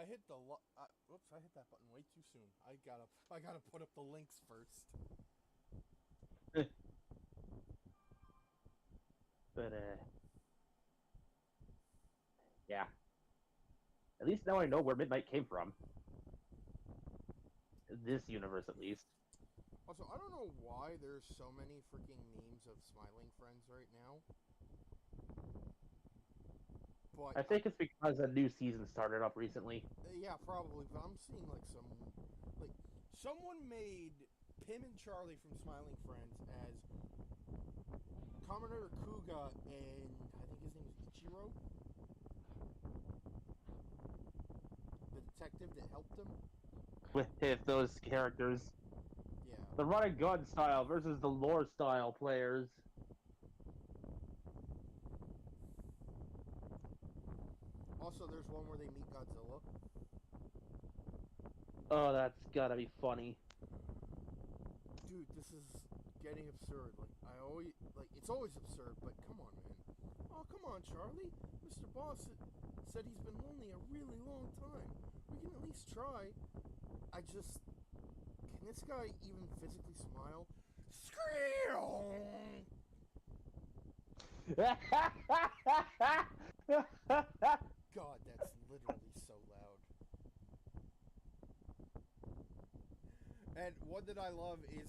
I hit the whoops! I hit that button way too soon. I gotta put up the links first. But yeah. At least now I know where Midnight came from. This universe, at least. Also, I don't know why there's so many freaking memes of smiling friends right now, but I think it's because a new season started up recently. yeah, probably. But I'm seeing like someone made Pim and Charlie from Smiling Friends as Commodore Kuga and I think his name is Ichiro, the detective that helped him. With those characters, Yeah. the run and gun style versus the lore style players. Also, there's one where they meet Godzilla. Oh, that's gotta be funny. Dude, this is getting absurd. Like I always it's always absurd, but come on, man. Oh, come on, Charlie. Mr. Boss said he's been lonely a really long time. We can at least try. I just can this guy even physically smile? Scream! God, that's literally so loud. And one that I love is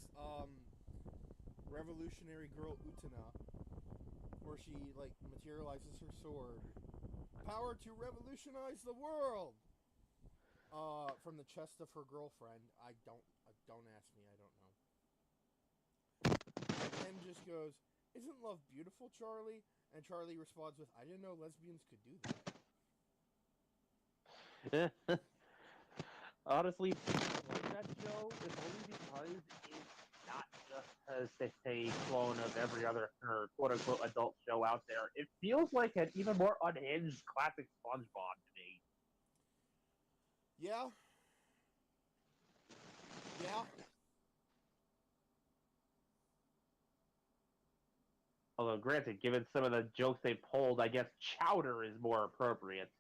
Revolutionary Girl Utena, where she like materializes her sword. Power to revolutionize the world. From the chest of her girlfriend. Don't ask me. I don't know. And Pim just goes, "Isn't love beautiful, Charlie?" And Charlie responds with, "I didn't know lesbians could do that." Honestly, playing that show is only because it's not just a clone of every other quote unquote adult show out there. It feels like an even more unhinged classic SpongeBob to me. Yeah, yeah. Although, granted, given some of the jokes they pulled, I guess Chowder is more appropriate.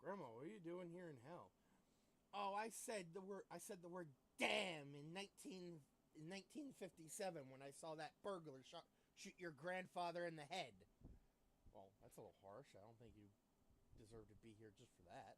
Grandma, what are you doing here in hell? Oh, I said the word damn in 1957 when I saw that burglar shoot your grandfather in the head. Well, that's a little harsh. I don't think you deserve to be here just for that.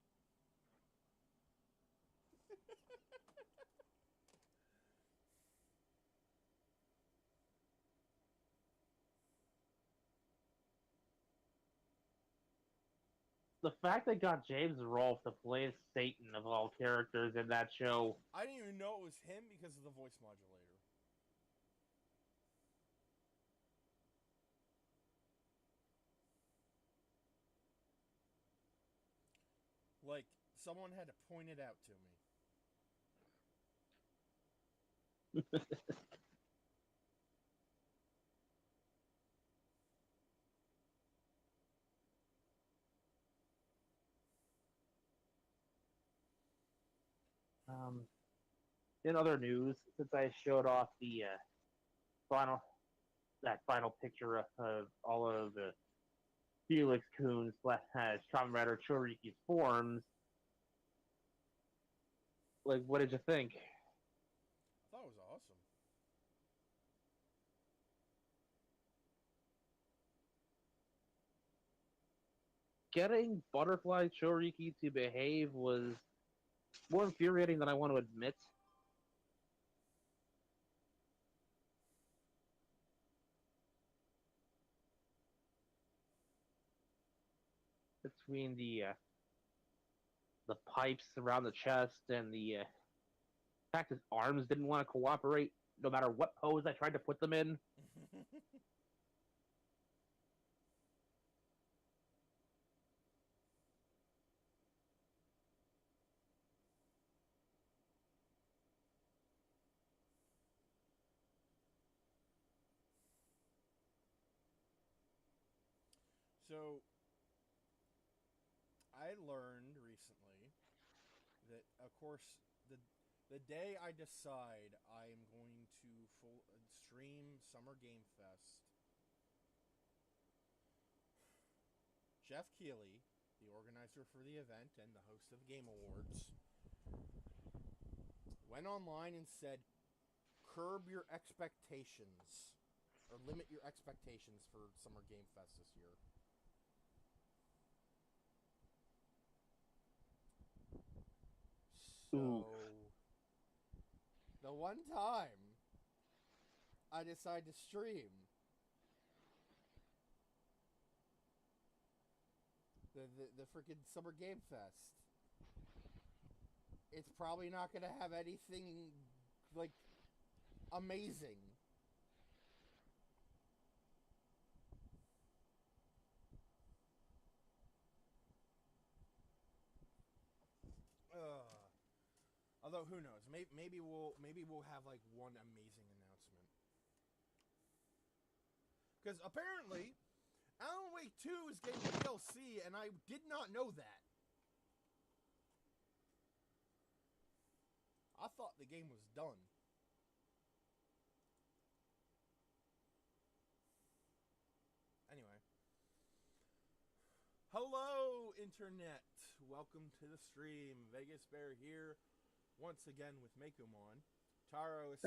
The fact they got James Rolfe to play Satan of all characters in that show. I didn't even know it was him because of the voice modulator. Like someone had to point it out to me. Um, in other news, since I showed off the final final picture of all of the Felix Coons has Kamen Rider Choriki's forms, like, what did you think? I thought it was awesome. Getting Butterfly Choriki to behave was more infuriating than I want to admit. Between the pipes around the chest and the fact his arms didn't want to cooperate, no matter what pose I tried to put them in. So I learned recently that, of course, the day I decide I am going to full stream Summer Game Fest, Jeff Keighley, the organizer for the event and the host of Game Awards, went online and said, curb your expectations, or limit your expectations for Summer Game Fest this year. So, the one time I decide to stream the freaking Summer Game Fest, it's probably not going to have anything, like, amazing. Although who knows? Maybe we'll have like one amazing announcement. Because apparently, Alan Wake 2 is getting DLC, and I did not know that. I thought the game was done. Anyway. Hello, Internet. Welcome to the stream. Vegas Bear here, once again with Mekumon. Taro is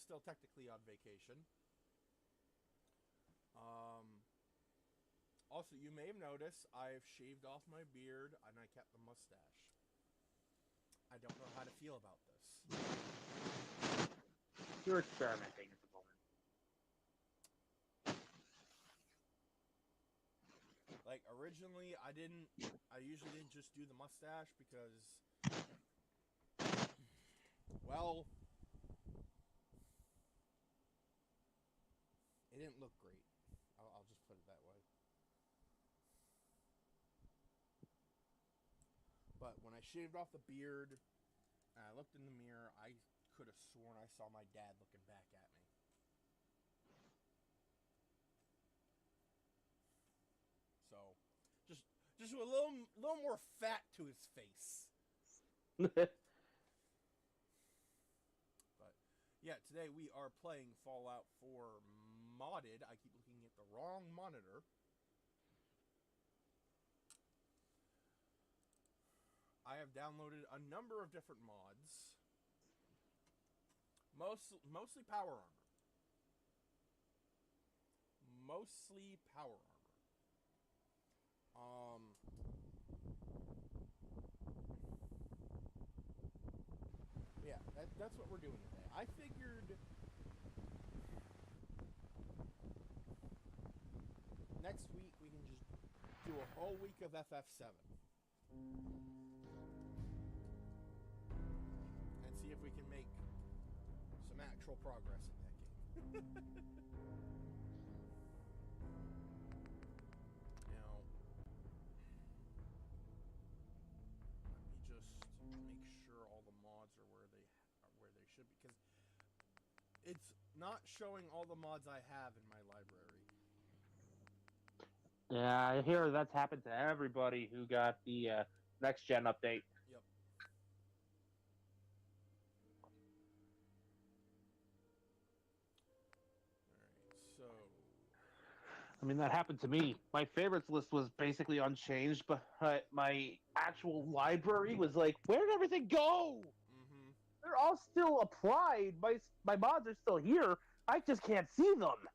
still technically on vacation. Also, you may have noticed I've shaved off my beard and I kept the mustache. I don't know how to feel about this. You're experimenting at the moment. Like, originally, I usually didn't just do the mustache because, well, it didn't look great. I'll just put it that way. But when I shaved off the beard and I looked in the mirror, I could have sworn I saw my dad looking back at me. So, just a little more fat to his face. But yeah, today we are playing Fallout 4 modded. I keep looking at the wrong monitor. I have downloaded a number of different mods. Mostly power armor. Yeah, that's what we're doing today. I figured next week we can just do a whole week of FF7. And see if we can make some actual progress in that game. Now, let me just make sure all the mods are where they should be, because it's not showing all the mods I have in my library. Yeah, I hear that's happened to everybody who got the next gen update. Yep. Alright, so I mean, that happened to me. My favorites list was basically unchanged, but my actual library was like, where did everything go? mm-hmm. They're all still applied. My mods are still here. I just can't see them.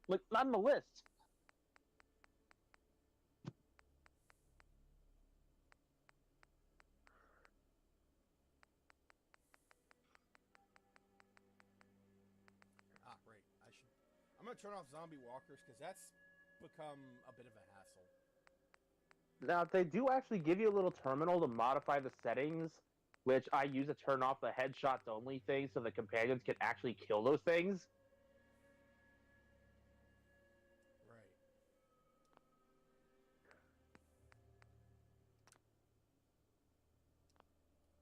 Like, not on the list. Right. I'm gonna turn off zombie walkers because that's become a bit of a hassle. Now, they do actually give you a little terminal to modify the settings, which I use to turn off the headshots only thing so the companions can actually kill those things. Right.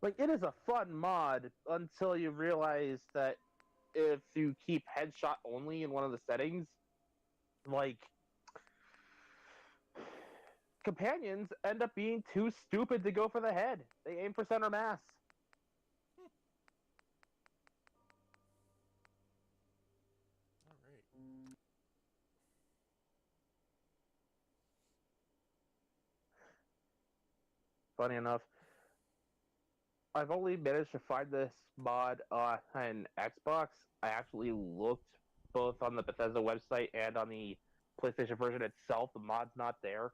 Like, it is a fun mod until you realize that if you keep headshot only in one of the settings, like, companions end up being too stupid to go for the head. They aim for center mass. All right. funny enough, I've only managed to find this mod on Xbox. I actually looked both on the Bethesda website and on the PlayStation version itself. The mod's not there.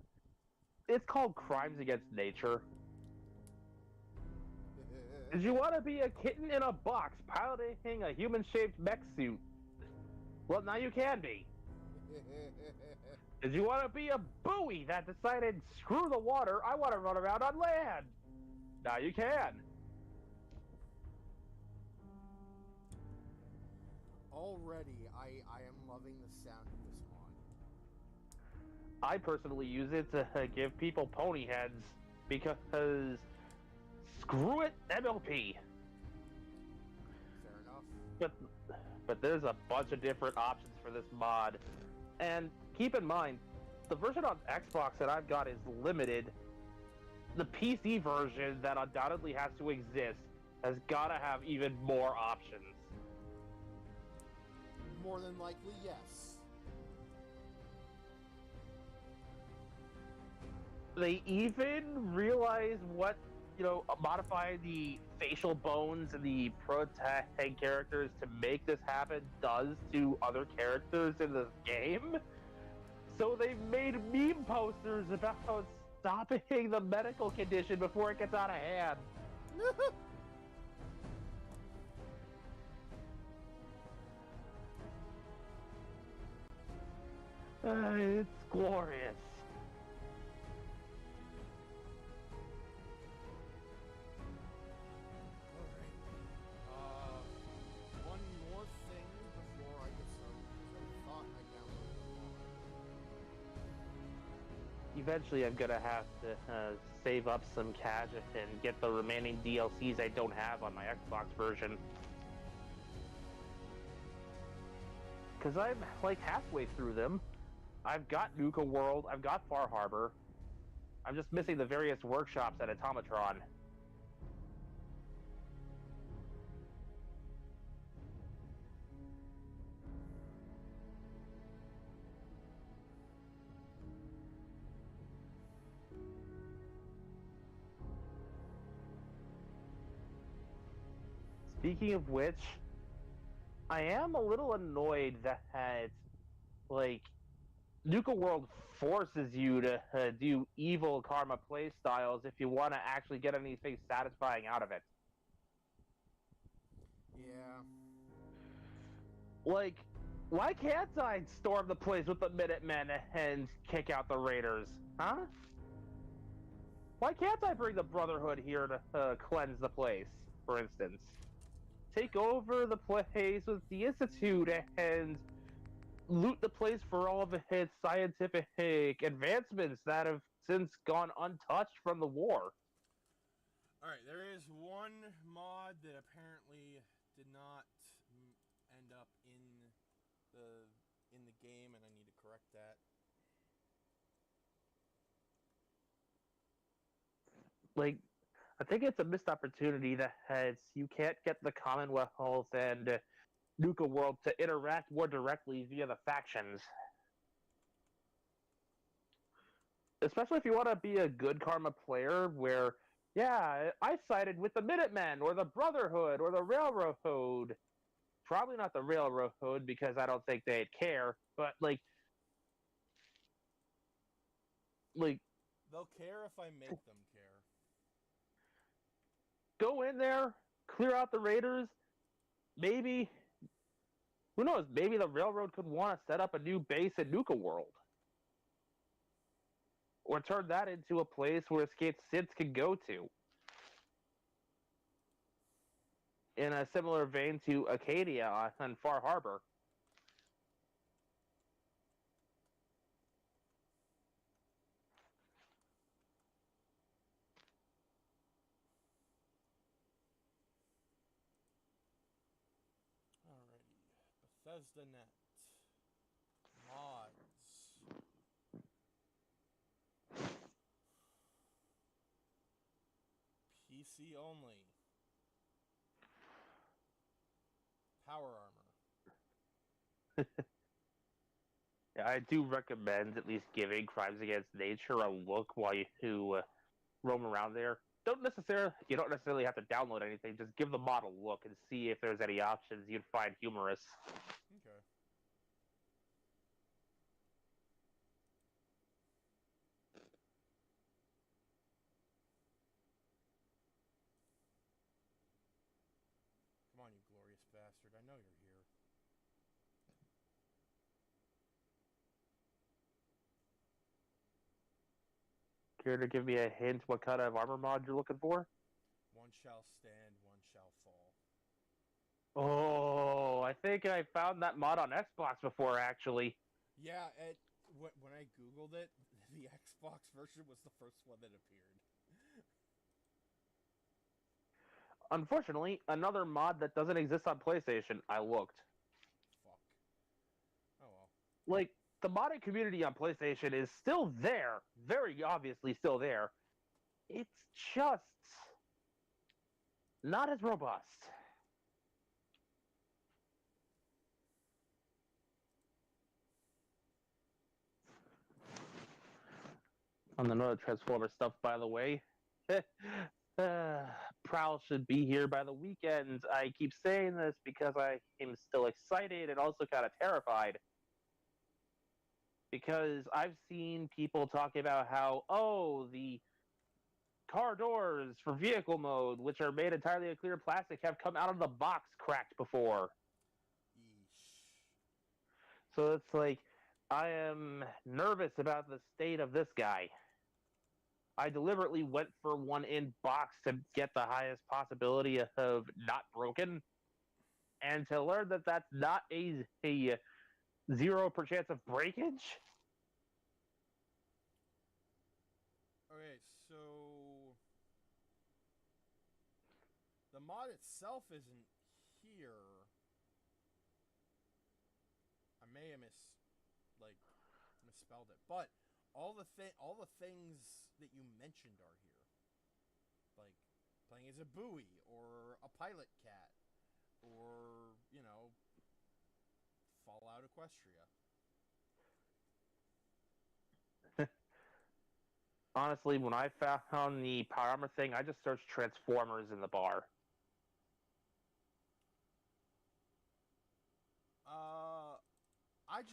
It's called Crimes Against Nature. Did you want to be a kitten in a box piloting a human-shaped mech suit? Well, now you can be. Did you want to be a buoy that decided, screw the water, I want to run around on land? Now you can. Already, I am loving the sound of this mod. I personally use it to give people pony heads because screw it, MLP. Fair enough. But there's a bunch of different options for this mod, and keep in mind, the version on Xbox that I've got is limited. The PC version that undoubtedly has to exist has got to have even more options. More than likely, yes. They even realize what, modify the facial bones and the protagonist characters to make this happen does to other characters in the game. So they've made meme posters about stopping the medical condition before it gets out of hand. It's glorious. Alright. One more thing before I get started, because I thought I downloaded the mod. Eventually, I'm gonna have to save up some cash and get the remaining DLCs I don't have on my Xbox version. Because I'm like halfway through them. I've got Nuka World, I've got Far Harbor. I'm just missing the various workshops at Automatron. Speaking of which, I am a little annoyed that, like, Nuka World forces you to do evil karma playstyles if you want to actually get anything satisfying out of it. Yeah. Like, why can't I storm the place with the Minutemen and kick out the Raiders? Huh? Why can't I bring the Brotherhood here to cleanse the place, for instance? Take over the place with the Institute and loot the place for all of its scientific advancements that have since gone untouched from the war. Alright, there is one mod that apparently did not end up in the game, and I need to correct that. Like, I think it's a missed opportunity that you can't get the Commonwealth and Nuka World to interact more directly via the factions. Especially if you want to be a good karma player where, yeah, I sided with the Minutemen or the Brotherhood or the Railroad. Probably not the Railroad because I don't think they'd care, but like they'll care if I make them care. Go in there, clear out the Raiders, maybe, who knows, maybe the Railroad could want to set up a new base in Nuka World. Or turn that into a place where escaped Siths could go to. In a similar vein to Acadia on Far Harbor. Alrighty. BethesdaNet. Mods. PC only. Power armor. Yeah, I do recommend at least giving Crimes Against Nature a look while you roam around there. You don't necessarily have to download anything. Just give the mod a look and see if there's any options you'd find humorous. Okay. Come on, you glorious bastard. I know you're here. Care to give me a hint what kind of armor mod you're looking for? One shall stand, one shall fall. Oh, I think I found that mod on Xbox before, actually. Yeah, when I googled it, the Xbox version was the first one that appeared. Unfortunately, another mod that doesn't exist on PlayStation, I looked. Fuck. Oh well. Like, the modding community on PlayStation is still there, very obviously still there. It's just not as robust. On the other Transformer stuff, by the way. Prowl should be here by the weekend. I keep saying this because I am still excited and also kind of terrified. Because I've seen people talking about how, oh, the car doors for vehicle mode, which are made entirely of clear plastic, have come out of the box cracked before. Yeesh. So it's like, I am nervous about the state of this guy. I deliberately went for one in box to get the highest possibility of not broken, and to learn that that's not a 0% chance of breakage. Okay, so the mod itself isn't here. I may have misspelled it, but all the things that you mentioned are here, like playing as a buoy or a pilot cat, or Fallout Equestria. Honestly, when I found the power armor thing, I just searched Transformers in the bar. I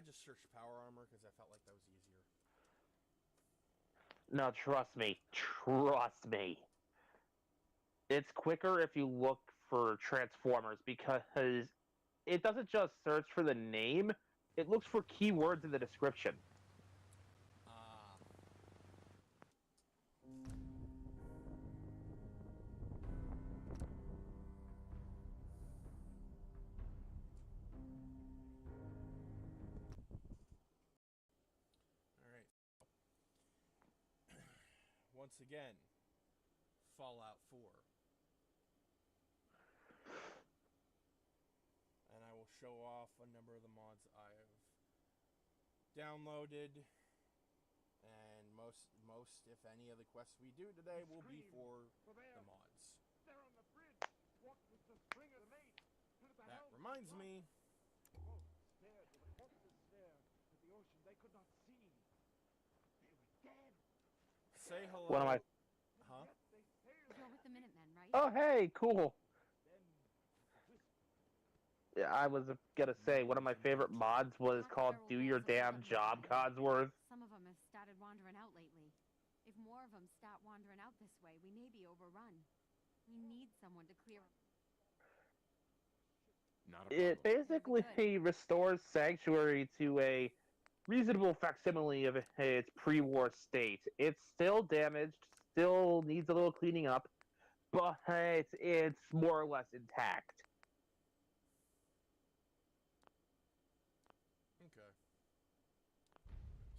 just searched power armor because I felt like that was easier. No, trust me. Trust me. It's quicker if you look for Transformers because it doesn't just search for the name, it looks for keywords in the description. All right. Once again, Fallout 4. And I will show off a number of the mods I have downloaded. And most, if any, of the quests we do today will be for the mods. They're on the bridge. What was the spring of the mate? That reminds me. Both stared with a horse's stare at the ocean they could not see. They were dead. Say hello. One of my... Huh? You're with the Minutemen, right? Oh, hey, cool. Then Yeah, I was gonna say, one of my favorite mods was called Do Your Damn Job, Codsworth. Some of them have started wandering out lately. If more of them start wandering out this way, we may be overrun. We need someone to clear them. Not a problem. It basically restores Sanctuary to a reasonable facsimile of its pre-war state. It's still damaged, still needs a little cleaning up, but it's more or less intact. Okay.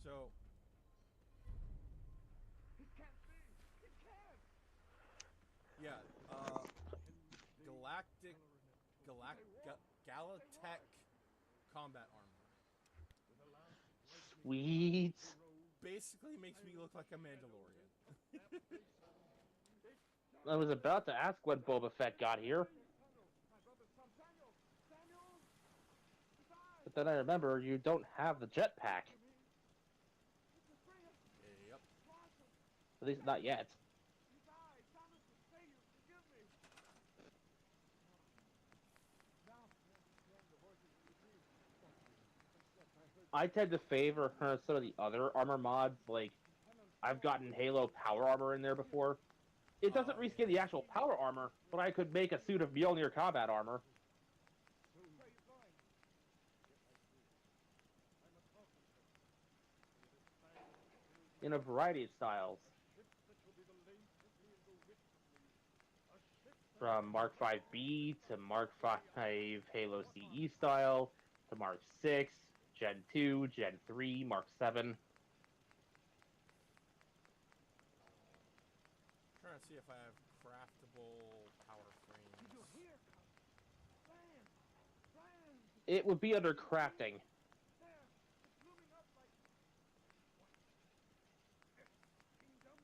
So. it can't be. It can't. Yeah. Galatech combat armor. Sweet. Basically makes me look like a Mandalorian. I was about to ask when Boba Fett got here, My brother's son, Samuel. Samuel. but then I remember you don't have the jetpack. It's a spring of Yep. blossom. At least not yet. You died. Jonathan, say you forgive me. Now I understand the horse's disease. Except I heard I tend to favor some of the other armor mods. Like, I've gotten Halo power armor in there before. It doesn't Oh reskin the yeah. actual power armor, but I could make a suit of Mjolnir combat armor Where are you going? Yes, I see. I must welcome her. For this time will be in a variety of styles, a ship that will be the length of me and the width of me. A ship that from Mark 5B to Mark 5 Halo CE style to Mark 6, Gen 2, Gen 3, Mark 7. Trying to see if I have craftable power frames. Did you hear, Carl? Land! Land! It would be under crafting. There! It's looming up like... What? Kingdom?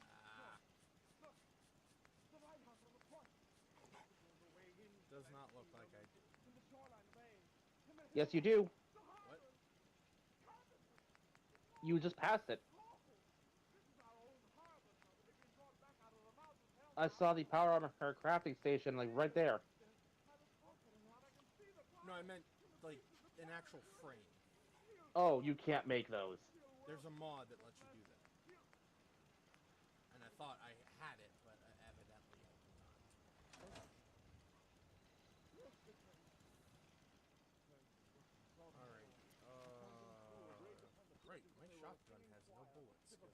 Ah, Look! The lighthouse on the point! On the way in to does that not look like kingdom. I do. In the shoreline bay. In the Yes, you hilltop. do. The What? harbor! Jonathan! It's You just passed it. awful! This is our own harbor now that they've been brought back out of the mountains. I saw the power armor crafting station, like, right there. I look closer and I can see the No, I power. meant like an actual frame. Oh, you can't make those. There's a mod that lets you do that. And I thought I had it, but evidently I do not. Alright. Great. My shotgun has no bullets. 'Cause I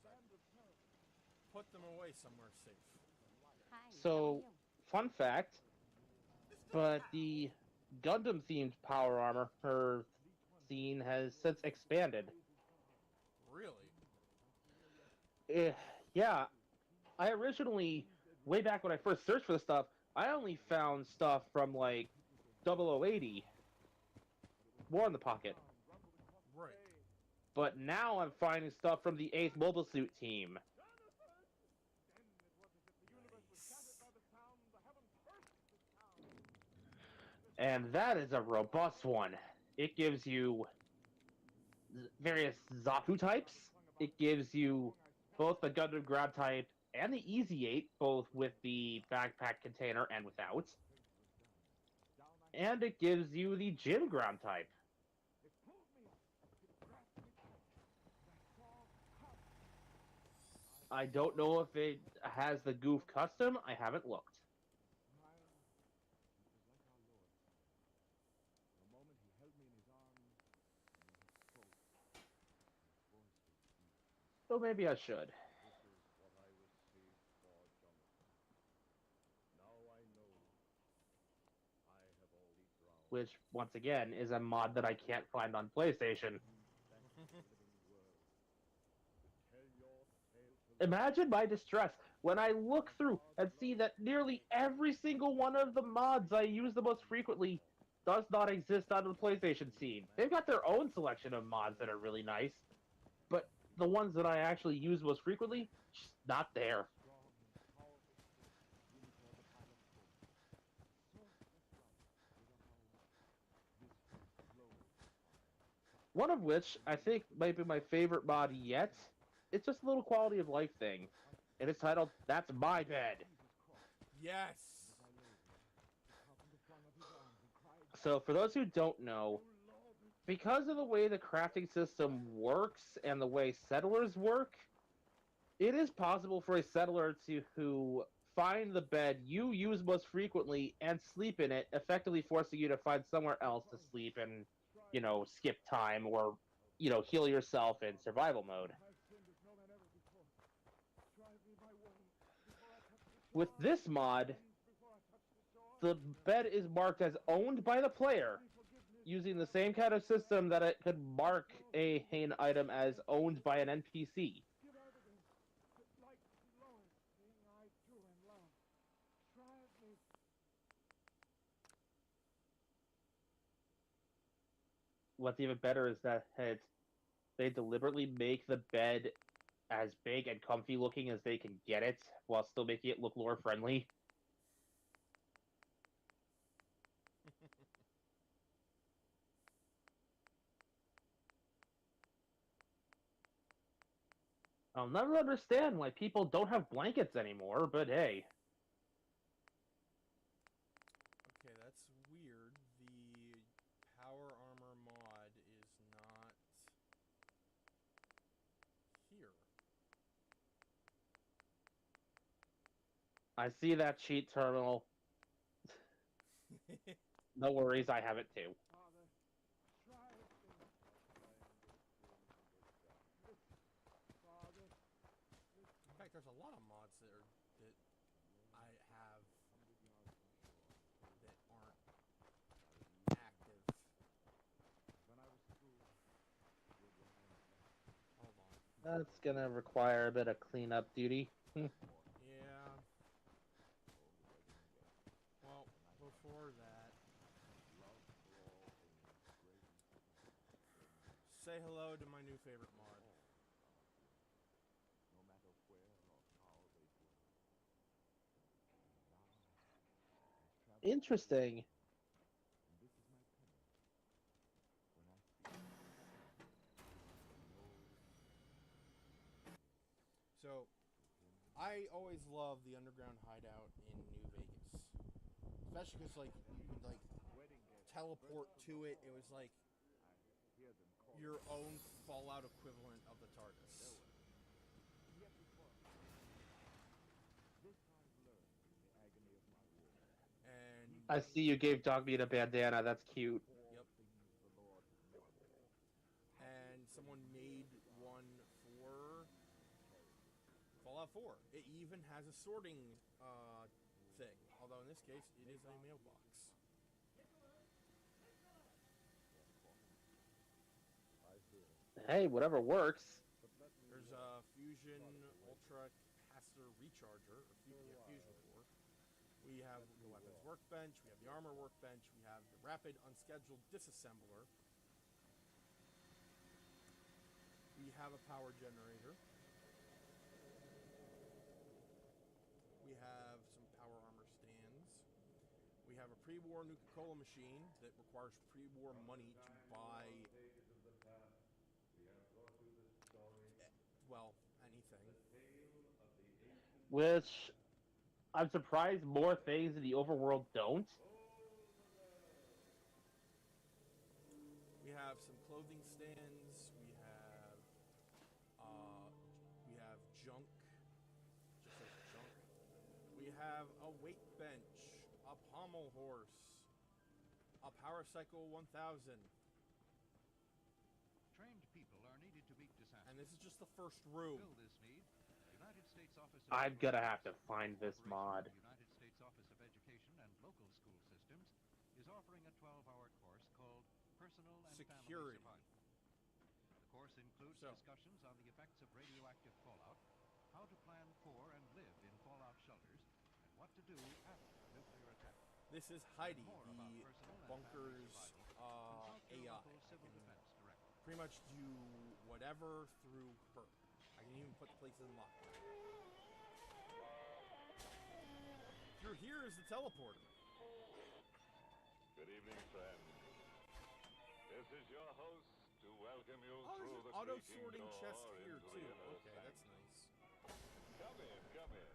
put them away somewhere safe. Hi, how are So, you? fun fact, but the Gundam themed power armor, her scene has since expanded. Really? Eh, yeah, I originally, way back when I first searched for the stuff, I only found stuff from like 0080, War in the Pocket. Right. But now I'm finding stuff from the 8th Mobile Suit team. Then it was as if the universe was shattered by the sound. The heavens burst with sound. And that is a robust one. It gives you various Zaku types. It gives you both the Gundam Grab type and the Easy 8, both with the backpack container and without. And it gives you the Jin Ground type. It pulled me. It grasped me tight. And I saw Carl. I don't know if it has the Goof custom. I haven't looked. Mine was like our Lord's. For a moment he held me in his arms, and then he spoke. His voice was deep. So maybe I should. This is what I was saved for, Jonathan. Now I know. I have already drowned. Which, once again, is a mod that I can't find on PlayStation. Back to the living world. To tell your tale to the Imagine my distress when I look through and see that nearly every single one of the mods I use the most frequently does not exist on the PlayStation scene. They've got their own selection of mods that are really nice, but the ones that I actually use most frequently, just not there. strong and powerful force in for the pilot's home. A source just right with a power. This force flows. One of which I think might be my favorite mod yet. It's just a little quality of life thing. And it's titled, That's My Bed. Jesus crossed. Yes. As I lay there, the carpenter flung up his arms and cried, So for those who don't know, "Oh Lord, because of the way the crafting system works and the way settlers work, it is possible for a settler to find the bed you use most frequently and sleep in it, effectively forcing you to find somewhere else to sleep and, skip time or, heal yourself in survival mode. I've sinned as no man ever before. Drive me my way before I touch the shore. With this mod, Before I touch the shore. the bed is marked as owned by the player, Give me forgiveness. using the same kind of system that it could mark an item as owned by an NPC. Give evidence that like the lowest thing I do and love. Drive me. What's even better is that they deliberately make the bed as big and comfy looking as they can get it, while still making it look lore friendly. I'll never understand why people don't have blankets anymore, but hey. Okay, that's weird. The power armor mod is not here. I see that cheat terminal. No worries, I have it too. Father, try it. Father, In fact, there's a lot of mods that I have that aren't active. when I was through, Hold on. That's gonna require a bit of cleanup duty. Yeah. Well, before that, say hello to my new favorite mod. no matter where or how they dwell. Now, Interesting. and this is my penance. When I see So, I always love the underground hideout in New Vegas, especially because like you could like wedding guests, teleport to it. It was like I hear them call. your own Fallout equivalent of the TARDIS. Yet before this I've learned in the agony of my war. And I see you gave Dogmeat a bandana. That's cute. Yep. Things the Lord made. And someone made one for Fallout 4. It even has a sorting thing, although in this case it is a mailbox. I hear. Hey, whatever works. But let me There's a Fusion Ultra Capacitor Recharger, or Fusion Core. We have the weapons workbench, we have the armor workbench, we have the rapid unscheduled disassembler. We have a power generator. We have some power armor stands. We have a pre-war Nuka-Cola machine that requires pre-war money to buy, well, anything. Which I'm surprised more things in the overworld don't. We have some clothing stands. We have junk, just like junk. We have a weight bench, a pommel horse, a Power Cycle 1000, Trained people are needed to meet disasters. and this is just the first room. Fill this need. The United States Office of I'm gonna have to Operations, find this mod. the United States Office of Education and Local School Systems is offering a 12-hour course called Personal and Security. Family Survival. The course includes So- discussions on the effects of radioactive fallout, how to plan for and live in fallout shelters, and what to do after nuclear attack. This is Heidi, More about the personal and bunker's family survival. Consult your AI. local civil defense director. Pretty much do whatever through her. I can even put the place in lockdown. Through here is the teleporter. Good evening, friends. This is your host to welcome you Oh, through there's the an auto creaking sorting door chest here into too. the inner Okay, that's sanctum. nice. Come in, come in.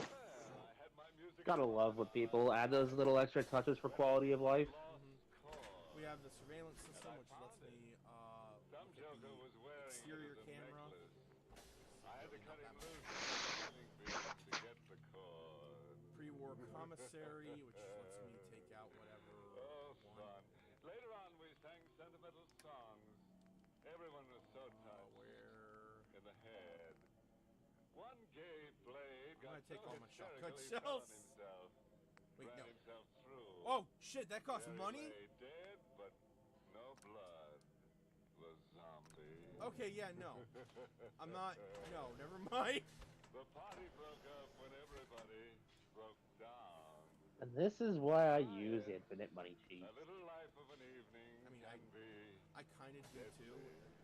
Well, I had my music Gotta on love when while people I add those little extra touches for quality of life. lost cause. We have the surveillance system, I which found lets it. me Some look joker at was the wearing exterior it as a camera. necklace. I had to Really cut not him that loose from the ceiling beam to get the cord. pre-war commissary, which lets me take out whatever Oh, I want. fun. Later on, we sang sentimental songs. Everyone was so touched Where? in the head. One gay blade I'm got gonna take so all my hysterical shotgun he fell on shells. himself, Wait, ran no. himself through. Oh shit! That costs There he money. lay dead, but no blood. The zombie. Okay, yeah, no. I'm not. No, never mind. The party broke up when everybody broke down. And this is why I use infinite money cheats. A little life of an evening I mean, can be. I kind of do too.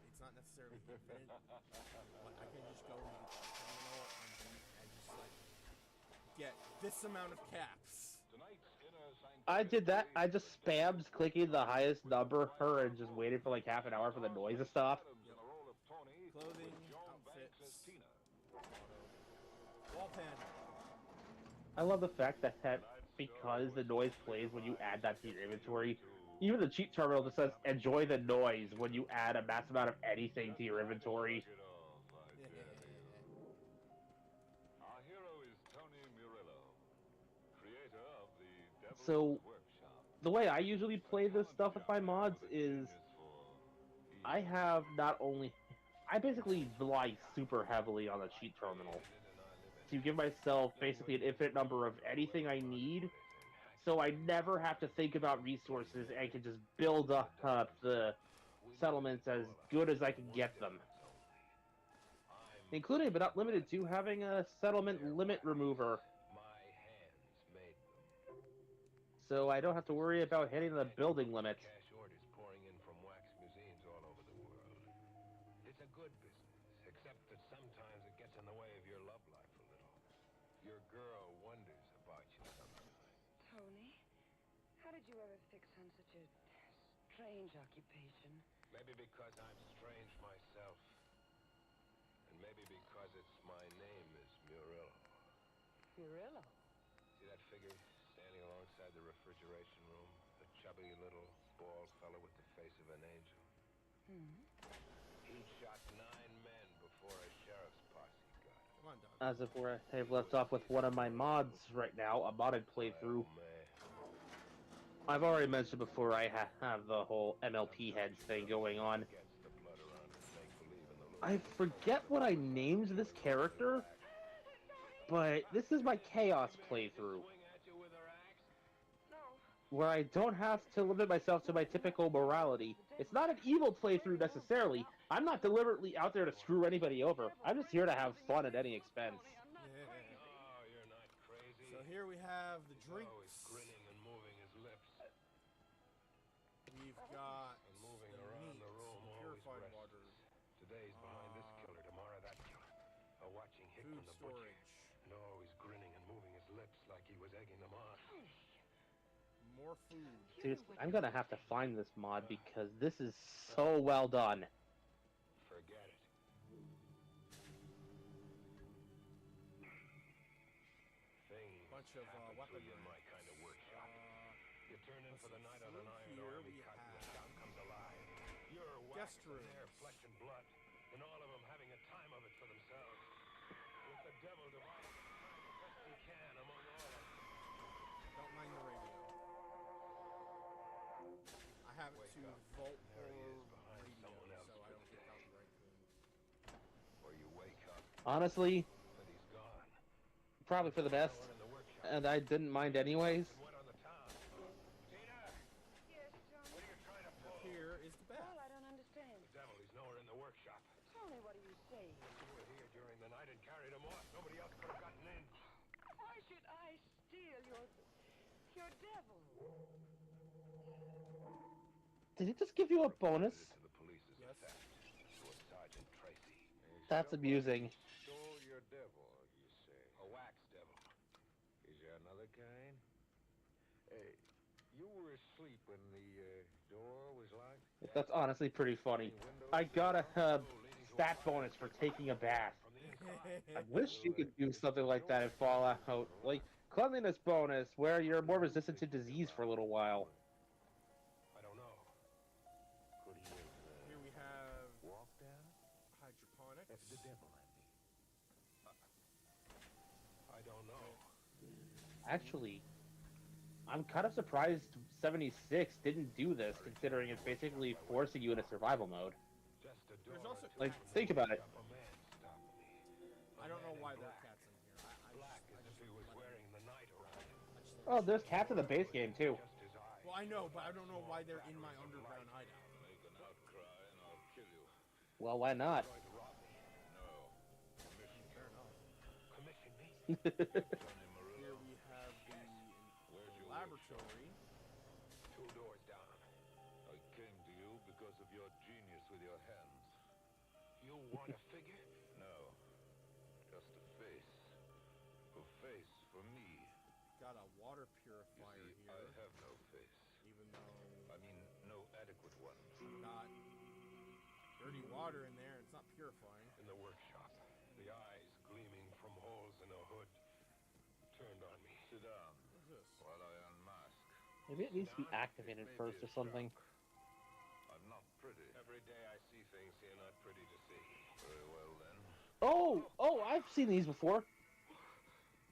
It's not necessarily infinite, but I can just go into the terminal and just like get this amount of caps. Tonight's inner I did that. I just sanctuary spammed clicking the highest number and just waited for like half an hour for the noise to stop. Clothing, outfits, Wall pen. I love the fact that because the noise plays when you add that to your inventory, even the cheat terminal just says enjoy the noise when you add a massive amount of anything to your inventory. Our hero is Tony Murillo, creator of the Devil's So Workshop. the way I usually play this stuff with my mods is I have not only I basically rely super heavily on the cheat terminal to give myself basically an infinite number of anything I need, so I never have to think about resources and can just build up the settlements as good as I can get them. Including, but not limited to, having a settlement limit remover. So I don't have to worry about hitting the building limit. Cash orders pouring in from wax museums all over the world. It's a good business, except that sometimes it gets in the way of your love life a little. Your girl wonders about you sometimes. Tony, how did you ever fix on such a strange occupation? Maybe because I'm strange myself. And maybe because my name is Murillo. Murillo? See that figure standing alongside the refrigeration room? The chubby little bald fellow with the face of an angel. He shot 9 men before a sheriff's posse got him. Come on, Doug. As if I've left off with one of my mods right now, a modded playthrough. Oh, man. I've already mentioned before I have the whole MLP heads thing going on. Gets the blood around and make believe in the I forget what I named this character, but this is my Chaos playthrough, swing at you with her axe. No. where I don't have to limit myself to my typical morality. It's not an evil playthrough necessarily. I'm not deliberately out there to screw anybody over. I'm just here to have fun at any expense. I'm not crazy. Oh, you're not crazy. So here we have the He's always drinks. grinning and moving his lips. We've got And moving the around meat, the room, some always purified restless. water, Today's behind this killer, tomorrow that killer. A watching hick food from the butcher. storage, And always grinning and moving his lips like he was egging them on. more food. Seriously, I'm gonna have to find this mod because this is so well done. Forget it. Things Bunch of, happen to weaponry. you in my kind of workshop. You turn in for the night on an through iron here army we cut and the have shop comes alive. You're guest waxed in their rooms. flesh and blood, and all of them having a time of it for themselves. With the devil dividing his time the best he can among all of them. Don't mind the radio. I have it to Vault There or he is behind radio, someone else so I for don't the get day. copyright claims. Or you wake up Honestly, that he's gone. probably for the best, No one in the workshop. and I didn't mind anyways. And went on the town. Tina, Yes, Johnny? what are you trying to pull? Here is the Well, bath. I don't understand. The devil, he's nowhere in the workshop. Tony, what are you saying? You were here during the night and carried him off. Nobody else could have gotten in. Why should I steal your devil? Did it just give you a bonus? To the police as Yes. a theft. To a Sergeant Tracy. That's amusing. Stole your devil, you say? A wax devil. Is there another kind? Hey, you were asleep when the door was locked? That's honestly pretty funny. I got a stat bonus for taking a bath. From the inside. I wish you could do something like that in Fallout. Like, cleanliness bonus, where you're more resistant to disease for a little while. I don't know. Could he have Here we have walked out? hydroponics. That's the devil, I mean. I don't know. Actually, I'm kind of surprised 76 didn't do this, considering it's basically forcing you into survival mode. Just a door There's also Like, cats. think about it. up a man stopped me. I don't know why there are cats in here. Black as if he was wearing the night around him. Oh, there's cats in the base game, too. Just his eyes. Well, I know, but I don't know why they're in my underground hideout. Make an outcry and I'll kill you. Well, why not? Going to rob me. No. Commission. Fair enough. Commission me. Tony Murillo. Here we have Where's the your laboratory. 2 doors down. I came to you because of your genius with your hands. You want a figure? No. Just a face. A face for me. Got a water You purifier see, I here, have no face. even though I mean, no adequate one. I've got dirty water in there. It's not purifying. In the workshop. The eyes Maybe it needs to be activated first or something. I'm not pretty. Every day I see things here not pretty to see. Very well then. Oh, I've seen these before.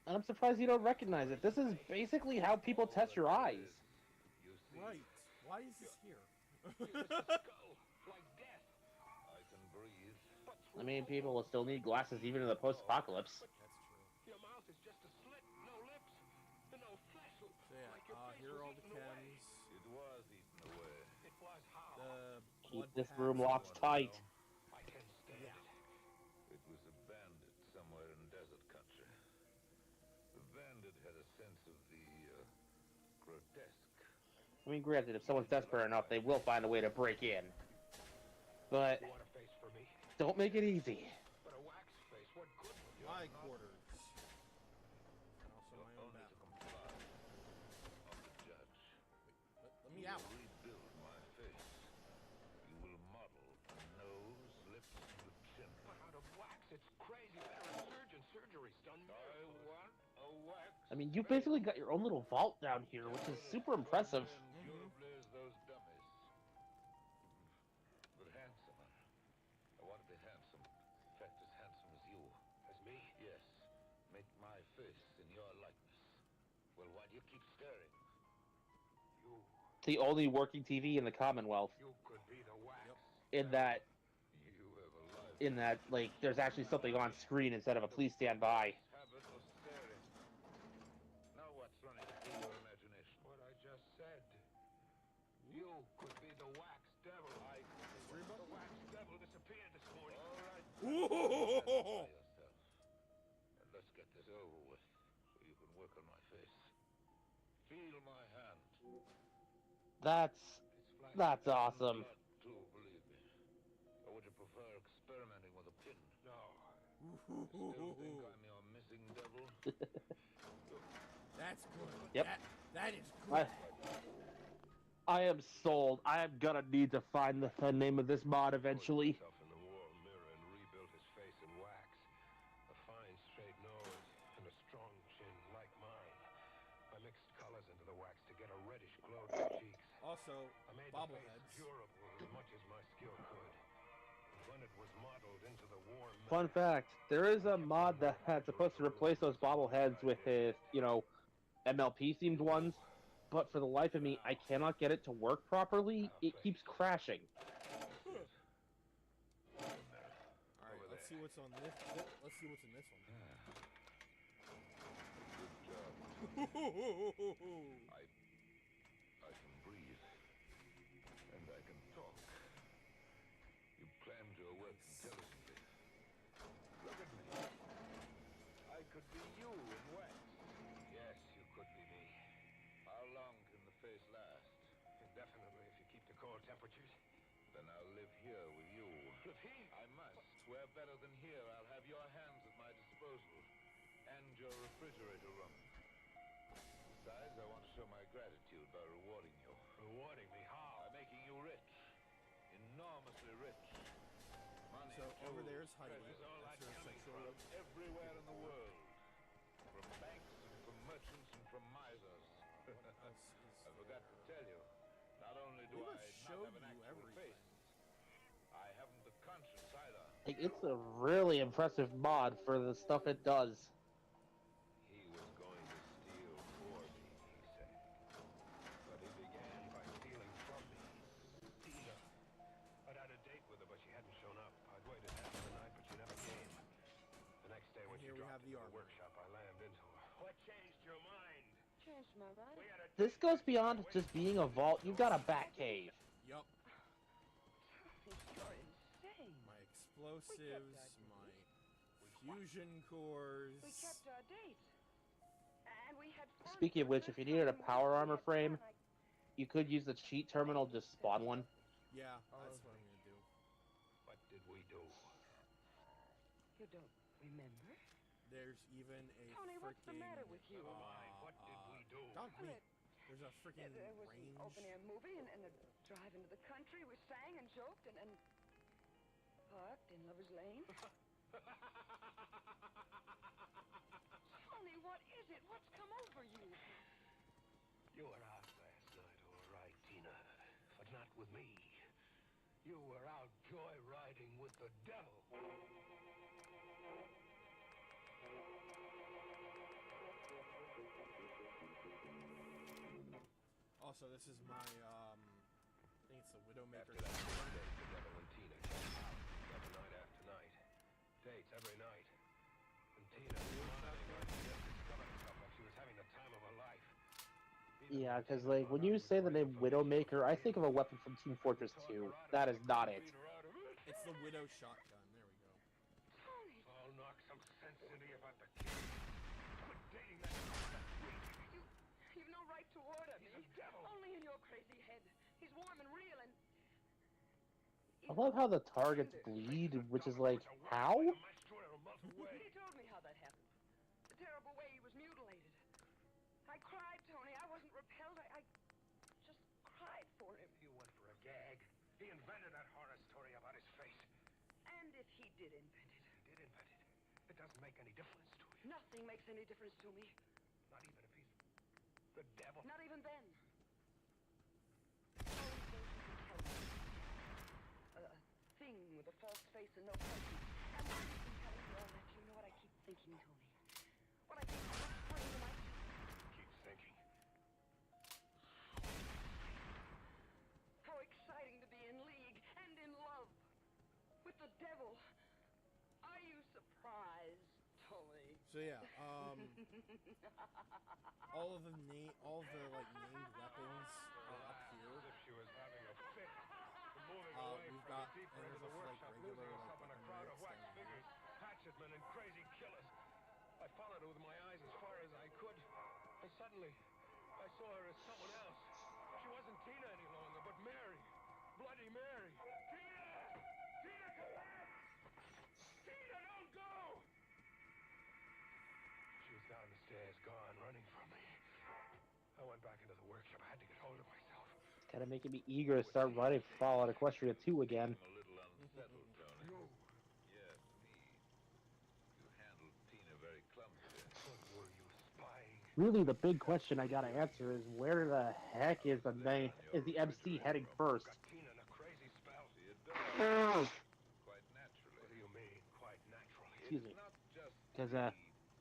And I'm surprised you don't recognize it. This is basically how people test your eyes. You see, Right. Why is this here? skull, like death. I can breathe. But I mean, people will still need glasses even in the post-apocalypse. That's true. your mouth is just a slit, no lips, no flesh. So yeah, like your face here are was all the eaten away. chems. It was eaten away. It was how? The Keep blood this packs. room locked tight. I can stand Yeah. it. It was a bandit somewhere in desert country. The bandit had a sense of the grotesque. I mean, granted, if someone's desperate enough, they will find a way to break in. But You want a face for me? don't make it easy. But a wax face, what good? My quarters. And also my own Only to bathroom. comply. I'm the judge. Let me out. You will rebuild my face. You will model a nose, lips, and a chin. But out of wax, it's crazy. Better surgeon. Surgery's done. I want a wax. I mean, you basically got your own little vault down here, which is super impressive. Durably as those dummies. But handsomer. I want to be handsome. In fact, as handsome as you. As me? Yes. Make my face in your likeness. Well, why do you keep staring? You The only working TV in the Commonwealth. could be the wax. In that, You have a life. like, there's actually something on screen instead of a please stand by. Habit of staring. Now what's running through your imagination? What I just said. You could be the wax devil. I could be the wax devil disappeared this morning. All right. Whoa! Yourself. And let's get this over with, so you can work on my face. Feel my hand. That's It's flat. That's awesome. Blood, too, believe me. Or would you prefer experimenting with a pin? No. Still think I'm your missing devil? That's good. Yep. That is good. I am sold. I am gonna need to find the name of this mod eventually. Himself in the wall mirror and rebuilt his face in wax. A fine straight nose and a strong chin like mine. I mixed colors into the wax to get a reddish glow to the cheeks. Also, I made the bobbleheads. face durable as much as my skill could. And when it was modeled into the warm Fun fact: there is a mod that's supposed to replace those bobbleheads with his, MLP themed ones. But for the life of me, I cannot get it to work properly. It keeps crashing. All right, let's see what's on this. Let's see what's in this one. Good job. I can breathe. And I can talk. You planned your work intelligently. Look at me. I could be you in wax. Yes, you could be me. How long can the face last? Indefinitely, if you keep the core temperatures. Then I'll live here with you. Live here? I must. Where better than here, I'll have your hands at my disposal. And your refrigerator room. Besides, I want to show my gratitude by rewarding you. Rewarding me? How? By making you rich. Enormously rich. Money, So over jewels, there's Heidi. treasures, all That's that her coming sexual from robe. everywhere in the world. From banks and from merchants and from misers. I forgot to tell you. Not only do We I must not show have an you actual everything. face, I haven't the conscience either. Like, it's a really impressive mod for the stuff it does. He was going to steal for me, he said. But he began by stealing from me. Dina. I'd had a date with her, but she hadn't shown up. I'd waited half the night, but she never came. The next day when And here she we have dropped the into the armor. workshop, I lammed into her. What changed your mind? Changed my mind. We had a This goes beyond just being a vault. You've got a bat cave. Yup. You're insane. My explosives, my fusion cores. We kept our date. And we had fun. Speaking of which, if you needed a power armor frame, you could use the cheat terminal, just spawn one. Yeah, that's what I'm gonna do. What did we do? You don't remember? There's even a Tony, what's the freaking. matter with you? What did we do? Don't Well, me. There's a freaking There was an range. open-air movie and a drive into the country. We sang and joked and parked in Lover's Lane. Tony, what is it? What's come over you? You were out last me. You were out joyriding with the devil. Also, this is my, I think it's the Widowmaker. After that first date, the devil and Tina came out. Every night after night. Dates every night. And Tina smiling like she just discovered herself, like she was having the time of her life. Yeah, because like when you say the name Widowmaker, I think of a weapon from Team Fortress 2. That is not it. It's the Widow shotgun. There we go. Tony, I'll knock some sense into you about the kid. Quit dating that freak. you've no right to order me. He's a devil. Only in your crazy head. He's warm and real and... I love how the targets bleed, which is like, how? He told me how that happened. The terrible way he was mutilated. I cried, Tony. I wasn't repelled. I just cried for him. You went for a gag. He invented that horror story about his face. And if he did invent it, He did invent it. It doesn't make any difference to you. nothing makes any difference to me. Not even if he's the devil. Not even then. Always those who can tell me. A thing with a false face and no presence. And when you can tell me all that, you know what I keep thinking, Tony? What I keep whispering to myself. Keep thinking. How exciting to be in league and in love with the devil. Are you surprised, Tony? So yeah, all of the named weapons are up here. As if she was having a fit. Moving away We've from got it, deeper and into there's the also, like, workshop, regular, losing like, herself in a weapon crowd of racks wax down here. figures, hatchetmen and crazy killers. I followed her with my eyes as far as I could, and suddenly I saw her as someone else. She wasn't Tina any longer, but Mary. Bloody Mary. Tina! Tina, come back! Tina, don't go! She was down the stairs, gone, running from me. I went back into the workshop. I had to get hold of myself. It's kind of making me eager to start running Fallout Equestria 2 again. I'm a little unsettled, Tony. You, Yes, me. You handled Tina very clumsily. what were you spying? Really, the big question I gotta answer is where the heck is the MC heading first? Got Tina in a crazy spell. See, it does. Quite naturally. What do you mean, quite naturally? Excuse me. It's not just 'Cause, the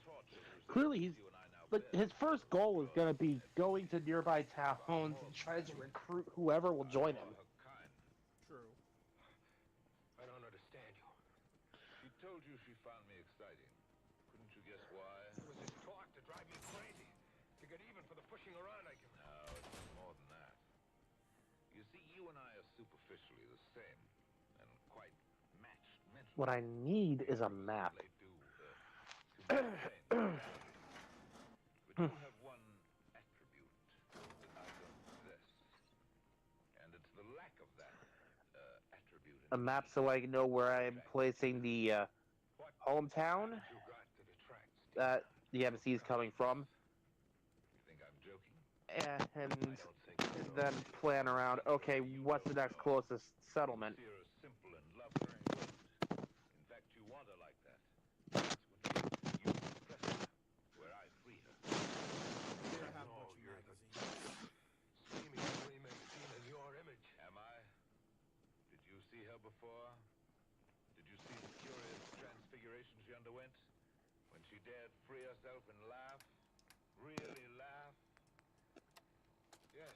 torture clearly resistance he's- you and I now But bear. his first goal is gonna be going to nearby towns and trying to recruit whoever will join him. Her kind. True. I don't understand you. She told you she found me exciting. Couldn't you guess why? It was his talk to drive me crazy. To get even for the pushing around I give her. No, it's more than that. You see, you and I are superficially the same, and quite matched mentally. What I need is a map. They do, to me, same. But you have one attribute that I don't possess, and it's the lack of that attribute. A map so I know where I'm placing the hometown You got to detract Steve. that the MC is coming from, You think I'm joking? and I don't think you know. then plan around, okay, what's the next closest settlement? See her as simple and lovely. In fact, you want her like that. That's what you impress her, where I free her. We're gonna have a No, bunch of you're the magazines. scheming to remake Tina in your image. Am I? Did you see her before? Did you see the curious transfiguration she underwent? When she dared free herself and laugh? Really laugh? Yes.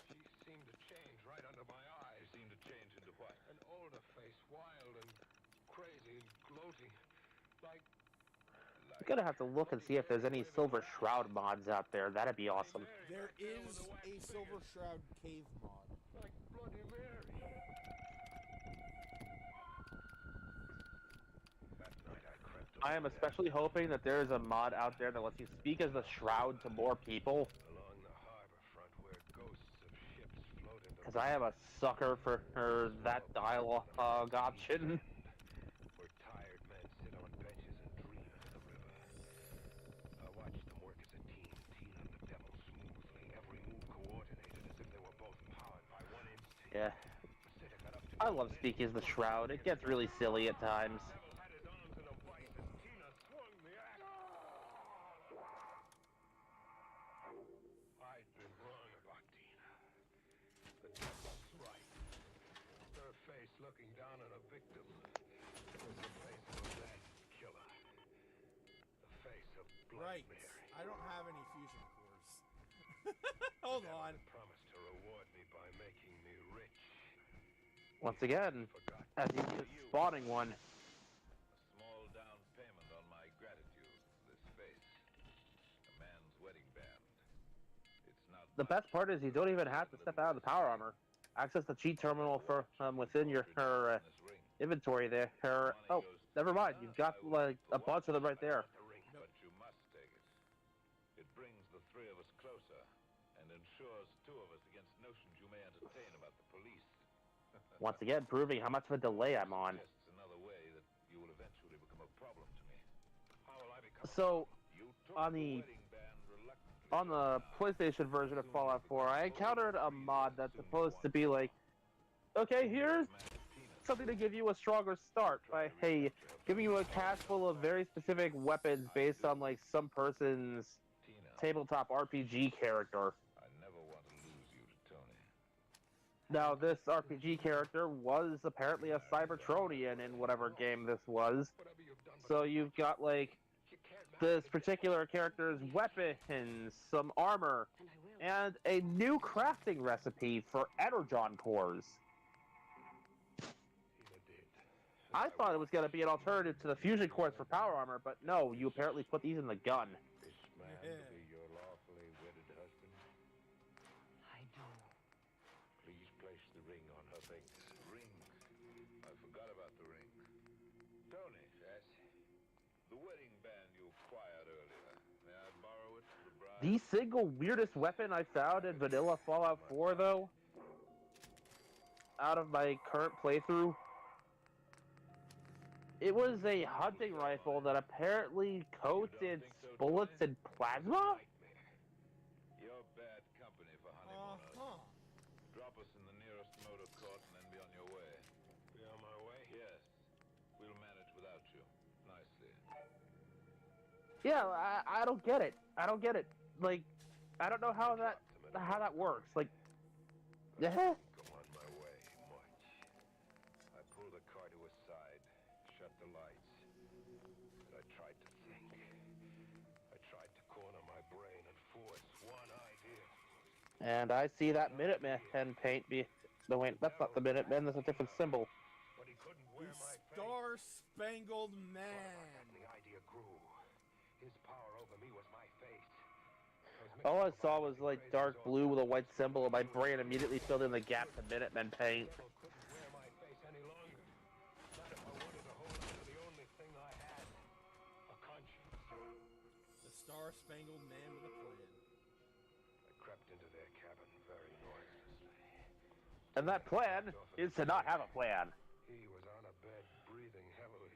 She seemed to change right under my eyes. She seemed to change into what? An older face, wild and crazy and gloating. Like I'm gonna have to look and see if there's any Silver Shroud mods out there. That'd be awesome. There is a Silver Shroud cave mod. Like Bloody Mary. That night I crept I am especially hoping that there is a mod out there that lets you speak as the Shroud to more people, along the harbor front where ghosts of ships float into because I am a sucker for that dialogue option. where tired men sit on benches and dream of the river. I watched them work as a team, Tina and the devil smoothly, every move coordinated as if they were both powered by one instinct. Yeah, City got up to I love speaking as the Shroud. It gets really silly at times. the devil had his arms in a vice as Tina swung the axe. I'd been wrong about Tina. The devil down on a victim was the face of a mad killer. The face of Blood Right. Mary. I don't have any fusion cores. Hold on. They promised to reward me by making me rich. Once again, Forgot as he is spawning one. A small down payment on my gratitude for this face. A man's wedding band. It's not The much, best part is you don't even have to step out of the power armor. Access the cheat terminal for within your this ring. inventory there. Oh, never mind. You've got like a bunch of them right there. But you must take it. It brings the three of us closer and ensures two of us against notions you may entertain about the police. Once again, proving how much of a delay I'm on. Suggests another way that you will eventually become a problem to me. How will I become? So, You took on the the wedding band reluctantly. on the PlayStation version of Fallout 4, I encountered a mod that's supposed to be like, okay, here's something to give you a stronger start by, hey, giving you a cache full of very specific weapons based on like some person's Tina, tabletop RPG character. I never want to lose you to Tony. Now, this RPG character was apparently a Cybertronian in whatever game this was. Whatever you've done, but So you've got like you can't this particular character's weapons, some armor, And I will. and a new crafting recipe for energon cores. Tina did. I thought it was going to be an alternative to the fusion cores for power armor, but no, you apparently put these in the gun. This man Yeah. to be your lawfully wedded husband. I do. Please place the ring on her finger. Ring. I forgot about the ring. Tony. Yes. The wedding band you acquired earlier. May I borrow it for the bride? The single weirdest weapon I found in vanilla Fallout 4, though, out of my current playthrough, it was a hunting rifle that apparently coats its bullets in plasma? You're bad company for honeymooners. Uh-huh. Drop us in the nearest motor court and then be on your way. Be on my way? Yes. We'll manage without you. Nicely. Yeah, I don't get it. I don't get it. Like, I don't know how that works. Like, yeah. Go on my way much. I pulled the car to his side, shut the lights, and I tried to think. I tried to corner my brain and force one idea. And I see that Minuteman paint be. No, wait, that's not the Minuteman. That's a different symbol. But he couldn't The wear my face. Star-Spangled Man. The idea grew. His power over me was my face. All I saw was like dark blue with a white symbol, and my brain immediately filled in the gap to Minuteman paint. Couldn't wear my face any longer. Not if I wanted to hold on to the only thing I had. A conscience. The Star-Spangled Man with a plan. I crept into their cabin very noiselessly. And that plan is to not have a plan. He was on a bed, breathing heavily.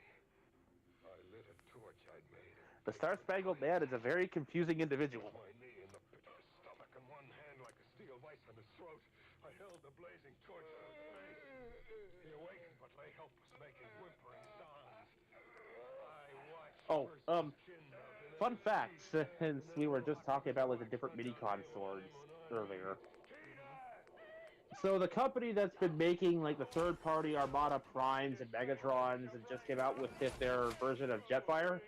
I lit a torch I'd made. The Star-Spangled Man is a very confusing individual. My knee in the pit of his stomach and one hand like a steel vice on his throat. I held the blazing torch to his face. He awakened but lay helpless, making whimpering sounds. I watched Oh, Mercy's chin melt in Fun fact, since we were just talking about like the different mini-con swords earlier. So the company that's been making like the third-party Armada Primes and Megatrons and just came out with their version of Jetfire,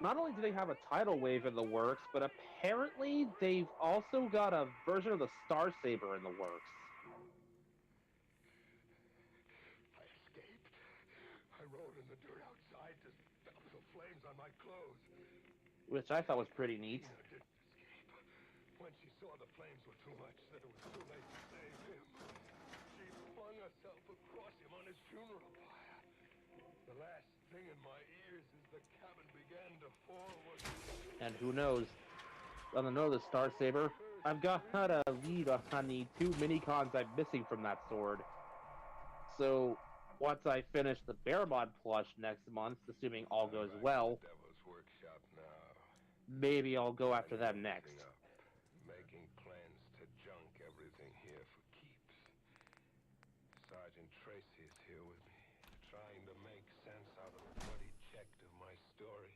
not only do they have a tidal wave in the works, but apparently they've also got a version of the Star Saber in the works. I escaped. I rolled in the dirt outside to stop the flames on my clothes. Which I thought was pretty neat. Tina didn't escape. When she saw the flames were too much, that it was too late to save him, she flung herself across him on his funeral pyre. The last thing in my ears as the cabin began to fall was... And who knows? On the note of the Star Saber, I've got a lead on the 2 mini-cons I'm missing from that sword. So, once I finish the Bearmod plush next month, assuming all goes well, Devil's Workshop now. maybe I'll go after them next. Making plans to junk everything here for keeps. Sergeant Tracy is here with me, trying to make sense out of what he checked of my story.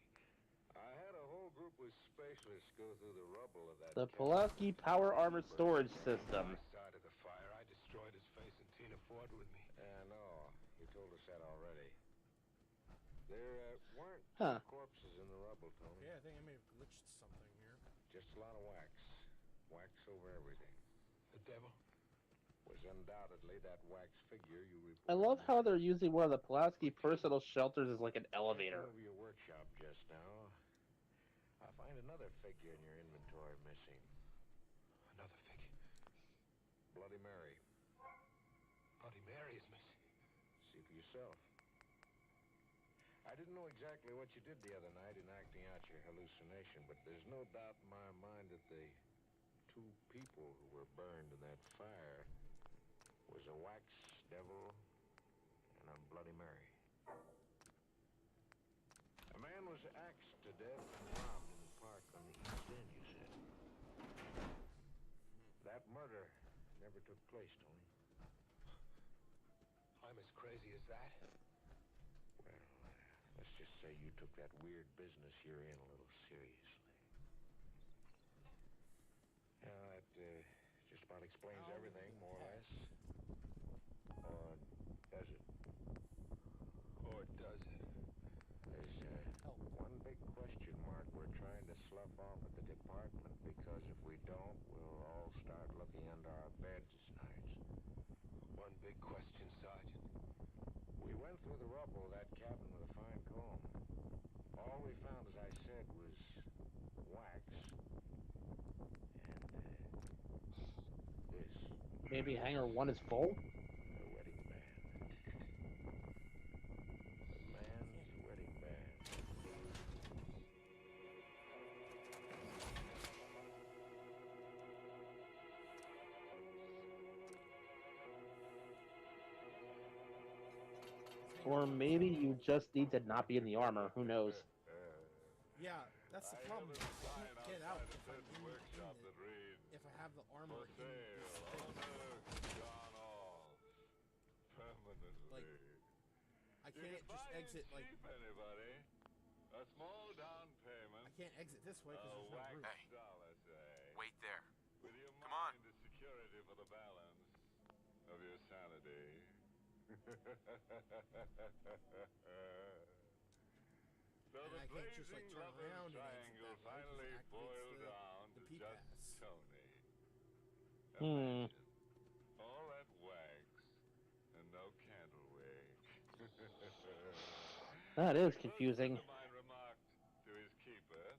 I had a whole group of specialists go through the rubble of that. The cabin. Pulaski Power Armor Storage System. My side of the fire, I destroyed his face and Tina fought with me. No. You told us that already. There weren't Huh. corpses in the rubble, Tony. Yeah, I think I may have glitched something here. Just a lot of wax. Wax over everything. The devil? Was undoubtedly that wax figure you reported. I love how they're using one of the Pulaski personal shelters as like an elevator. Over your workshop just now. I find another figure in your inventory missing. Another figure. Bloody Mary. Bloody Mary is missing. See for yourself. I didn't know exactly what you did the other night in acting out your hallucination, but there's no doubt in my mind that the two people who were burned in that fire was a wax devil and a Bloody Mary. A man was axed to death and robbed in the park on the East End, you said. That murder never took place, Tony. I'm as crazy as that. Well, let's just say you took that weird business you're in a little seriously. That just about explains everything, more or less. Or does it? Or does it? There's one big question mark we're trying to slough off at the department, because if we don't, we'll all start looking under our beds nights. One big question, Sergeant. We went through the rubble of that cabin with a fine comb. All we found, as I said, was wax. And this. Maybe hangar 1 is full? The wedding band. The man's wedding band. Or maybe you just need to not be in the armor. Who knows? Yeah, that's the problem. I can't get out if I'm in it. If I have the armor in this thing. Like, I can't just exit, like... Anybody? A small down payment. I can't exit this way because there's no roof. Hey, dollar, say. Wait there. With your Come on. mind as security for the balance of your sanity. So And the I can't just, like, blazing turn lovers around and exit triangle that way, 'cause it finally activates boiled the down to P-pass. just Tony. Hmm. Imagine all that wax and no candle wick. That is confusing. A friend of mine remarked to his keeper,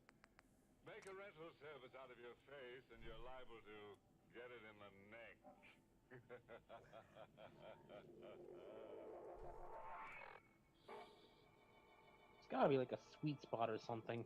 make a rental service out of your face and you're liable to get it in the neck. It's gotta be like a sweet spot or something.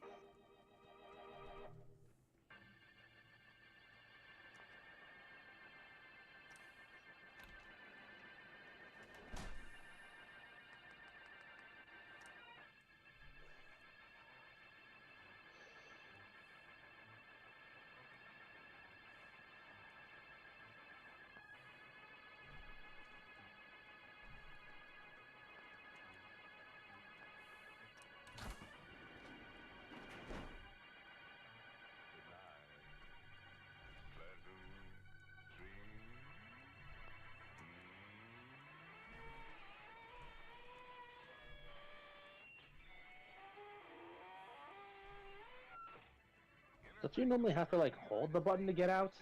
Don't you normally have to like hold the button to get out?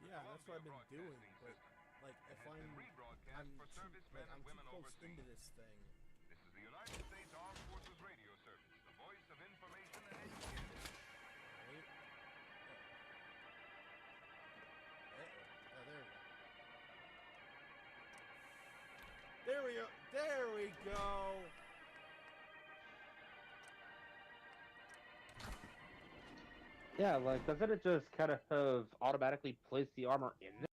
Yeah, that's what I've been doing, but like if I'm too close into this thing. This is the United States Armed Forces Radio Service, the voice of information and education. Right? Oh, there we go. There we go. Yeah, like doesn't it just kind of automatically place the armor in there?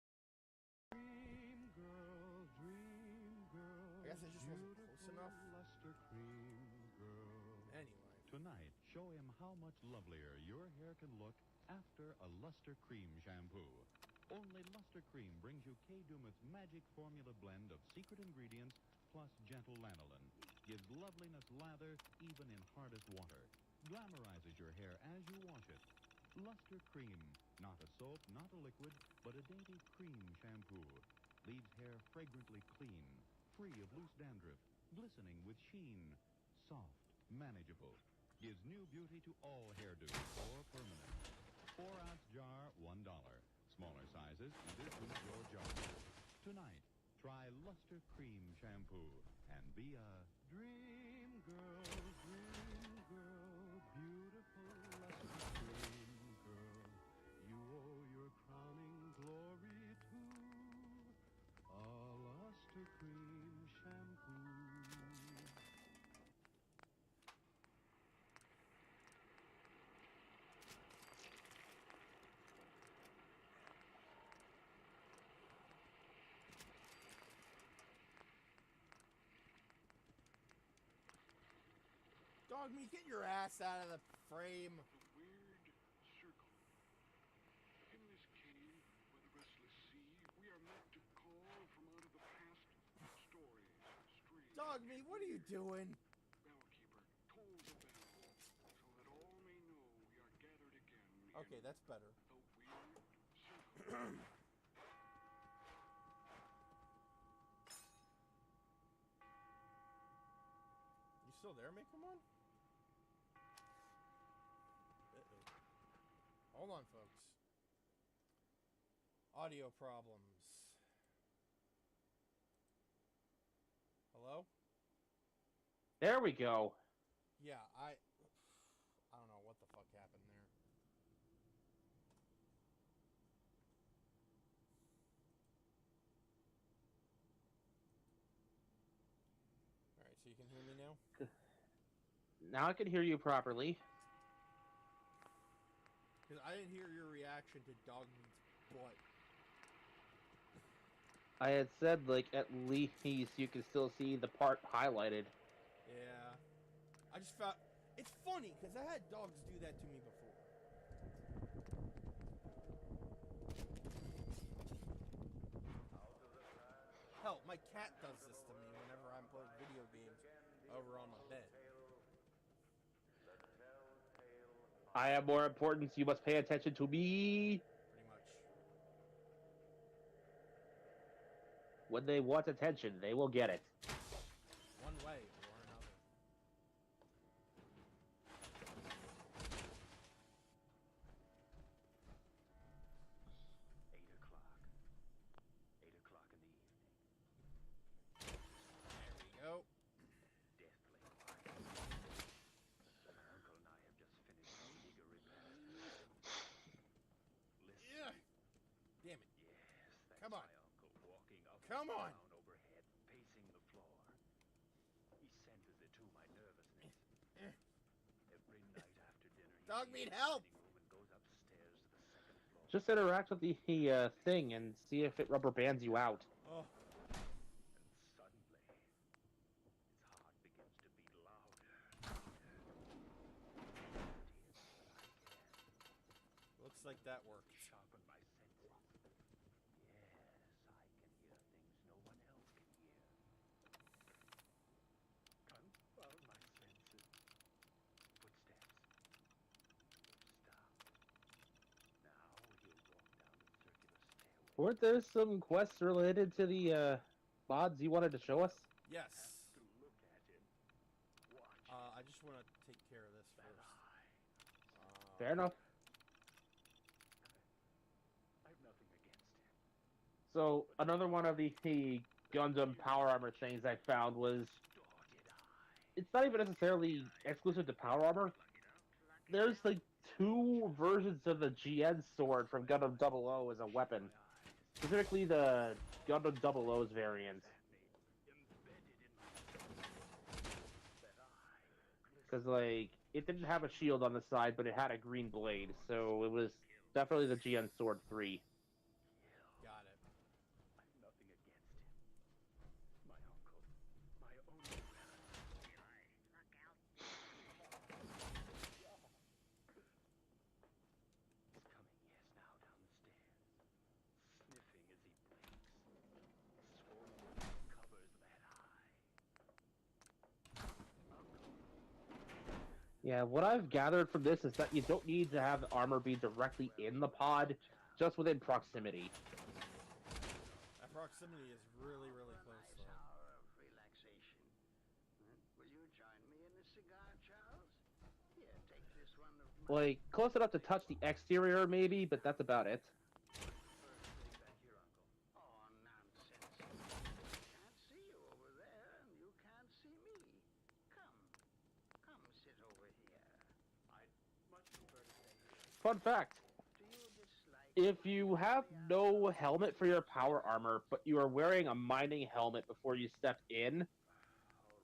Dream girl, dream girl. I guess I just wasn't close enough. Luster cream girl. Anyway. Tonight, show him how much lovelier your hair can look after a Luster Cream shampoo. Only Luster Cream brings you Kay Daumit's magic formula blend of secret ingredients plus gentle lanolin. Gives loveliness lather even in hardest water. Glamorizes your hair as you wash it. Luster Cream. Not a soap, not a liquid, but a dainty cream shampoo. Leaves hair fragrantly clean. free of loose dandruff, glistening with sheen, soft, manageable, gives new beauty to all hairdos or permanent. 4-ounce jar, $1. Smaller sizes, either suit your jar. Tonight, try Luster Cream Shampoo and be a dream girl, beautiful Luster Cream girl. You owe your crowning glory to a Luster Cream Shampoo. Dog meat, get your ass out of the frame. The weird circle. In this cave by the restless sea, we are meant to call from out of the past stories, strange. Dog meat, what are you doing? Bellkeeper, toll the bell, so that all may know we are gathered again. Okay, that's better. The weird circle. You still there, Maker One? Hold on, folks. Audio problems. Hello? There we go. Yeah, I don't know what the fuck happened there. Alright, so you can hear me now? Now I can hear you properly. Because I didn't hear your reaction to Dog Meat's butt. I had said, like, at least you can still see the part highlighted. Yeah. I just found... It's funny, because I had dogs do that to me before. Hell, my cat does this to me whenever I'm playing video games over on my bed. I have more importance. You must pay attention to me. Pretty much. When they want attention, they will get it. One way or another. Eight o'clock in the evening. There we go. Deathly quiet. My uncle and I have just finished our meager repast. Listen. Yeah. Damn it. Yes, that's Come on. my uncle walking up Come and on. down overhead, pacing the floor. He senses it too, my nervousness. Every night after dinner, he Dog leaves meat, the help! dining room and goes upstairs to the second floor. Just interact with the thing and see if it rubber bands you out. Oh. And suddenly, his heart begins to beat louder. Looks like that worked. Sharpen my senses. Yes, I can hear things no one else can hear. Confound my senses. Footsteps. Stop. Now he'll walk down the circular stairway. Weren't there some quests related to the mods you wanted to show us? Yes. To look at him. Watch I just want to take care of this that first. eye. Fair enough. I have nothing against him. So another one of the Gundam power armor things I found was Dotted eye. it's not even necessarily exclusive to power armor. There's like 2 versions of the GN sword from Gundam 00 as a weapon. Specifically the Gundam 00's variant. Because, like, it didn't have a shield on the side, but it had a green blade, so it was definitely the GN Sword 3. Got it. I have nothing against him. My uncle. My only He's coming, yes, now down the stairs. Sniffing as he blinks. Sword covers that eye. Yeah, what I've gathered from this is that you don't need to have the armor be directly in the pod, just within proximity. That proximity is really, really close, though. Like, close enough to touch the exterior, maybe, but that's about it. Oh, nonsense. I can't see you over there, and you can't see me. Come sit over here. I'd much prefer to stay here. Fun fact. Do you dislike If you have no helmet for your power armor, but you are wearing a mining helmet before you step in,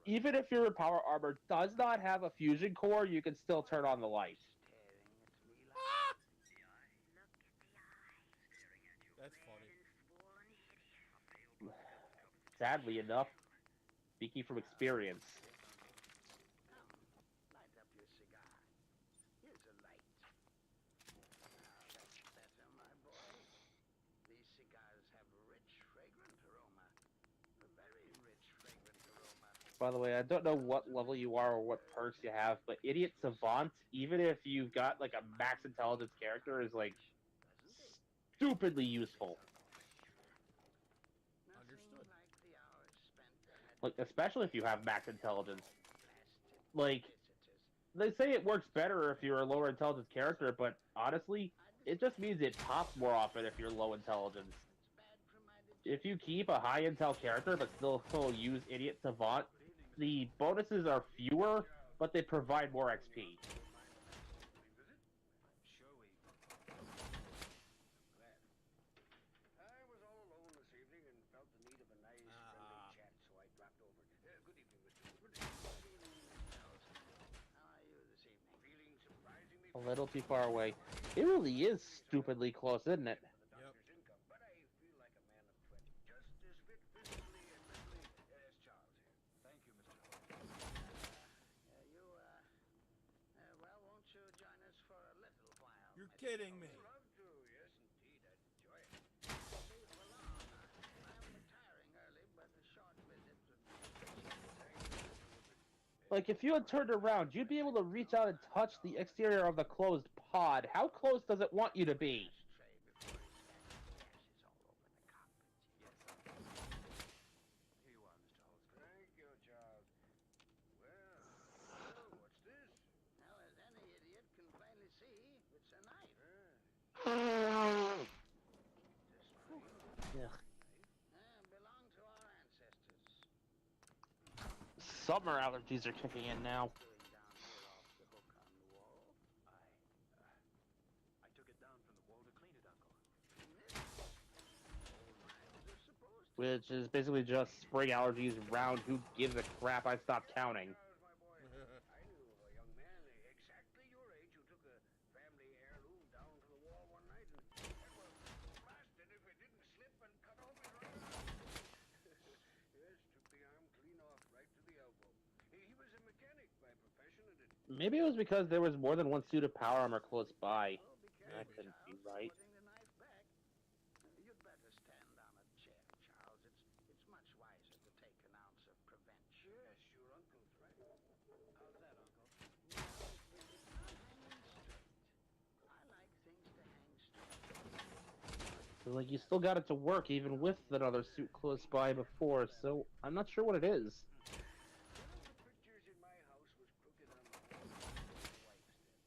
even if your power armor does not have a fusion core, you can still turn on the light. That's funny. Sadly enough, speaking from experience. Light up your cigar. Here's a light. That's better, my boy. These cigars have a rich, fragrant aroma. A very rich, fragrant aroma. By the way, I don't know what level you are or what perks you have, but Idiot Savant, even if you've got like a max intelligence character, is like stupidly useful. Understood. Like the hours spent Like, especially if you have max intelligence. Like, they say it works better if you're a lower intelligence character, but honestly, it just means it pops more often if you're low intelligence. If you keep a high intel character but still use Idiot Savant, the bonuses are fewer, but they provide more XP. I was all alone this evening and felt the need of a nice, friendly chat, so I dropped over. Good evening, Mr. Woodward. Good evening, Miss Nelson. How are you this evening? Feeling surprisingly A little too far away. It really is stupidly close, isn't it? Yep. Income, but I feel like a man of 20. Just as fit physically and mentally as Charles here. Thank you, Mr. Well, won't you join us for a little while? You're kidding me. I'd love to. Yes, indeed. I'd enjoy it. Won't be for long. I'm retiring early, but a short visit would be appreciated. Like, if you had turned around, you'd be able to reach out and touch the exterior of the closed pod. How close does it want you to be? Here you are, Mr. Holzclaw. Thank you, Charles. Well, what's this? Now, as any idiot can plainly see, it's a knife. Yeah. Belong to our ancestors. Summer allergies are kicking in now. Doing down here off the hook on the wall. I took it down from the wall to clean it, Uncle. All knives are supposed to. Which is basically just spring allergies round. Who gives a crap? I stopped counting. Charles, my boy, I knew of a young man exactly your age who took a family heirloom down to the wall one night and was blasted if it didn't slip and cut off his right arm. Yes, took the arm clean off right to the elbow. He was a mechanic by profession and it. Maybe it was because there was more than one suit of power armor close by. Oh, be That careful, couldn't be Charles, right. putting the knife back. You'd better stand on a chair, Charles. It's much wiser to take an ounce of prevention. Yes, your uncle's right. How's that, Uncle? Well, it's not hanging straight. I like things to hang straight. So, like, you still got it to work even with another suit close by before, so I'm not sure what it is. One of the pictures in my house was crooked on the wall. My wife said.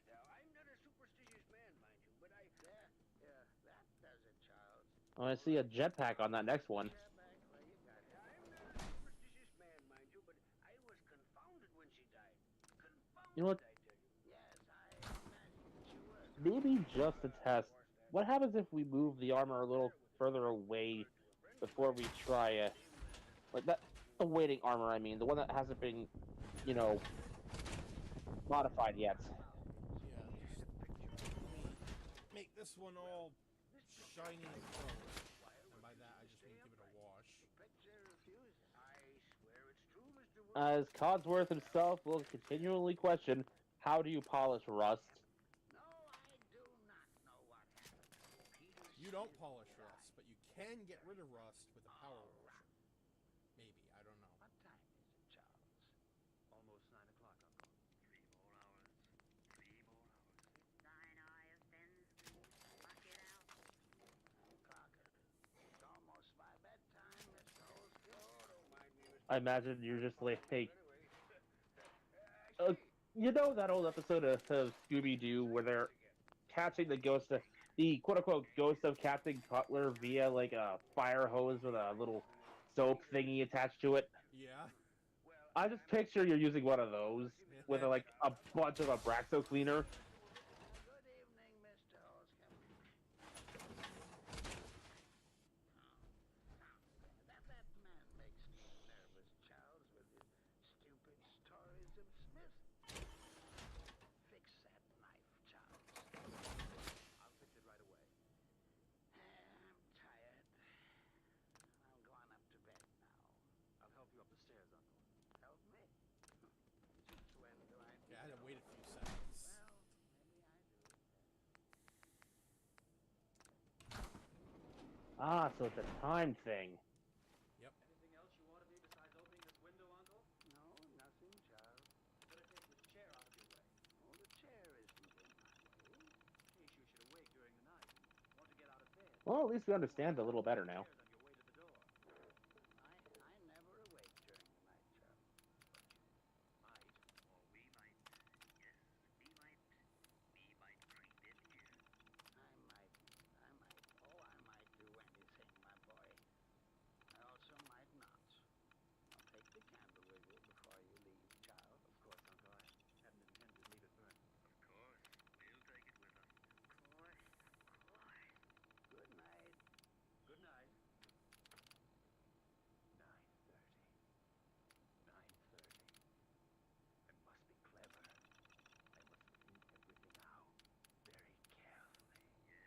Now, I'm not a superstitious man, mind you, but yeah, that does it, Charles. Oh, I see a jetpack on that next one. Chair back where you got it. I'm not a superstitious man, mind you, but I was confounded when she died. Confounded, You know what? I tell you. Yes, I imagined you were. Maybe just a test. What happens if we move the armor a little further away before we try like that, the waiting armor, I mean, the one that hasn't been, you know, modified yet. Yeah, just let me make this one all shiny and chrome. And by that, I just mean give it a wash. Picture refuses. I swear it's true, Mr. Wood. As Codsworth himself will continually question, how do you polish rust? No, I do not know what happened. Peter You don't polish rust, but you can get rid of rust with a power washer. Maybe, I don't know. What time is it, Charles? Almost 9 o'clock, Uncle. 3 more hours. 3 more hours. Thine eye offends thee, pluck it out. Clocker. It's almost my bedtime, Mr. Holzclaw. Don't mind me, Mr. I imagine you're just like, hey, Anyway, You know that old episode of Scooby Doo where they're catching the quote unquote ghost of Captain Cutler via like a fire hose with a little soap thingy attached to it? Yeah. I just picture you're using one of those with like a bunch of Abraxo cleaner. Good evening, Mr. Holscomb. That man makes me nervous, Charles, with his stupid stories of Smith. Fix that knife, Charles. I'll fix it right away. I'm tired. I'm going up to bed now. I'll help you up the stairs, Uncle. Help me? Since when do I need Yeah, I had to help? wait a few seconds. Well, maybe I do. Ah, so it's a time thing. Yep. Anything else you want of me besides opening this window, Uncle? No, nothing, Charles. Better take this chair out of your way. Oh, the chair isn't in my way. In case you should awake during the night and want to get out of bed. Well, at least we understand a little better now. Stairs on your way to the door. I never awake during the night, Charles. Might, or we might. Yes, we might creep in here. I might. Oh, I might do anything, my boy. I also might not. I'll take the candle with you before you leave, Charles. Of course, Uncle. I hadn't intended to leave it burning. Of course. We'll take it with us. Of course. Good night. Good night. 9:30. 9:30. I must be clever. I must think everything out very carefully. Yes,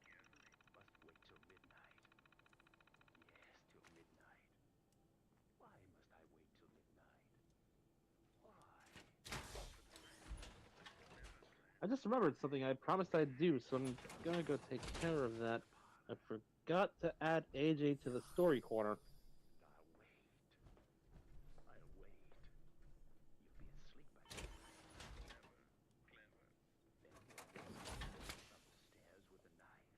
carefully. Must wait till midnight. Yes, till midnight. Why must I wait till midnight? Why? I just remembered something I promised I'd do, so I'm gonna go take care of that. I forgot to add AJ to the story corner. And I'll wait. I'll wait. You'll be asleep by midnight. Clever. Then he'll get up the stairs with a knife.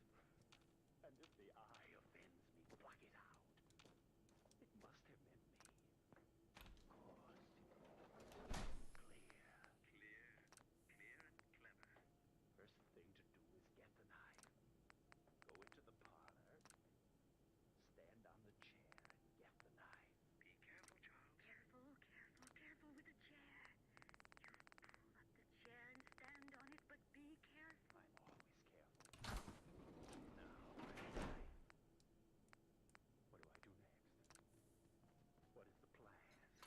And if the eye offends me, pluck it out. It must have meant me. Of course. Clear. Clear and clever. First thing to do is get the knife. Go into the parlor. Stand on the chair and get the knife. Be careful, Charles. Careful with the chair. You pull up the chair and stand on it, but be careful. I'm always careful. Now, my knife. What do I do next? What is the plan?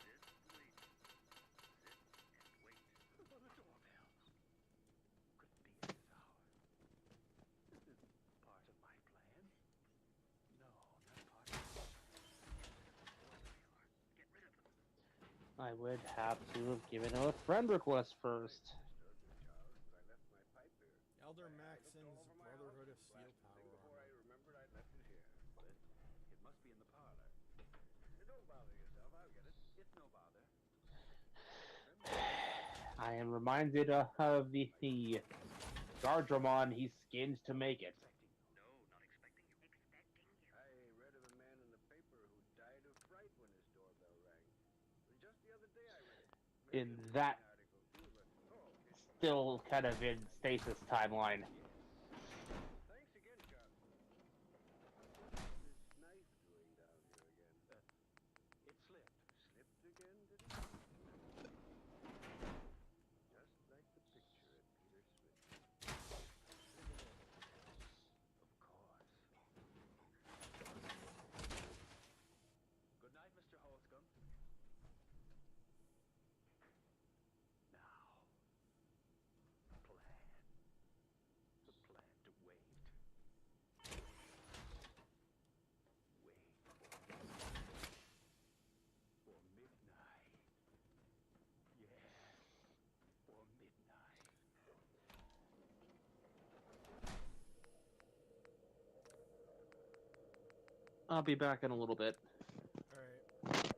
Sit and wait. Oh, the doorbell. Couldn't be at this hour. This isn't part of my plan. No, not part of my plan. Get rid of them. I would have to have given him a friend request first. Disturbed you, Charles, but I left my pipe here. Elder I looked Maxon's all over my Brotherhood of house, Steel blasted Power thing before I Armor. remembered I'd left it here. It must be in the parlor. Don't bother yourself. I'll get it. It's no bother. I am reminded of the Gardramon he skinned to make it. No, not expecting you. I read of a man in the paper who died of fright when his doorbell rang. Just the other day I read it. In that Article too, but okay. still kind of in stasis timeline. Thanks again, Charles. What's this knife doing down here again? It slipped. Slipped again, did it? Just like the picture at Peter Smith. Of course. Good night, Mr. Holscomb. Now, the plan. The plan to wait. Wait for midnight. Yes, for midnight. I'll be back in a little bit. Alright.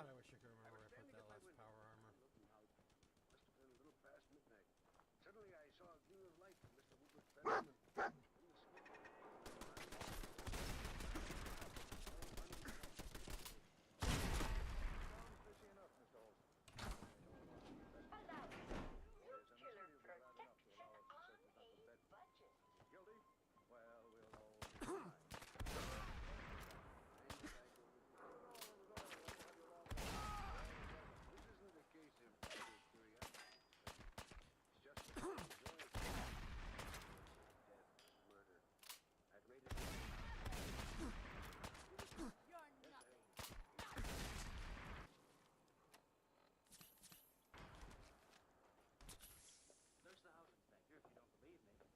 God, I wish I could remember I was where I put standing that at my last window, power armor. looking out. Must have been a little past midnight. Suddenly I saw a gleam of light from Mr. Woodward's bedroom, and in the smoke, sounds fishy enough, Mr. Olson. Allow me. You Yes, I'm sure killer you'll be glad enough to protection allow us to on search the top of a bed. budget. Is he guilty? Well, we'll know when we try. This isn't a case of pure curiosity. It's just a joy. Death, murder. I'd rate it. You're nothing. Search the house, Inspector, if you don't believe me.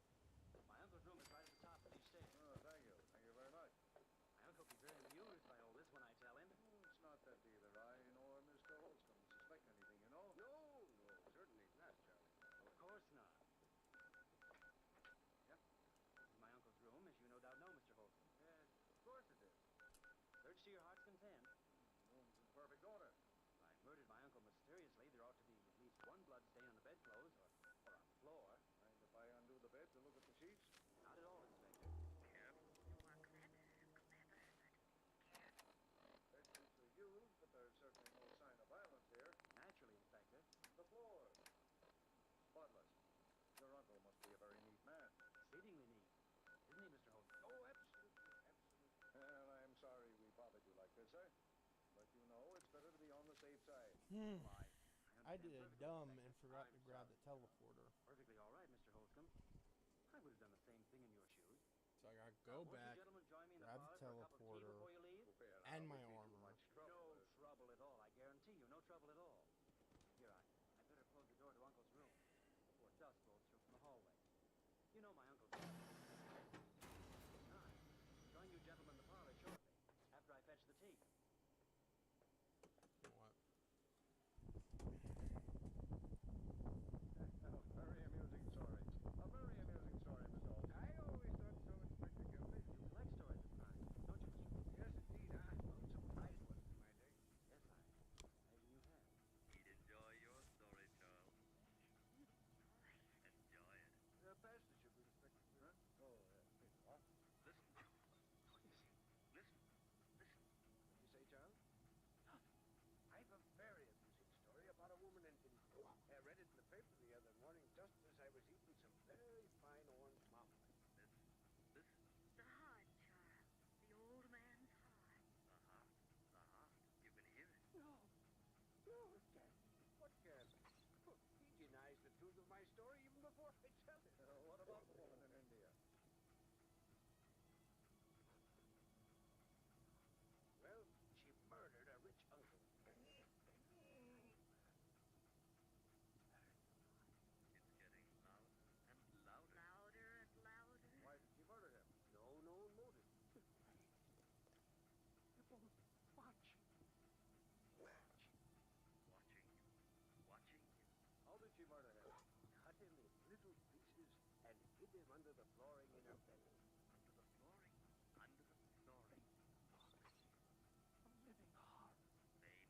My uncle's room is right at the top of these stairs. Oh, thank you. Thank you very much. My uncle will be very amused by all this when I tell him. It's not that either I nor Mr. Holcomb suspect anything, you know. No, certainly not, Charlie. Of course not. Yep. This is my uncle's room, as you no doubt know, Mr. Holcomb. Yes, of course it is. Search to your heart's content. Room's in perfect order. If I murdered my uncle mysteriously, there ought to be at least one blood stain on the bedclothes or on the floor. Mind if I undo the bed to look at the sheets? Not at all, Inspector. Bed sheets are used, but there's certainly no sign of violence here. Naturally, Inspector. The floors. Spotless. Your uncle must be a very neat man. Exceedingly neat. Isn't he, Mr. Holcomb? Oh, absolutely, absolutely. Well, I'm sorry we bothered you like this, sir. But you know, it's better to be on the safe side. Why? I did a dumb Inspector. and forgot I'm to grab the sorry. teleporter. Perfectly all right, Mr. Holcomb. I would have done the same thing in your shoes. So I gotta Now, go won't back, you gentlemen join me in the grab the parlor for a cup of tea teleporter, before you leave? Well, and that my would be too armor. much trouble. No trouble at all, I guarantee you. No trouble at all. Here, I better close the door to Uncle's room before dust rolls through from the hallway. You know my uncle's room. Join you gentlemen in the parlor shortly, after I fetch the tea. What? A very amusing story. A very amusing story, Mr. Holmes. I always thought so, Inspector Gilbert. You collect stories of crime, don't you, Mr. Holcomb? Yes, indeed. I wrote some nice ones in my day. Yes, I imagine you have. He'd enjoy your story, Charles. Enjoy it. Pass the sugar, Inspector. Huh? Oh, what? Listen. Listen. Listen. What you say, Charles? I've a very amusing story about a woman in I read it in the paper the other morning just as I was eating some very fine orange marmalade. Listen. The heart, Charles. The old man's heart. The heart. The heart. You can hear it. No, it can't. What can't? Look, he denies the truth of my story even before I tell it. What about the woman in India? Well, she murdered a rich uncle. It's getting louder and louder. Louder and louder. Why did she murder him? No known motive. You're both watching. Watching. Watching you. How did she murder him? Cut him in little pieces and hid him under the flooring in her bedroom. Under the flooring. Under the flooring. A living heart.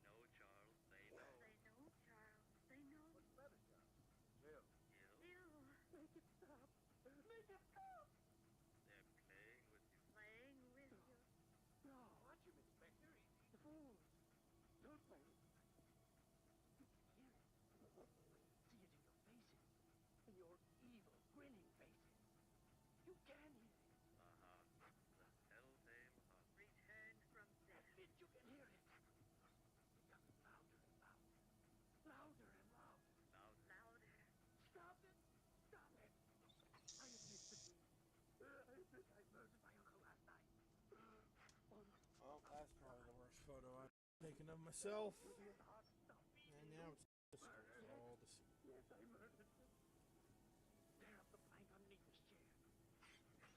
They know, Charles. They know. They know, Charles. They know. What's the matter, Charles? Jill. Jill, Ew. Make it stop. Make it stop. they're playing with you. Playing with you. No. Watch him, Inspector. The fools. Don't play. You can hear it. See it in your faces. In your evil, grinning faces. You can hear it. The heart. The telltale heart. Returned from death. That's it. You can hear it. Becoming louder and louder. Louder and louder. Louder. Louder. Stop it. Stop it. I admit defeat. I admit I murdered my uncle last night. Well, that's probably the worst photo I've taken of myself. And now it's just all the Yes, I murdered him. Tear up the plank underneath this chair.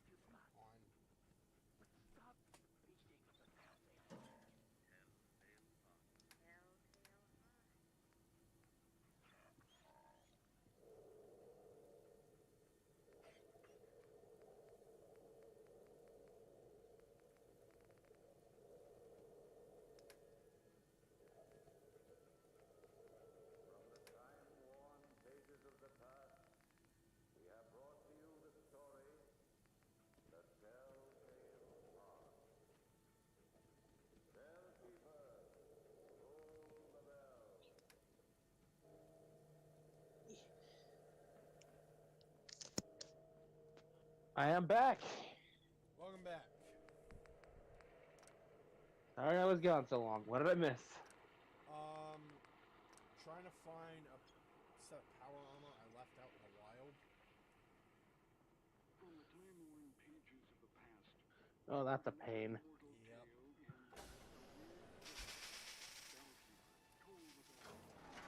Spill blood. on. But stop the beating of the telltale. Telltale heart. Telltale heart. I am back. Welcome back. Sorry I was gone so long. What did I miss? Trying to find a set of power armor I left out in the wild. From the gleam-worn pages of the past. Oh, that's a pain. Yep.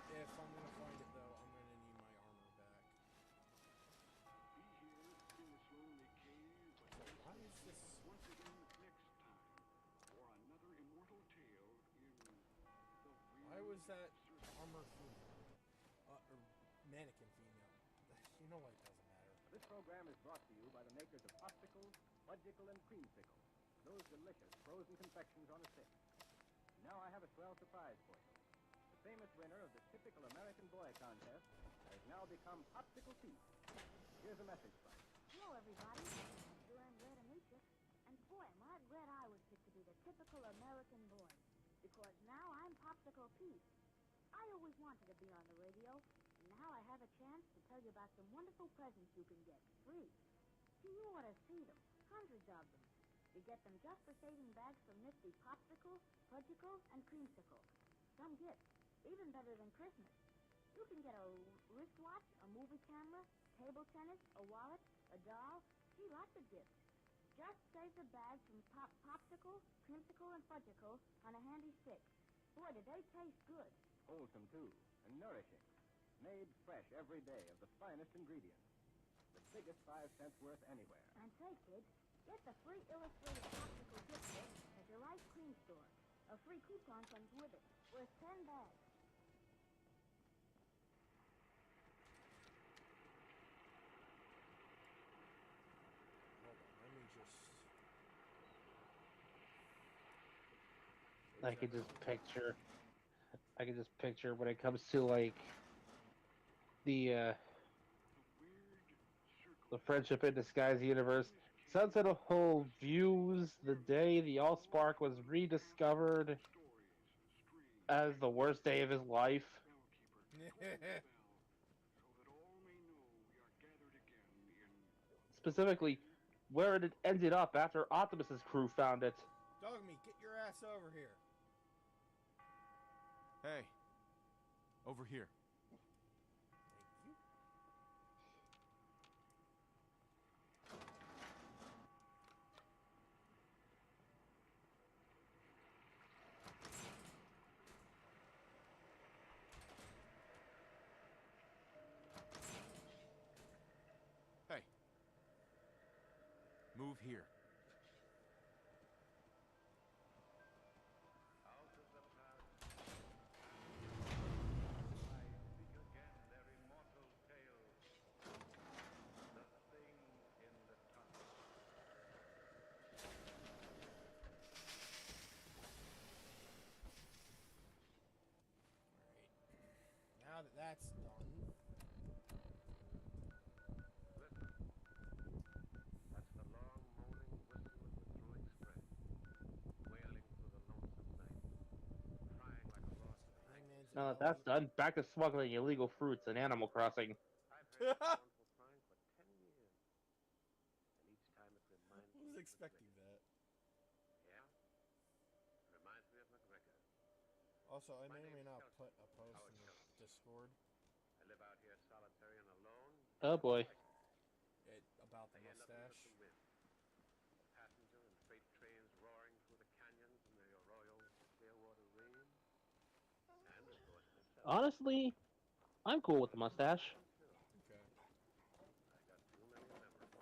If I'm gonna find it though, I'm gonna need my armor back. Be here in this lonely cave. Why is this? Once again next time for another immortal tale in the Why was that armor female? Or mannequin female? You know what? It doesn't matter. This program is brought to you by the makers of Popsicles, Fudgicle, and Creamsicle. Those delicious frozen confections on a stick. Now I have a swell surprise for you. The famous winner of the typical American Boy contest has now become Popsicle Pete. Here's a message from him. Hello, everybody. I'm sure I'm glad to meet you. And boy, am I glad I was picked to be the typical American boy. Because now I'm Popsicle Pete. I always wanted to be on the radio, and now I have a chance to tell you about some wonderful presents you can get free. You ought to see them. Hundreds of them. You get them just for saving bags from nifty Popsicle, Fudgicle, and Creamsicle. Some gifts, even better than Christmas. You can get a wristwatch, a movie camera, table tennis, a wallet, a doll. Gee, lots of gifts. Just save the bags from Popsicle, Creamsicle, and Fudgicle on a handy stick. Boy, do they taste good. Wholesome, too, and nourishing. Made fresh every day of the finest ingredients. The biggest 5 cents worth anywhere. And say, kids, get the free illustrated Popsicle gift book at your ice cream store. A free coupon comes with it, worth 10 bags. Hold on, let me just. I could just picture when it comes to like the Friendship in Disguise universe. Sunset Hole views the day the Allspark was rediscovered as the worst day of his life. Specifically, where it ended up after Optimus's crew found it. Dogmeat, get your ass over here. Hey, over here. Thank you. Hey. Move here. Out of the past, I speak again their immortal tale. The thing in the tunnel. Alright. Now that that's done. Listen. That's the long moaning whistle of the druid spread, wailing through the lonesome night, crying like a lost Hangman's Now that that's done, back to smuggling illegal fruits and Animal Crossing. I've heard that mournful crying for 10 years. And each time it reminds I me was of expecting McGregor. that. Yeah? It reminds me of McGregor. Also, I My may or may name's not Shelton. put a post Howard in the Shelton. Discord I live out here solitary and alone. Oh boy. about the I hear nothing but mustache. the wind. Passenger and freight trains roaring through the canyons in the Arroyo Clearwater rain. And of course myself. Honestly, I'm cool with the mustache. Okay. I got too many memories.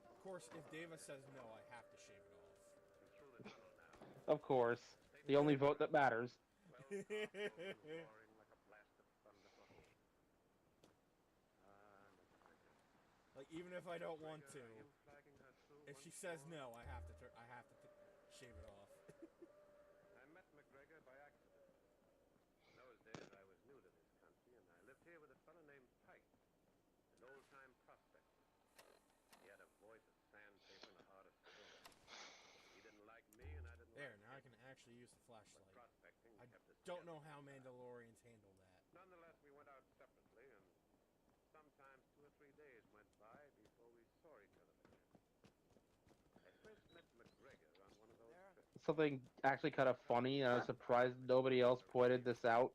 Of course, if Davis says no, I have to shave it off. You're through the tunnel now. Of course. The only vote that matters. 12 cars roaring like a blast of thunder for home. Ah, McGregor. Like, even if I don't want to, Are you flagging her too if she once says more? no, I have to shave it off. I met McGregor by accident. In those days, I was new to this country, and I lived here with a fellow named Pike, an old-time prospector. He had a voice of sandpaper and a heart of stone. He didn't like me, and I didn't There, like now I him. can actually use the But flashlight. prospecting I kept us don't together know how somehow. Mandalorians handle that. Nonetheless, we went out separately, and sometimes 2 or 3 days went by before we saw each other something actually kind of funny, and I'm surprised nobody else pointed this out.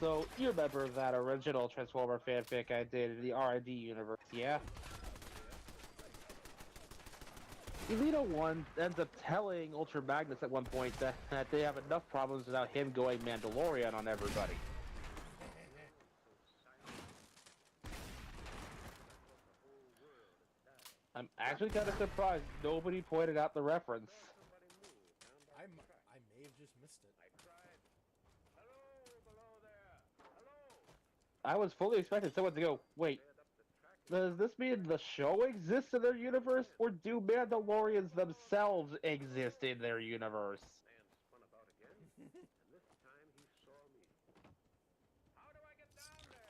So, you remember that original Transformer fanfic I did in the R&D universe, yeah? Elito 1 ends up telling Ultra Magnus at one point that they have enough problems without him going Mandalorian on everybody. I'm actually kind of surprised nobody pointed out the reference. I may have just missed it. I was fully expecting someone to go, wait, does this mean the show exists in their universe, or do Mandalorians themselves exist in their universe?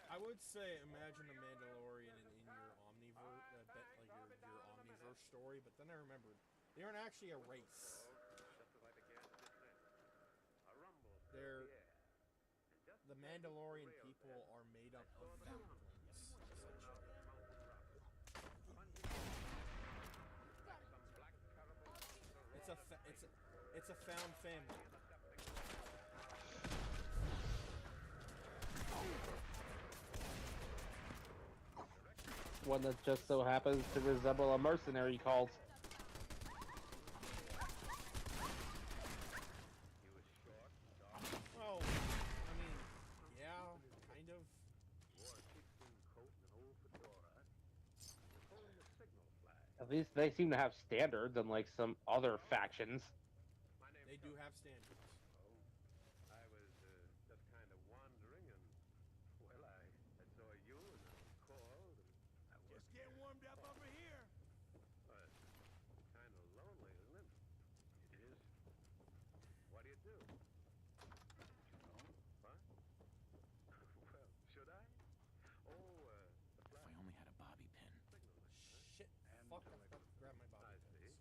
I would say imagine a Mandalorian in your Omniverse, your Omniverse story, but then I remembered they aren't actually a race. They're the Mandalorian people are made up of foundlings, essentially. It's a found family. One that just so happens to resemble a mercenary cult. Well, I mean, yeah, kind of. At least they seem to have standards, unlike some other factions. They do have standards. I was just kind of wandering, and well, I saw you and I called, and I just get warmed up over here. But kind of lonely, isn't it? It is. What do you do? What? Well, should I? Oh, the flash. If I only had a bobby pin. Shit. Fuck, I forgot to grab my bobby pins.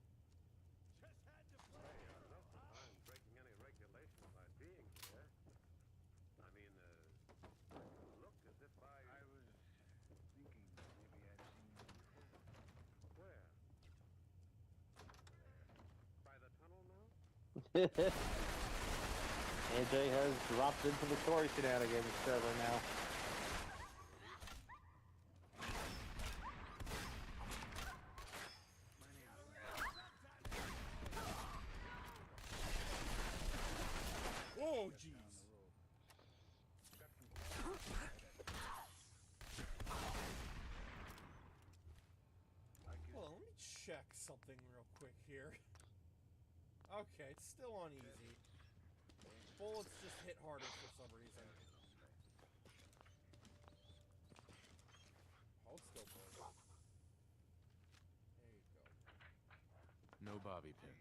Just had to play. I don't mind breaking any regulation by being here. I mean, look as if I was thinking maybe I've seen you before. Where? By the tunnel now? AJ has dropped into the story shenanigans server now. Oh, jeez. Well, let me check something real quick here. Okay, it's still on easy. Bullets just hit harder for some reason. Hold still, boys. There you go. No bobby pins.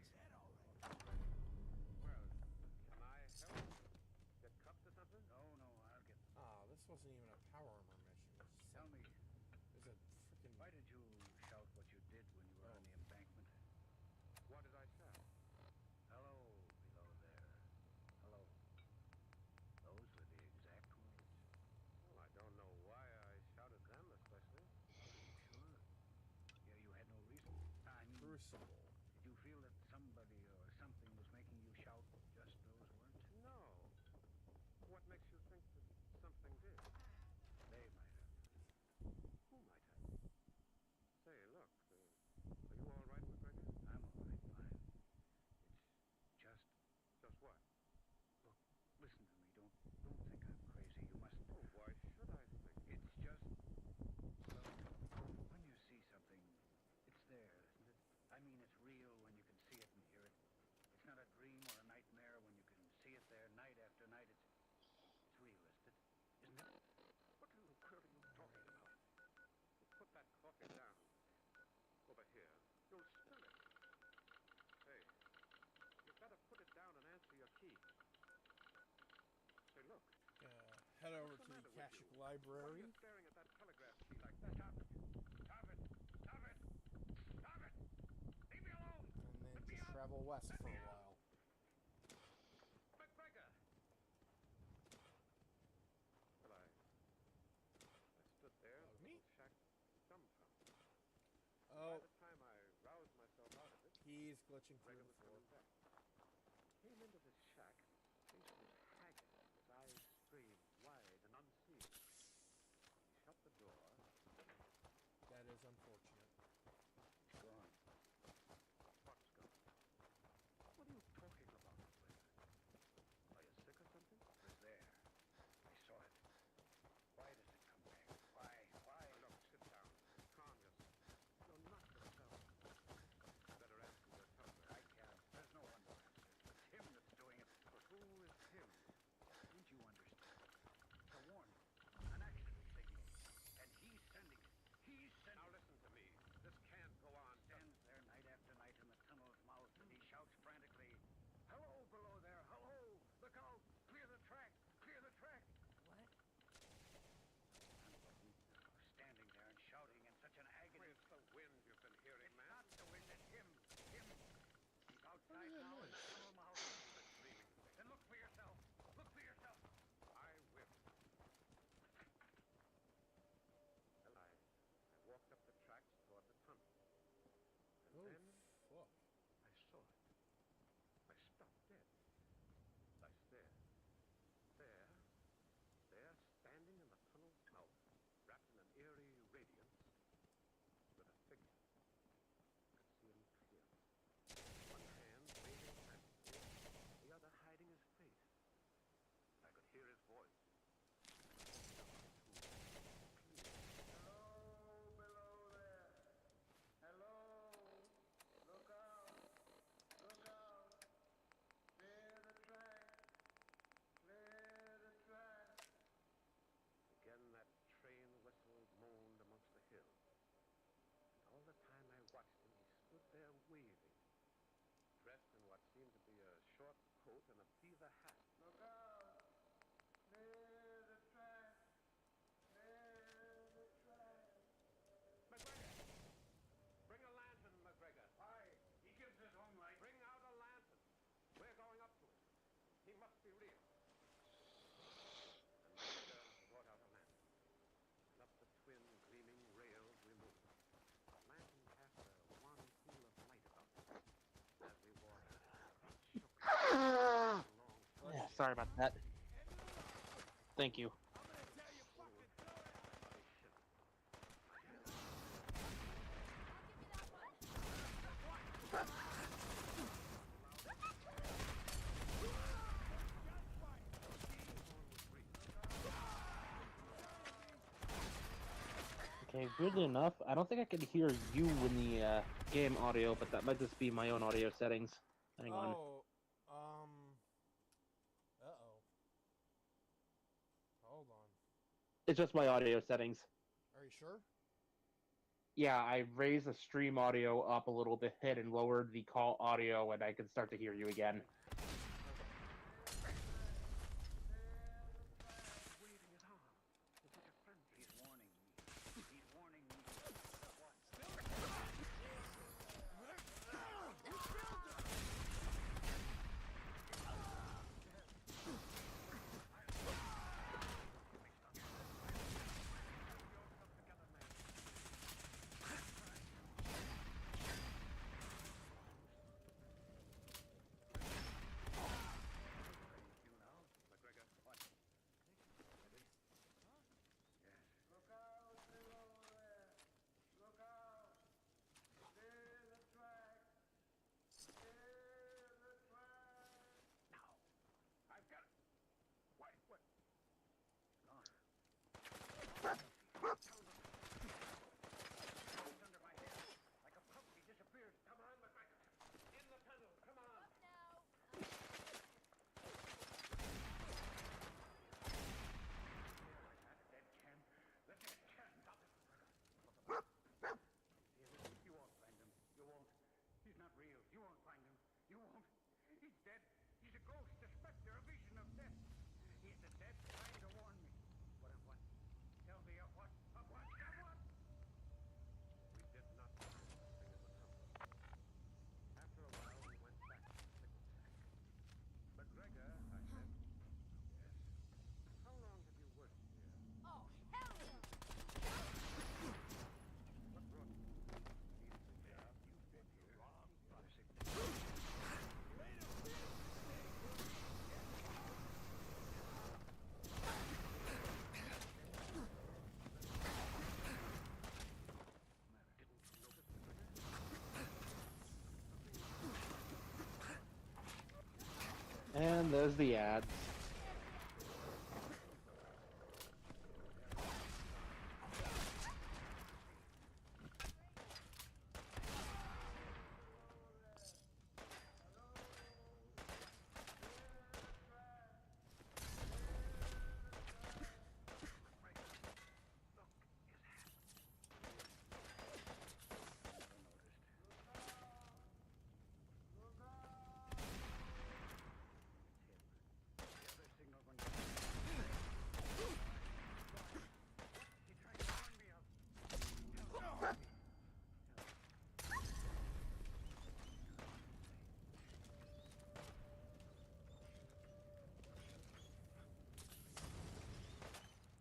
Well, can I help? Get cuffed or something? No, I'll get them. Ah, this wasn't even a power armor mission. Tell me, There's a freaking. why did you shout what you did when you were on the embankment? What did I shout? Hello, below there. Hello. Those were the exact words. Well, I don't know why I shouted them especially. Sure. Yeah, you had no reason. I mean, Crucible. did you feel that somebody or something was making you shout just those words? No. What makes you think that something did? They might have. Who might have? Say, look, are you all right, McGregor? I'm all right, fine. It's just... Just what? Look, listen to me. Don't think I'm crazy. You mustn't. Oh, why should I think? It's just... Well, when you see something, it's there, isn't it? I mean, it's real when you can see it and hear it. It's not a dream or a nightmare when you can see it there night after night. It's real, isn't it? Isn't it? What in the world are you talking about? Put that coffee down. Over here. You'll spill it. Hey, you've got to put it down and answer your key. Say, look. Head over What's to the the matter with Kashuk you? Library. Why are you staring at that telegraph key like that? Stop it! Stop it! Stop it! Stop it! Leave me alone! And then just travel west for a while. McGregor! Well, I stood there, Me? little shack, dumbfounded. Oh, By the time I roused myself out of it, he's glitching through Reagan the was floor. coming back. came into this shack, his face was haggard, his eyes strayed wide and unseeing. He shut the door. That is unfortunate. It's gone. What's gone? What are you talking about, McGregor? Are you sick or something? It was there. I saw it. Why does it come back? Why? Why? Look, sit down. Calm yourself. You're not yourself. Better answer your telegram. I can't. There's no one to answer. It's him that's doing it. But who is him? Don't you understand? It's a warning. An accident signal. And he's sending it. He's sending Now listen to me. This can't go on. Stands there night after night in the tunnel's mouth and he shouts frantically, "Hello below there! Hello! Look out! Clear the track! Clear the track!" What? And standing there and shouting in such an agony. It's the wind you've been hearing, It's man. not the wind, it's him. Him. He's outside that now in noise? the tunnel mouth. Quit dreaming. Then look for yourself. Look for yourself. I will. Well, I walked up the tracks toward the tunnel. And Oh, then fuck. I saw it. I stopped dead. I stared. There, standing in the tunnel's mouth, wrapped in an eerie radiance, stood a figure. I could see him clearly. One hand waving frantically, the other hiding his face. I could hear his voice. Hello below there. Hello. Look out. Look out. Clear the track. Clear the track. Again that train whistle moaned amongst the hills. And all the time I watched him, he stood there waving, dressed in what seemed to be a short coat and a beaver hat. Look out. Clear the track. Clear the track. McGregor! Bring a lantern, McGregor. Why? He gives his own light. Bring out a lantern. We're going up to him. He must be real. And McGregor brought out a lantern. And up the twin gleaming rails we moved. The lantern cast a wan pool of light about us. As we walked, it shook long. Yeah, sorry about that. Thank you. Okay, weirdly enough, I don't think I can hear you in the game audio, but that might just be my own audio settings. Hang on. Uh-oh. Hold on. It's just my audio settings. Are you sure? Yeah, I raised the stream audio up a little bit and lowered the call audio, and I can start to hear you again. He's warning me. He's warning me. What? And there's the ads.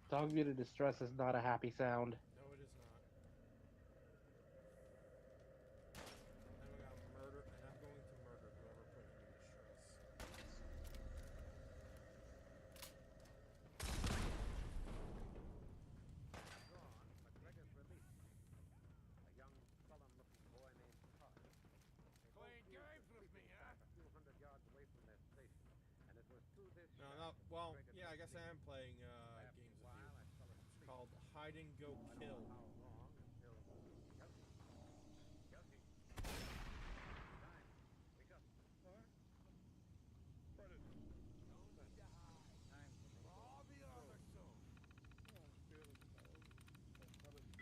Dog muted distress is not a happy sound. No, it is not. And we got murder, and I'm going to murder whoever put you in distress. Gone, McGregor's released. A young, sullen-looking boy named Todd. They both Playing used games the with me, sleeping huh? sack a few hundred yards away from their station, and it was through this No, shack not that well. McGregor Yeah, I could guess see. I am playing After games a with you. while, I fell It's asleep. called Hide and Go I don't Kill. know how long until Kelsey. Kelsey. Time. Wake up. What? What is it? Don't need to hide. Time for me. I'll be over soon. Oh, I'm feeling cold. What is it?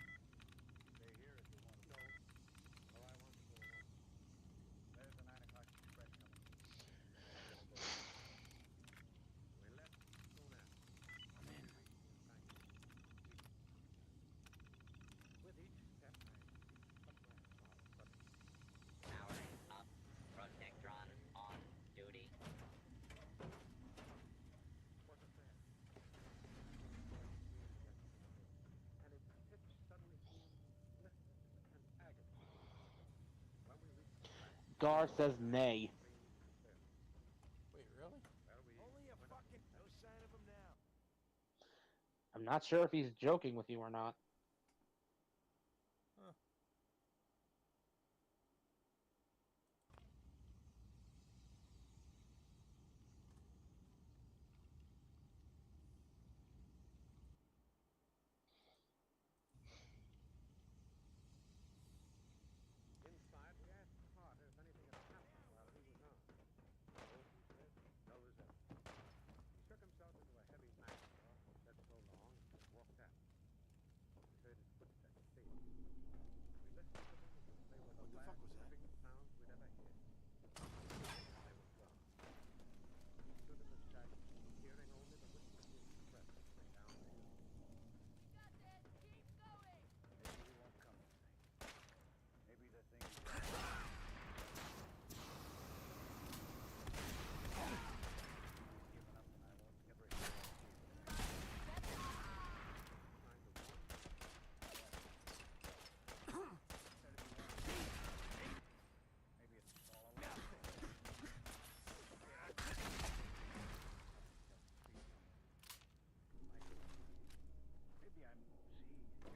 Stay here if you want to. No. Oh, I want to go alone. There's the 9 o'clock express coming. We left soon after. I'm in. With each step, I a glance out suddenly. Powering up. Protectron on duty. Wasn't there. And its pitch suddenly seemed listless and agonized. When we reached the platform, Gar says nay. breathed fairly. Wait, really? Well, we Only a went up fucking. the No steps. sign of him now. I'm not sure if he's joking with you or not. Huh. Inside, we asked Carter if anything had happened while he was on. Oh, he said, no result. He shook himself into a heavy Macintosh and said so long and walked out. We heard his footsteps fading. We listened to them as if they were the What the fuck last was that? living sounds we'd ever heard. They were gone. We stood in the shack, hearing only the whisper of the express coming down the hill. Got this. Keep going. Maybe he won't come tonight. Maybe the thing. Given up, and I won't ever hear of Trying to warn me. Maybe it's all along. Maybe I'm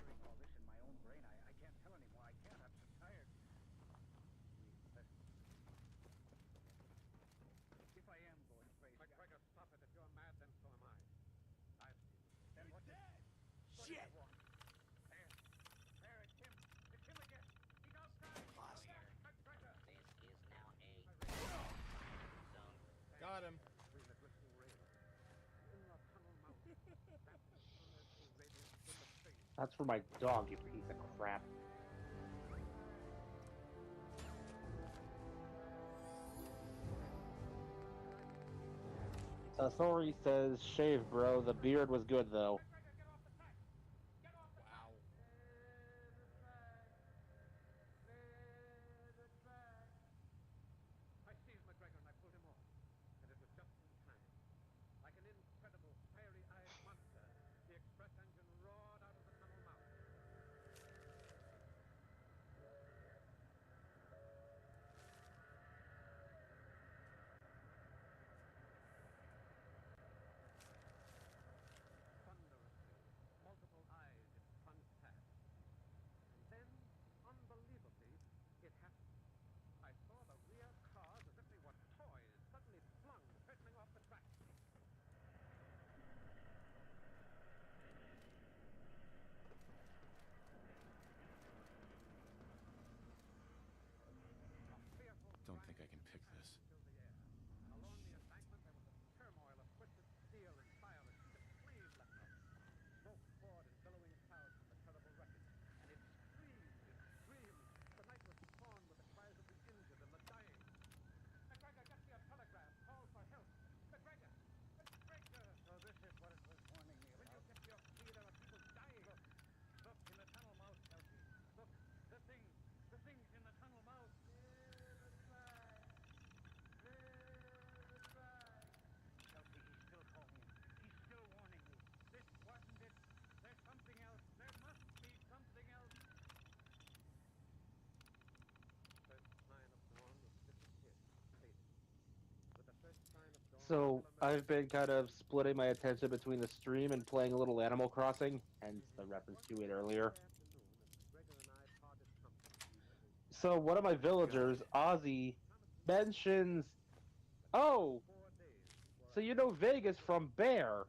hearing all this in my own brain. I can't tell anymore. I can't. I'm so tired. We listened. If I am going crazy, McGregor, stop it. If you're mad, then so am I. I've seen it. then what? What Shit! did you want? There, it's him. It's him again. He's outside. Bastard. McGregor! This is now a zone. Got him. Between the glistening rails. In the tunnel mouth. Wrapped in unearthly radiance in the face. That's for my dog, you piece of crap. Sorry says, shave bro, the beard was good though. Wow. I seized McGregor and I pulled him off. And it was just in time. Like an incredible, fiery-eyed monster, the express engine roared out of the tunnel mouth. Thunderous So I've been kind of splitting my attention between the stream and playing a little Animal Crossing, hence the reference to it earlier. So one of my villagers, Ozzy, mentions, "Oh, so you know Vegas from Bear,"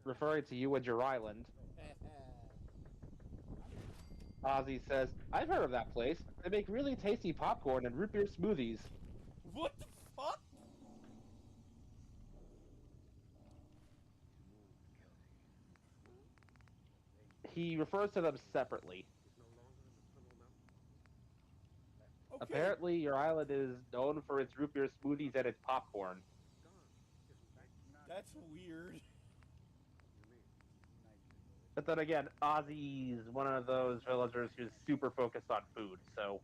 referring to you and your island. Ozzy says, "I've heard of that place. They make really tasty popcorn and root beer smoothies." What the fuck? He refers to them separately. Okay. Apparently, your island is known for its root beer smoothies and its popcorn. That's weird. But then again, Ozzy's one of those villagers who's super focused on food, so...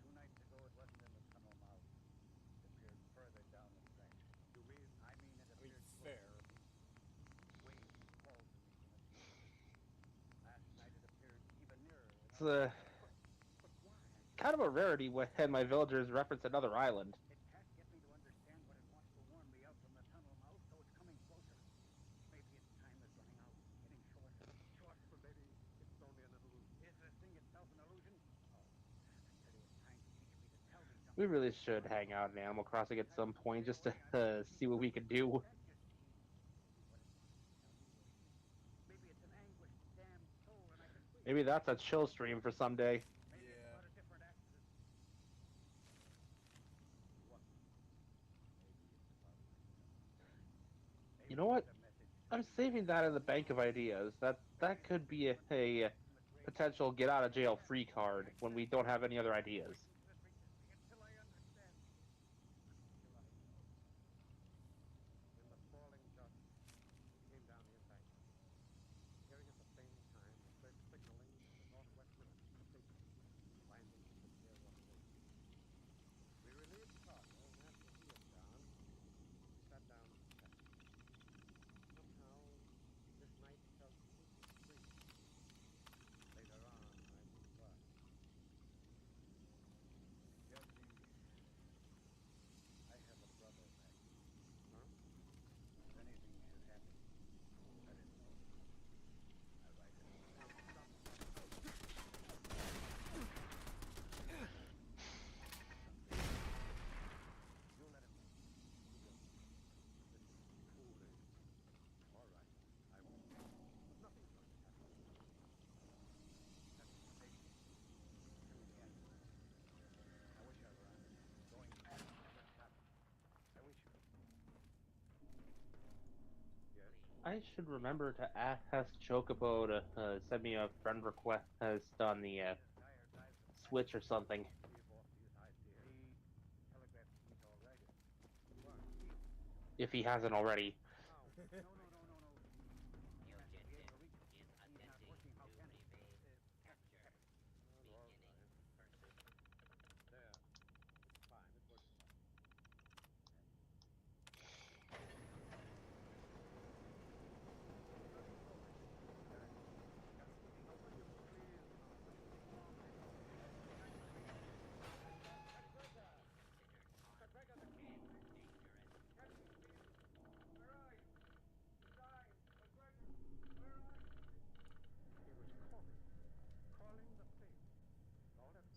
I mean, fair. It's kind of a rarity when my villagers reference another island. We really should hang out in Animal Crossing at some point just to see what we can do. Maybe that's a chill stream for someday. Yeah. You know what? I'm saving that in the bank of ideas. That could be a potential get out of jail free card when we don't have any other ideas. I should remember to ask Chocobo to send me a friend request on the Switch or something. If he hasn't already.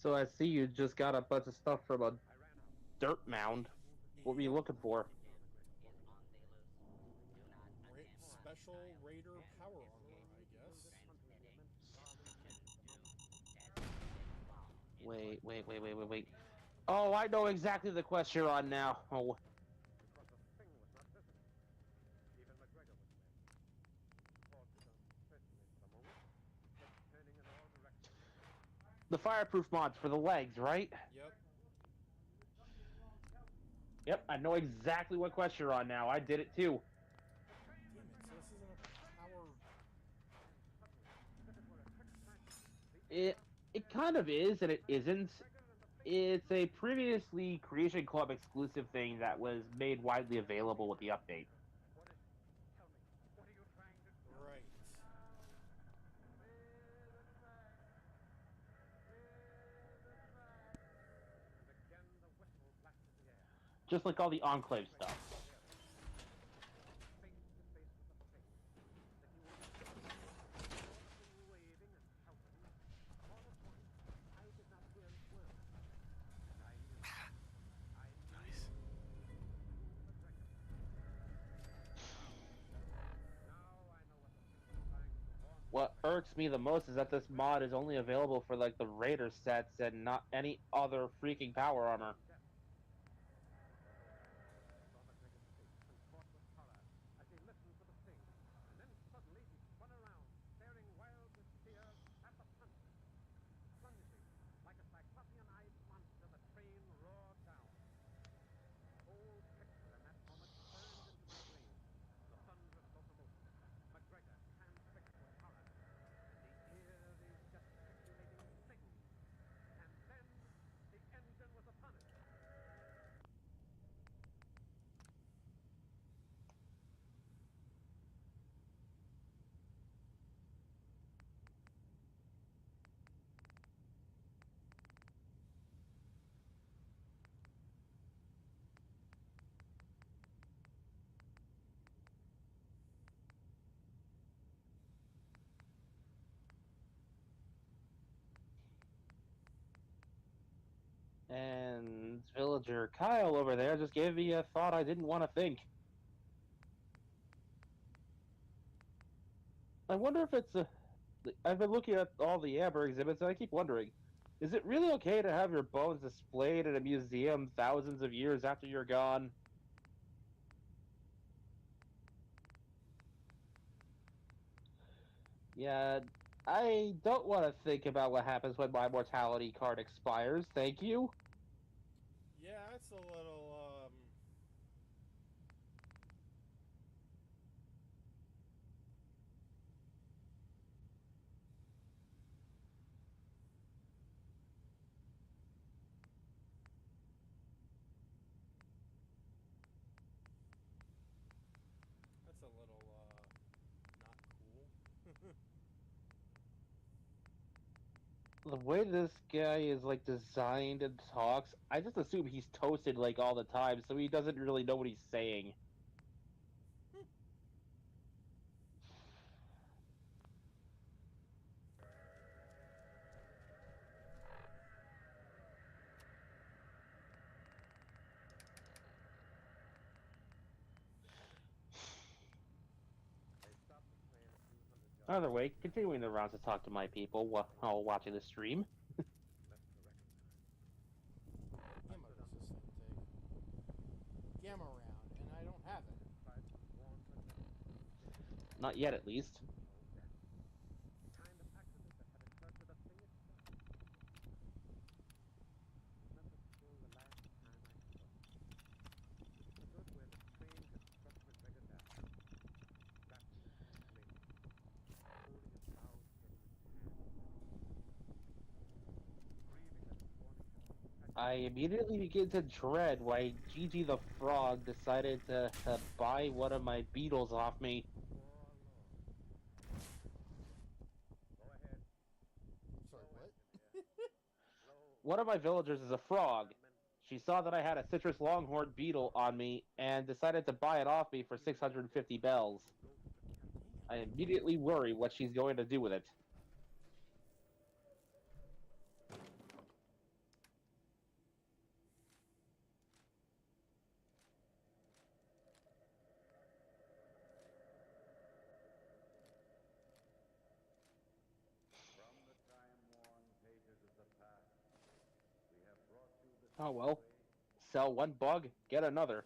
So I see you just got a bunch of stuff from a dirt mound. What were you looking for? Special Raider power armor, I guess. Wait. Oh, I know exactly the quest you're on now. Oh. The fireproof mods for the legs, right? Yep. Yep, I know exactly what quest you're on now. I did it too. Damn it, so this isn't a power... It kind of is, and it isn't. It's a previously Creation Club exclusive thing that was made widely available with the update. Right. Just like all the Enclave stuff. irks me the most is that this mod is only available for like the Raider sets and not any other freaking power armor. Saw McGregor's face and caught with horror as he listened for the sting, and then suddenly he spun around, staring wild with fear at the Punisher. Plunging like a cyclopean-eyed monster, the train roared down. The whole picture in that moment burned into my brain. The thunderous locomotion, McGregor transfixed with horror, and the eerie gesticulating sting. And then the engine was upon it. And villager Kyle over there just gave me a thought I didn't want to think. I wonder if it's a... I've been looking at all the Amber exhibits and I keep wondering, is it really okay to have your bones displayed in a museum thousands of years after you're gone? Yeah, I don't want to think about what happens when my mortality card expires, thank you. Yeah, it's a little, that's a little, not cool. The way this guy is like designed and talks, I just assume he's toasted like all the time, so he doesn't really know what he's saying. Either way, continuing the rounds to talk to my people while watching the stream. Gamma resistant take. Gamma round, and I don't have it. Not yet, at least. The kind of accident that had occurred to the thing itself. Remember still the last time I saw it. It stood where the train had struck McGregor down. Wrapped in a sling, holding his bowed head in his hand. Grieving that his warning had I immediately begin to dread why Gigi the Frog decided to buy one of my beetles off me. Sorry, what? One of my villagers is a frog. She saw that I had a citrus longhorn beetle on me and decided to buy it off me for 650 bells. I immediately worry what she's going to do with it. From the time-worn pages of the past, we have brought you the Oh well. Sell one bug, get another.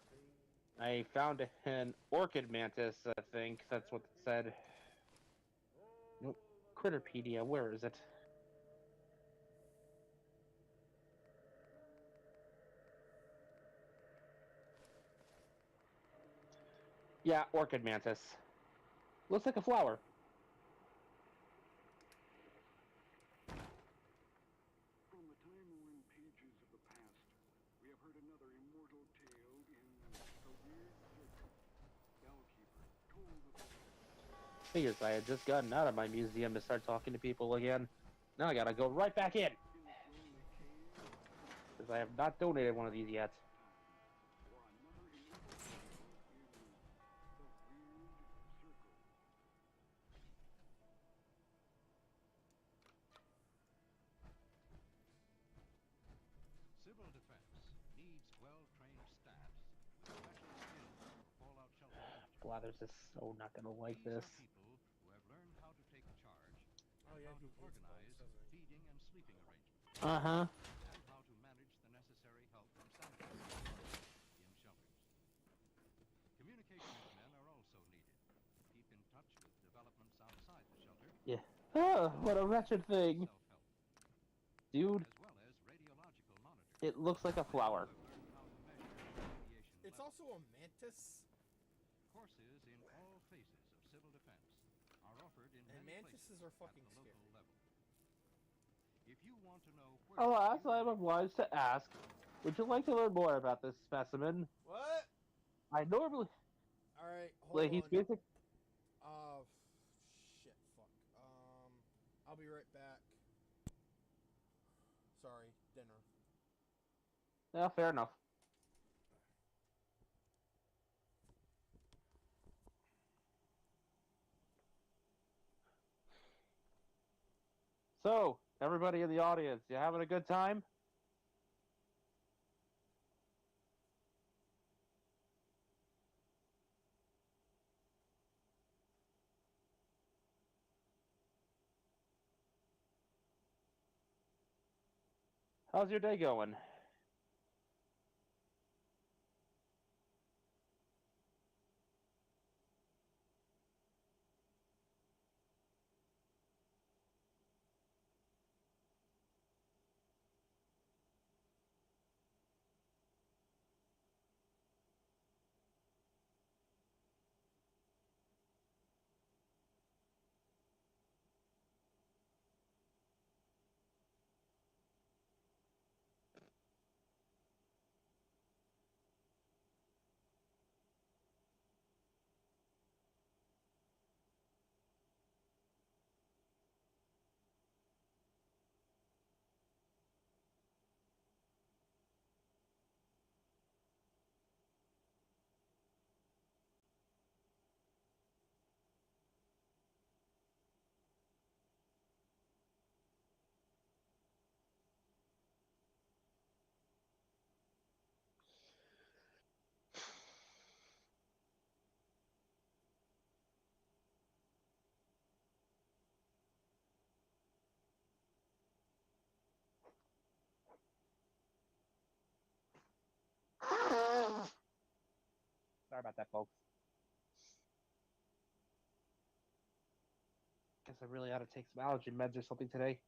I found an orchid mantis, I think. That's what it said. Nope. Critterpedia, where is it? Yeah, orchid mantis. Looks like a flower. From the time-worn pages of the past, we have heard another immortal tale in A Weird Circle. Bellkeeper told of the... Figures I had just gotten out of my museum to start talking to people again. Now I gotta go right back in. Because I have not donated one of these yet. Civil defense needs well-trained staffs with special skills for fallout shelter management. Blathers is so not gonna like These this. are people who have learned how to take charge man how who to hates bugs, organize doesn't he? feeding and sleeping arrangements. Uh-huh. And how to manage the necessary help from sanitary departments in shelters. Communications men are also needed. Keep in touch with developments outside the shelter. Yeah. Oh, what a wretched thing. Self-help. Dude, As well as radiological monitoring. it looks like a flower. Learn how to measure radiation It's levels. also a mantis. Courses in all phases of civil defense are offered in And many mantises places are fucking at the scary. local level. If you want to know where Alas, you I am obliged to ask, would you like to learn more about this specimen? What? I normally... Alright, hold Like, he's on. basic... Shit, fuck. I'll be right back. Sorry, dinner. Yeah, fair enough. So, everybody in the audience, you having a good time? How's your day going? Sorry about that, folks. Guess I really ought to take some allergy meds or something today.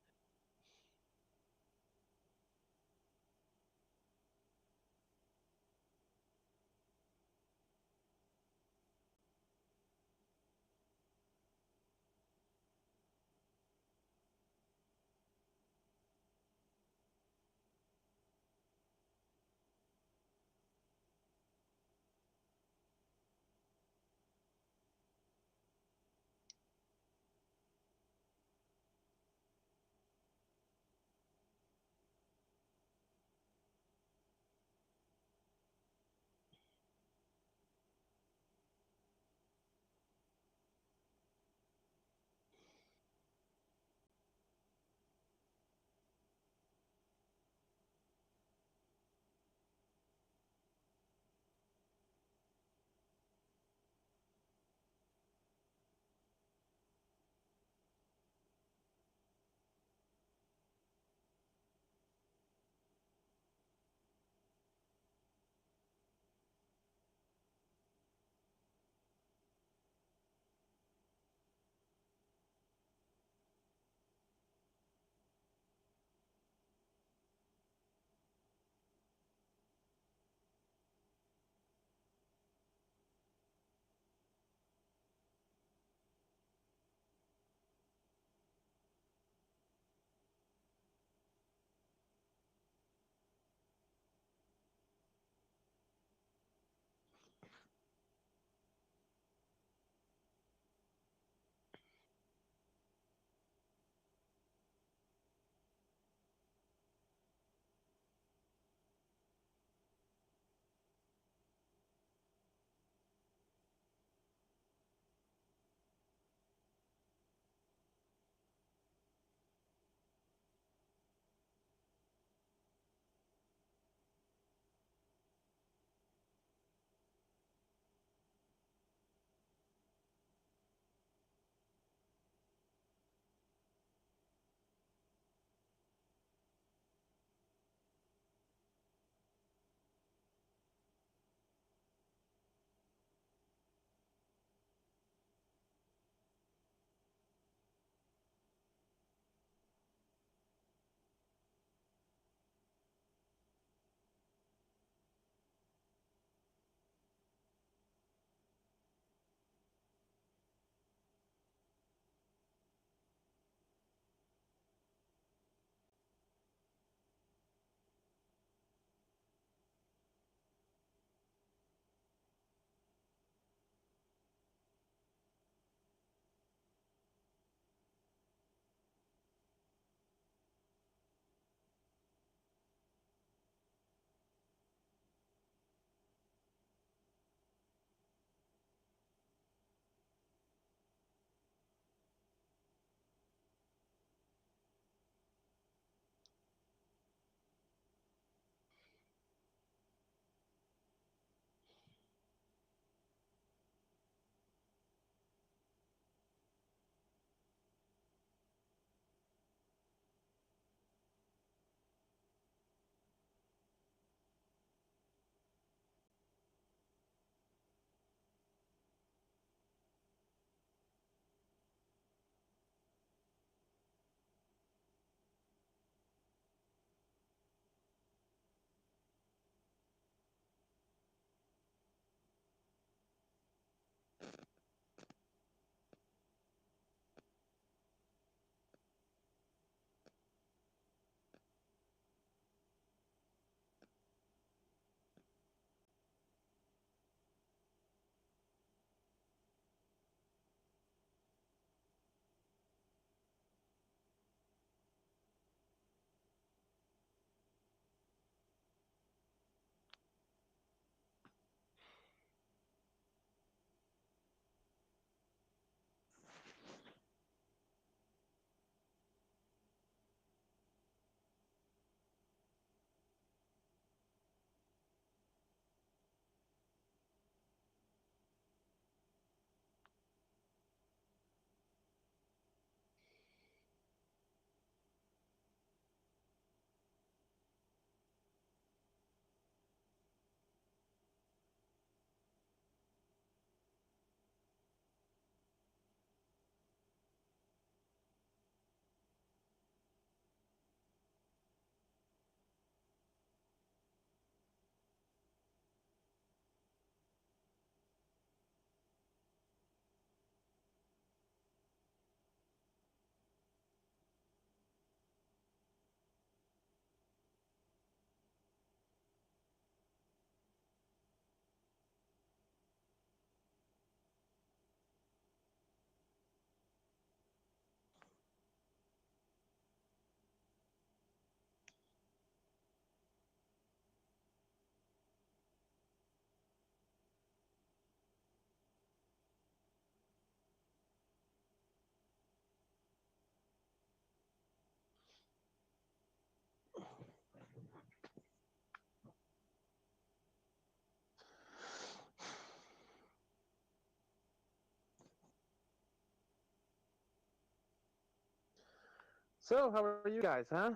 So, how are you guys, huh?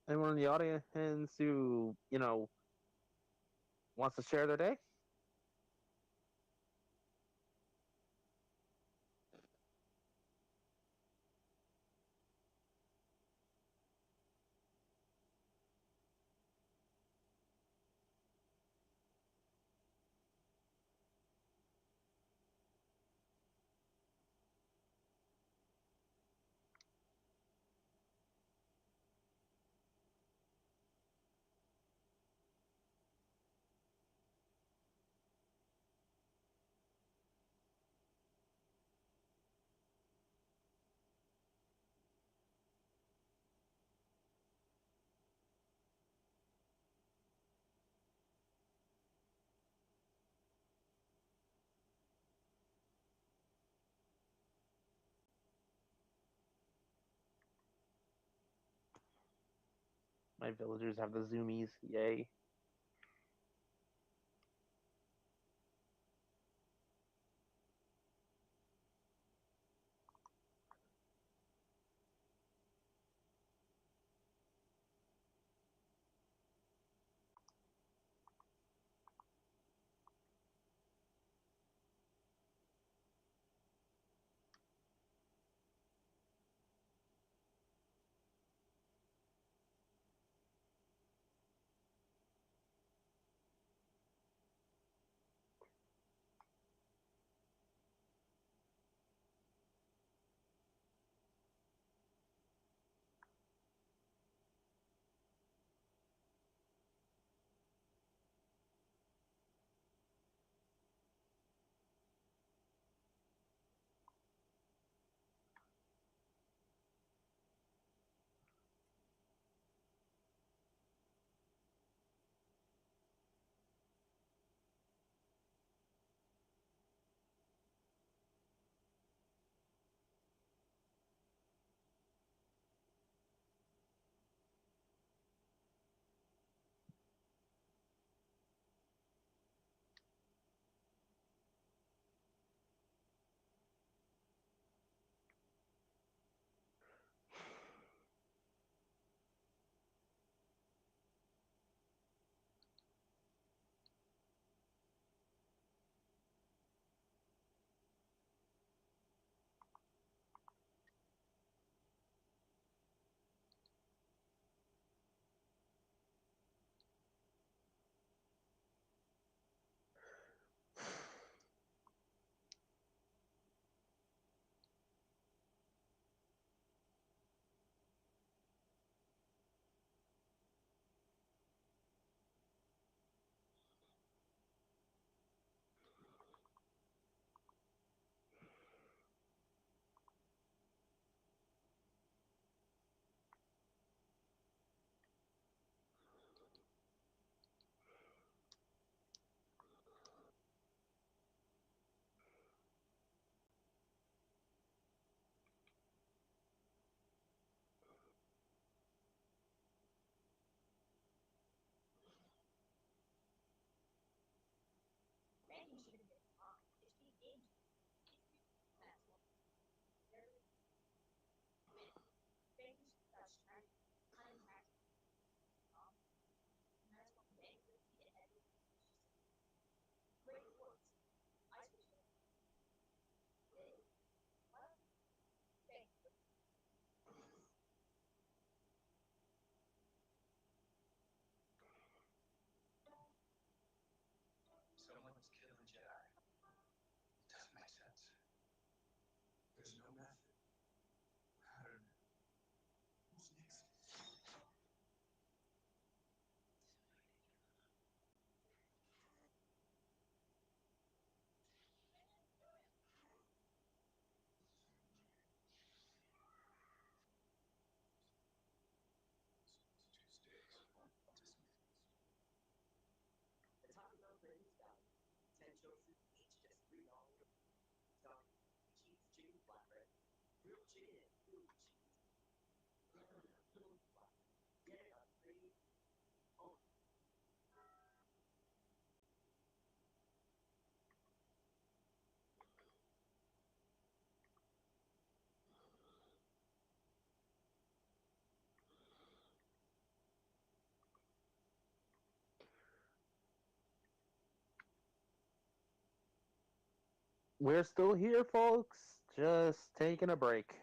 Anyone in the audience who, wants to share their day? My villagers have the zoomies. Yay. Someone's killing Jedi. It doesn't make sense. There's no method. I don't know. Who's next? Tuesdays. The Taco Bell Brady's Valley. 10 choices, each just $3. Stuffed cheese chicken flatbread, grilled chicken and Philly cheese. Philly flatbread. Get it on Brady's only. We're still here, folks. Just taking a break.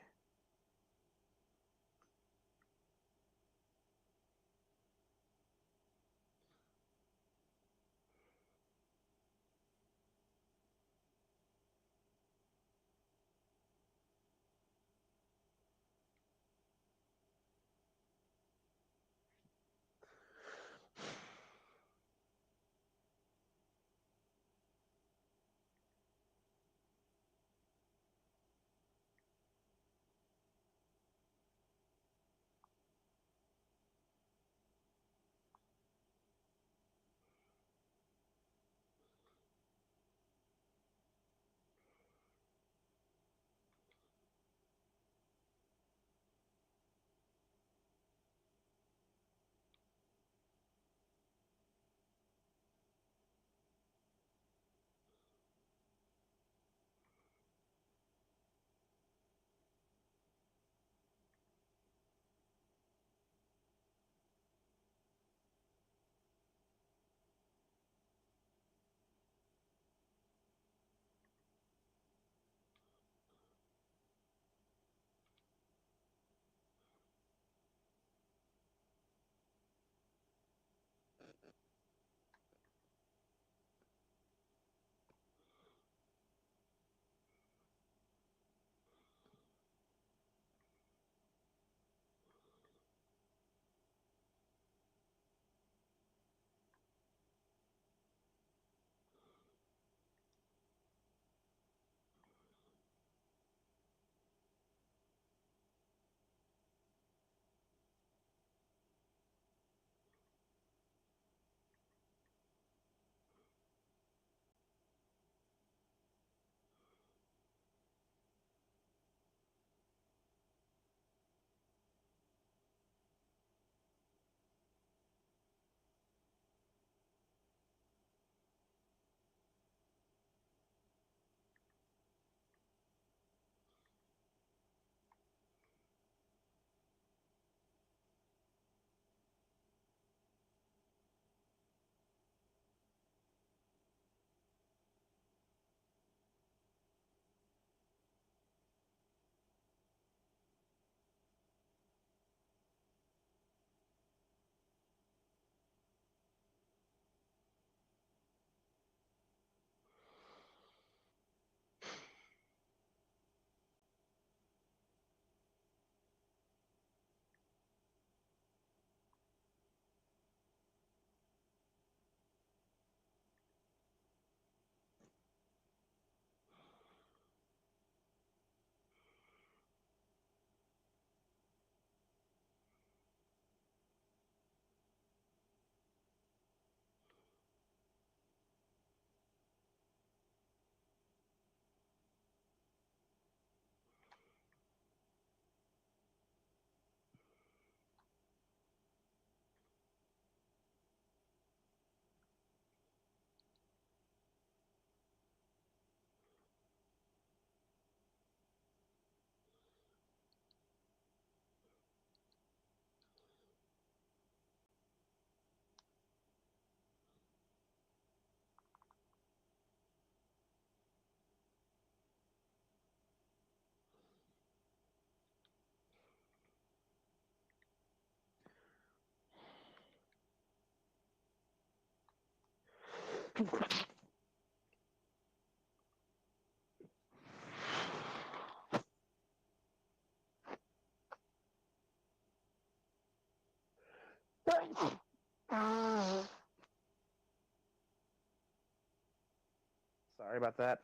Sorry about that.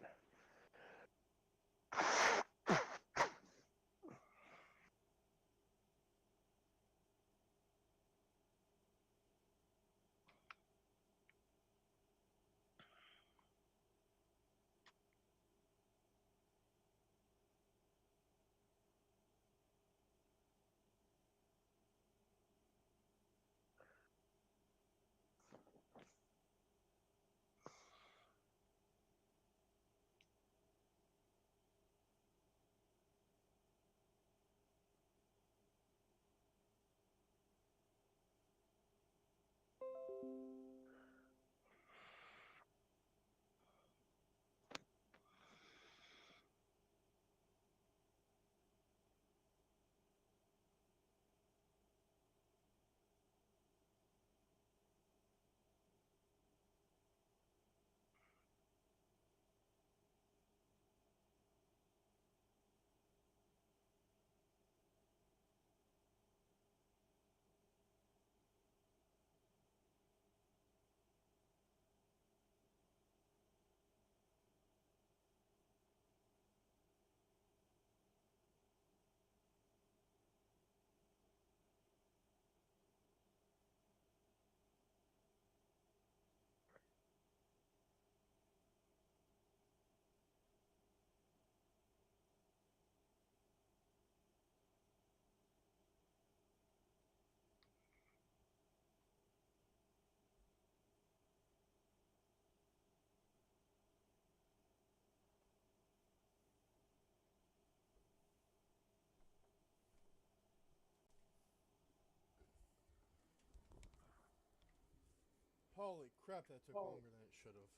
Holy crap, that took longer than it should have.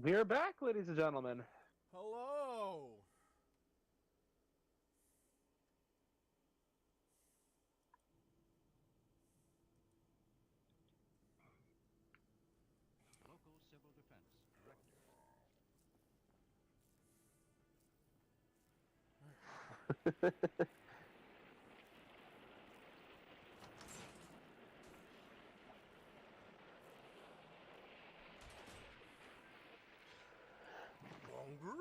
We're back, ladies and gentlemen. Hello! Local Civil Defense Director. Longer?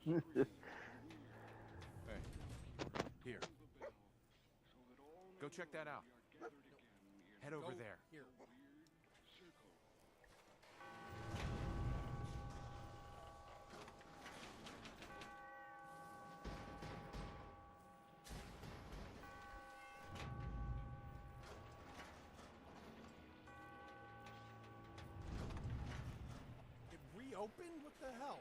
Hey, here. Go check that out. Head over Go there. Here. It reopened? What the hell?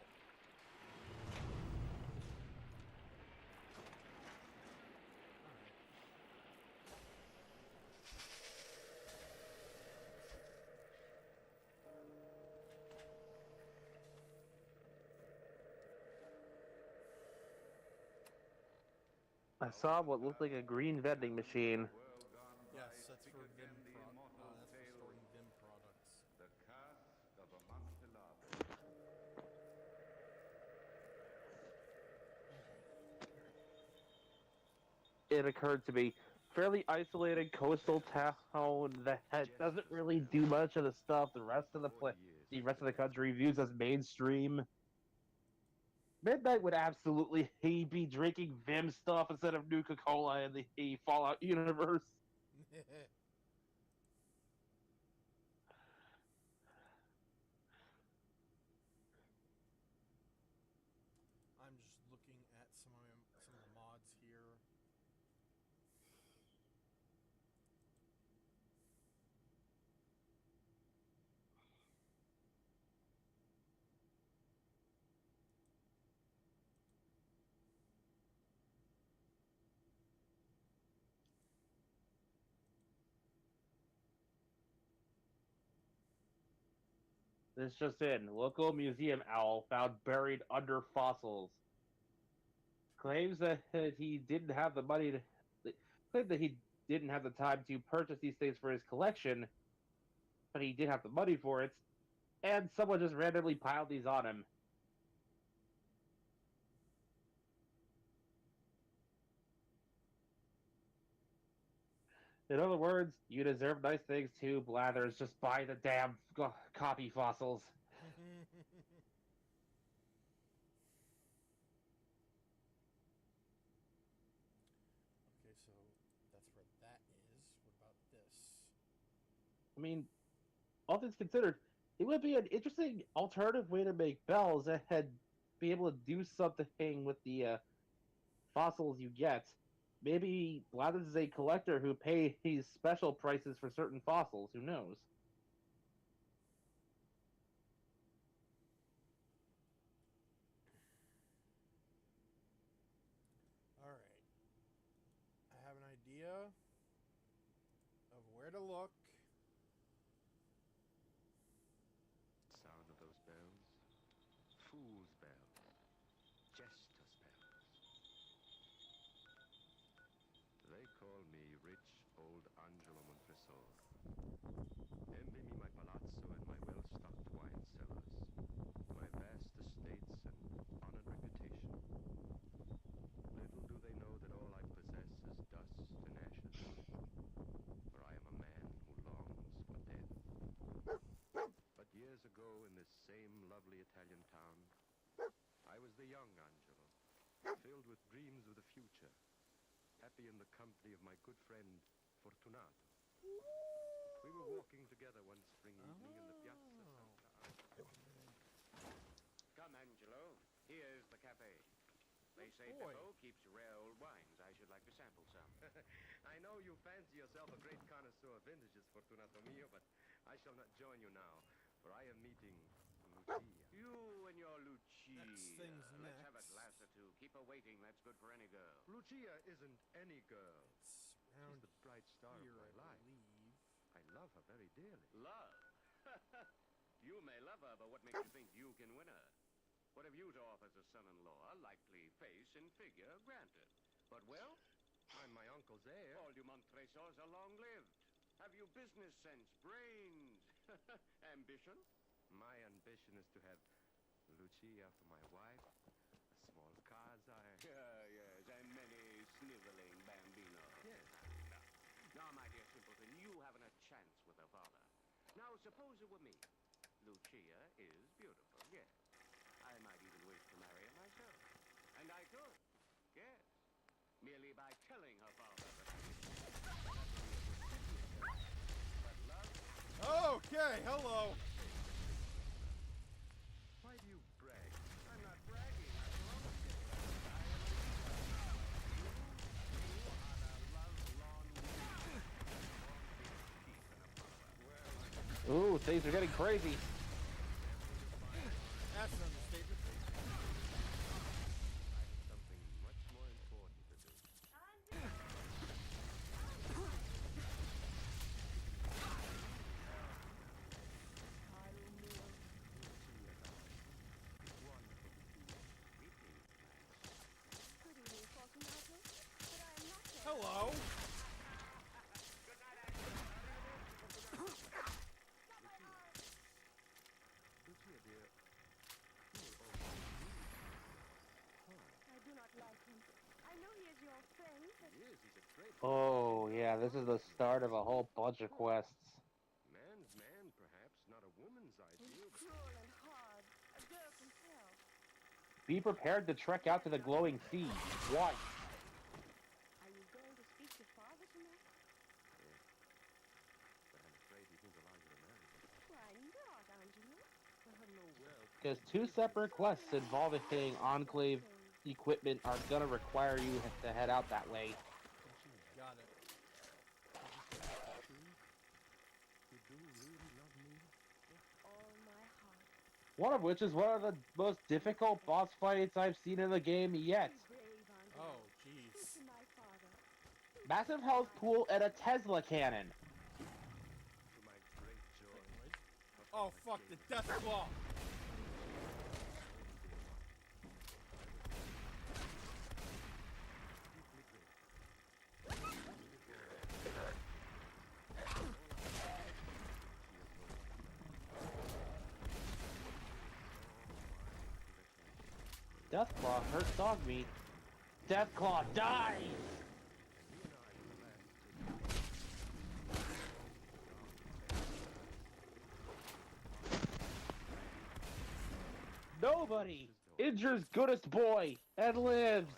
I saw what looked like a green vending machine. Yes, that's for Vim that's for storing Vim products. The cast of Amontillado. It occurred to me, fairly isolated coastal town that doesn't really do much of the stuff the rest of the country views as mainstream. Midnight would absolutely be drinking Vim stuff instead of Nuka-Cola in the Fallout universe. I'm just looking at some of the mods here. This just in. Local museum owl found buried under fossils. Claims that he didn't have the money to... Claimed that he didn't have the time to purchase these things for his collection, but he did have the money for it, and someone just randomly piled these on him. In other words, you deserve nice things too, Blathers. Just buy the damn copy fossils. Okay, so that's where that is. What about this? I mean, all things considered, it would be an interesting alternative way to make bells and be able to do something with the fossils you get. Maybe Blathers is a collector who pays special prices for certain fossils. Who knows? Alright. I have an idea of where to look. Sound of those bells? Fool's bells. Jester's bells. They call me rich old Angelo Montresor. Envy me my palazzo and my well-stocked wine cellars, my vast estates and honored reputation. Little do they know that all I possess is dust and ashes, for I am a man who longs for death. But years ago in this same lovely Italian town, I was the young Angelo, filled with dreams of the future, happy in the company of my good friend Fortunato. We were walking together one spring evening in the Piazza Santa Angela. Come, Angelo. Here's the cafe. They say Beppo keeps rare old wines. I should like to sample some. I know you fancy yourself a great connoisseur of vintages, Fortunato mio, but cannot join you now, for I am meeting Lucia. You and your Lucia. Next thing's Let's have a next. glass or two. Keep her waiting. That's good for any girl. Lucia isn't any girl. It's She's round the bright star here, of my I life. believe. I love her very dearly. Love? You may love her, but what makes you think you can win her? What have you to offer as a son-in-law? Likely face and figure, granted. But, well, I'm my uncle's heir. all you Montresors are long-lived. Have you business sense, brains, ambition? My ambition is to have Lucia for my wife, a small Khazar. Yes, and many sniveling bambinos. Yes. Now, my dear simpleton, you haven't a chance with her father. Now, suppose it were me. Lucia is beautiful, yes. I might even wish to marry her myself. And I could, yes. Merely by telling her father that I wish to. But love? Okay, hello. Why do you brag? I'm not bragging. I promise you. I am a leader. You are the love-long Ooh, things are getting crazy. That's an understatement. Something much more important to do. Good evening, Fortunato. But I am not there. Hello. Lucia, dear, you will always I do not like him. I know he is your friend, but He is. He's a great Oh, yeah, this is the start of a whole bunch of quests. man's man, perhaps, not a woman's he's ideal. cruel and hard. A girl can tell. Be prepared to trek out to the glowing sea. Why? Are you going to speak to father tonight? But I'm afraid he won't allow you to marry him. Why not, Angelo? I have no wealth. Because two separate quests involving Enclave equipment are gonna require you to head out that way. Got it. You do really love me? All my heart. One of which is one of the most difficult boss fights I've seen in the game yet. Be brave, Angelo. Oh, jeez. Speak to my father. Massive health pool and a Tesla cannon. To my great joy. Oh, fuck, the Death Claw. Deathclaw hurts dog meat. Deathclaw dies! Nobody injures goodest boy and lives.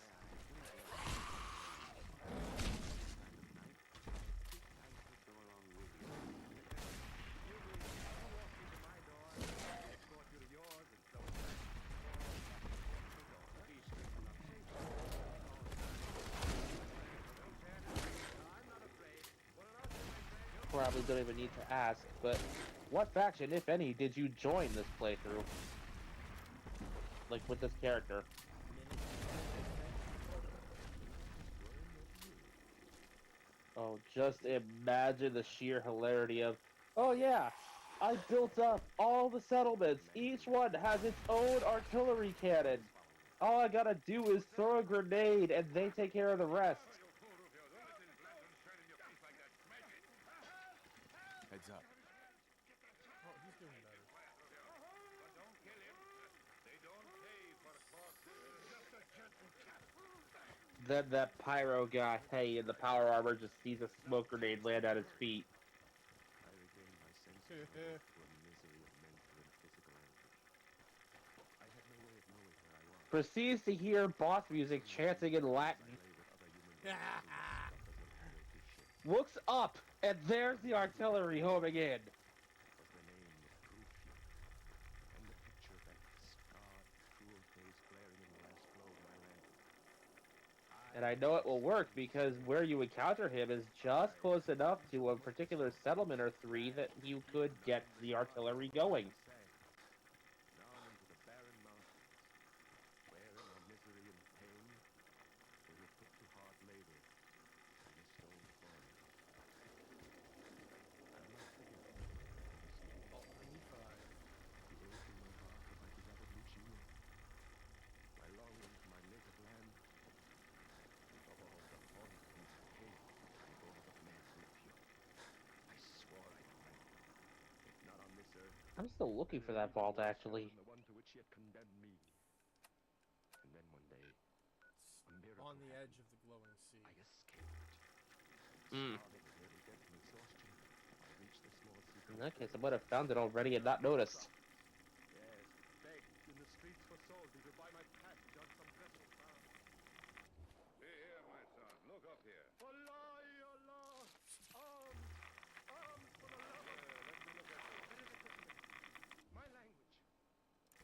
Probably don't even need to ask, but what faction, if any, did you join this playthrough? Like, with this character? Oh, just imagine the sheer hilarity of, oh yeah, I built up all the settlements. Each one has its own artillery cannon. All I gotta do is throw a grenade and they take care of the rest. Heads up. Oh, he's doing better. Then that pyro guy, hey, in the power armor just sees a smoke grenade land at his feet. I regained my sense of humor through a misery of mental and physical anguish. I had no way of knowing where I was. Proceeds to hear boss music chanting in Latin. I lay with other human beings who were stuck as a filthy shit. Looks up, and there's the artillery homing in. Was the name of Crucio, and the picture of that scarred, cruel face glaring in the last glow of my lantern. And I know it will work because where you encounter him is just close enough to a particular settlement or three that you could get the artillery going. Down into the barren mountains, where in our misery and pain we were put to hard labor in the stone quarry. And my forgiveness Vault 95. the ache in my heart for my beloved Lucia, my longing for my native land, and for all the haunting hate I bore the mad Pinocchio. I swore I'd fight, if not on this earth, I'm still looking for then that in even vault, worse actually. hell than the one to which she had condemned me. And then one day, a miracle On the edge happened. of the glowing sea. I escaped. Mm. Starving of nearly death from exhaustion, I reached the small secret. In that case, I might have found it already and not noticed. Yes, begged in the streets for soldiers to buy my passage on some vessel bound. Here, my son. Look up here. Allah, Allah! Arms! Arms for the love of... Let me look at you. My language.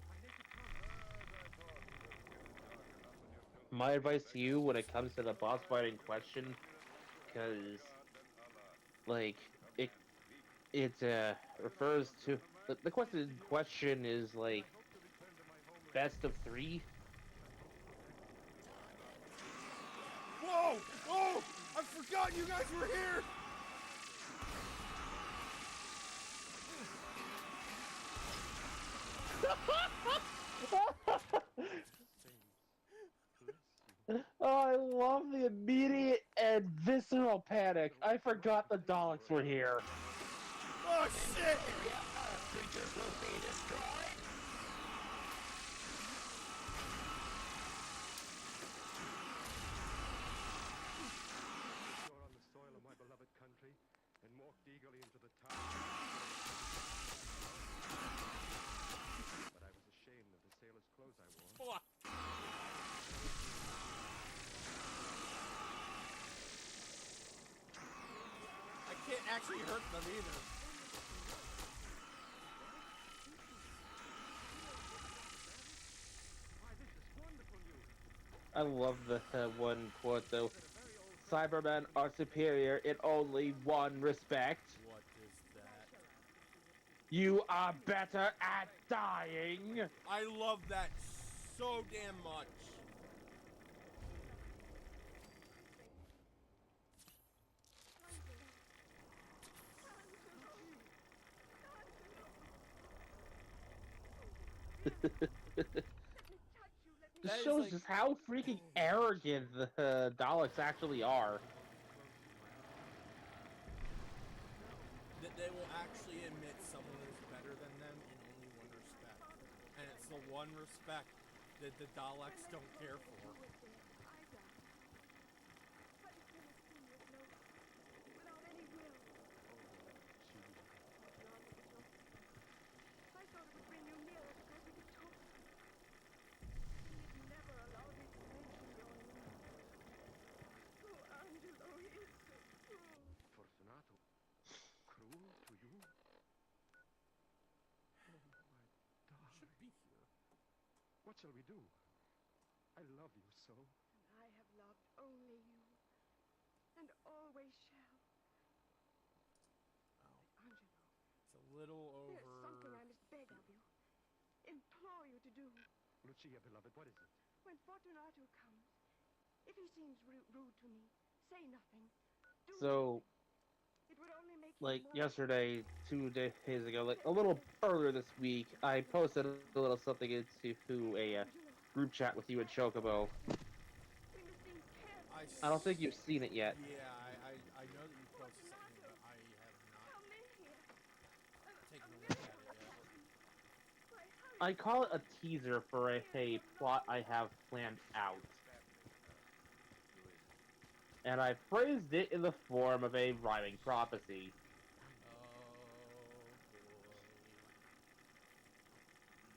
My native tongue. As I thought, you were getting dark enough in your filthy My advice to ways. you when it comes to the boss fight in question, because, like, it refers to... The question in question is, like, best of 3. Whoa! Oh! I forgot you guys were here! Oh, I love the immediate and visceral panic. I forgot the Daleks were here. Oh, shit! Ashore on the soil of my beloved country, and walked eagerly into the town. But I was ashamed of the sailor's clothes I wore. Fuck! I can't actually hurt them either. Why, this is wonderful news. I love the one quote, though. Cybermen are superior in only one respect. What is that? You are better at dying. I love that so damn much. This That is shows like- just how freaking arrogant the Daleks actually are. That they will actually admit someone is better than them in only one respect. And it's the one respect that the Daleks don't care for. I thought it would bring you nearer because we could talk. He never allowed me to mention your name. Oh, Angelo, he is so cruel. Fortunato, cruel to you? Oh, my darling. Should be here. What shall we do? I love you so. And I have loved only you. And always shall. Oh. Angelo, It's a little there's something over. I must beg of you. Implore you to do. Lucia, beloved, what is it? When Fortunato comes, if he seems rude to me, say nothing. Do So, nothing. It would only make him like more yesterday, 2 days ago, like a little earlier this week, I posted a little something into a group chat with you and Chocobo. I don't think you've seen it yet. Yeah, I know that you posted something, but I have not taken a look at it yet. I call it a teaser for a plot I have planned out. And I phrased it in the form of a rhyming prophecy.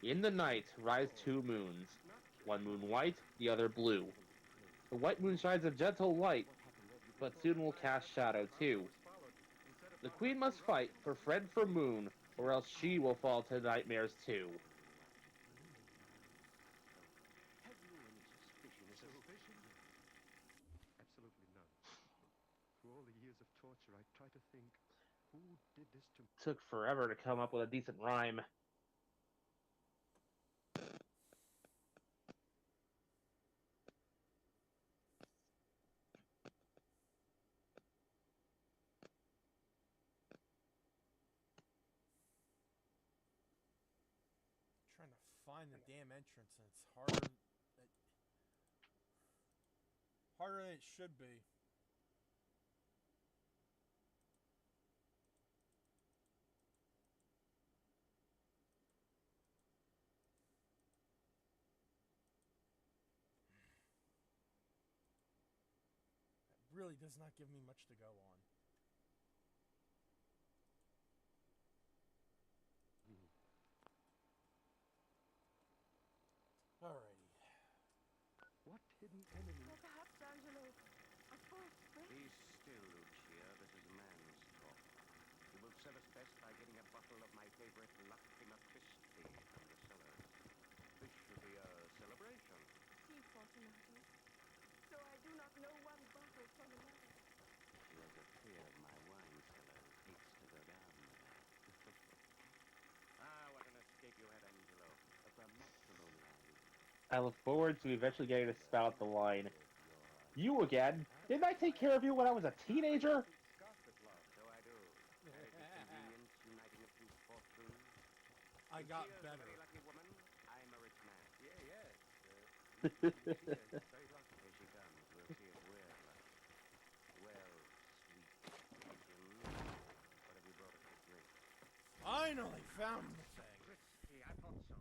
In the night rise 2 moons, one moon white, the other blue. The white moon shines a gentle light, but soon will cast shadow too. The queen must fight for friend for moon, or else she will fall to nightmares too. Have you any suspicion? Suspicion? took forever to come up with a decent rhyme. Trying to find the damn entrance, and it's harder. Harder than it should be. It really does not give me much to go on. Alrighty. What hidden enemy? Or perhaps, Angelo, a false friend? Be still, Lucia. This is man's talk. You will serve us best by getting a bottle of my favorite Lactima Christi from the cellars. This should be a celebration. See, Fortunato. So I do not know one bottle from another. She has a fear of my wine cellars. Hates to go down there. What an escape you had, Angelo. The matrimony line. I look forward to eventually getting to spout the line. You again? Didn't I take care of you when I was a teenager? So I do. Marriage with convenience, uniting a few fortunes. I got Lucia's better. a very lucky woman. I'm a rich man. Yes. Lucia's very lucky. Here she comes. We'll see if we're lucky. Well, sweet pigeon, what have you brought us to drink? Finally found the thing. Christy, I thought so.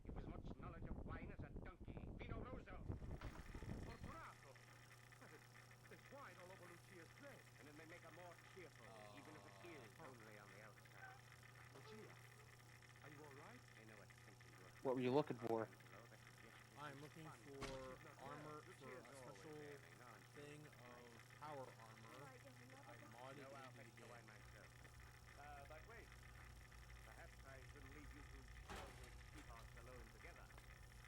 You've as much knowledge of wine as a donkey. Vino Rosso. Fortunato! There's wine all over Lucia's dress. And it may make her more cheerful, even if it is only on the outside. Lucia, are you all right? I know what thinking you are. What were you looking for? I'm looking for armor, for a special thing of power armor. I modded No, I'll into fix the the wine game. myself. But wait. Perhaps I shouldn't leave you two children sweethearts alone together.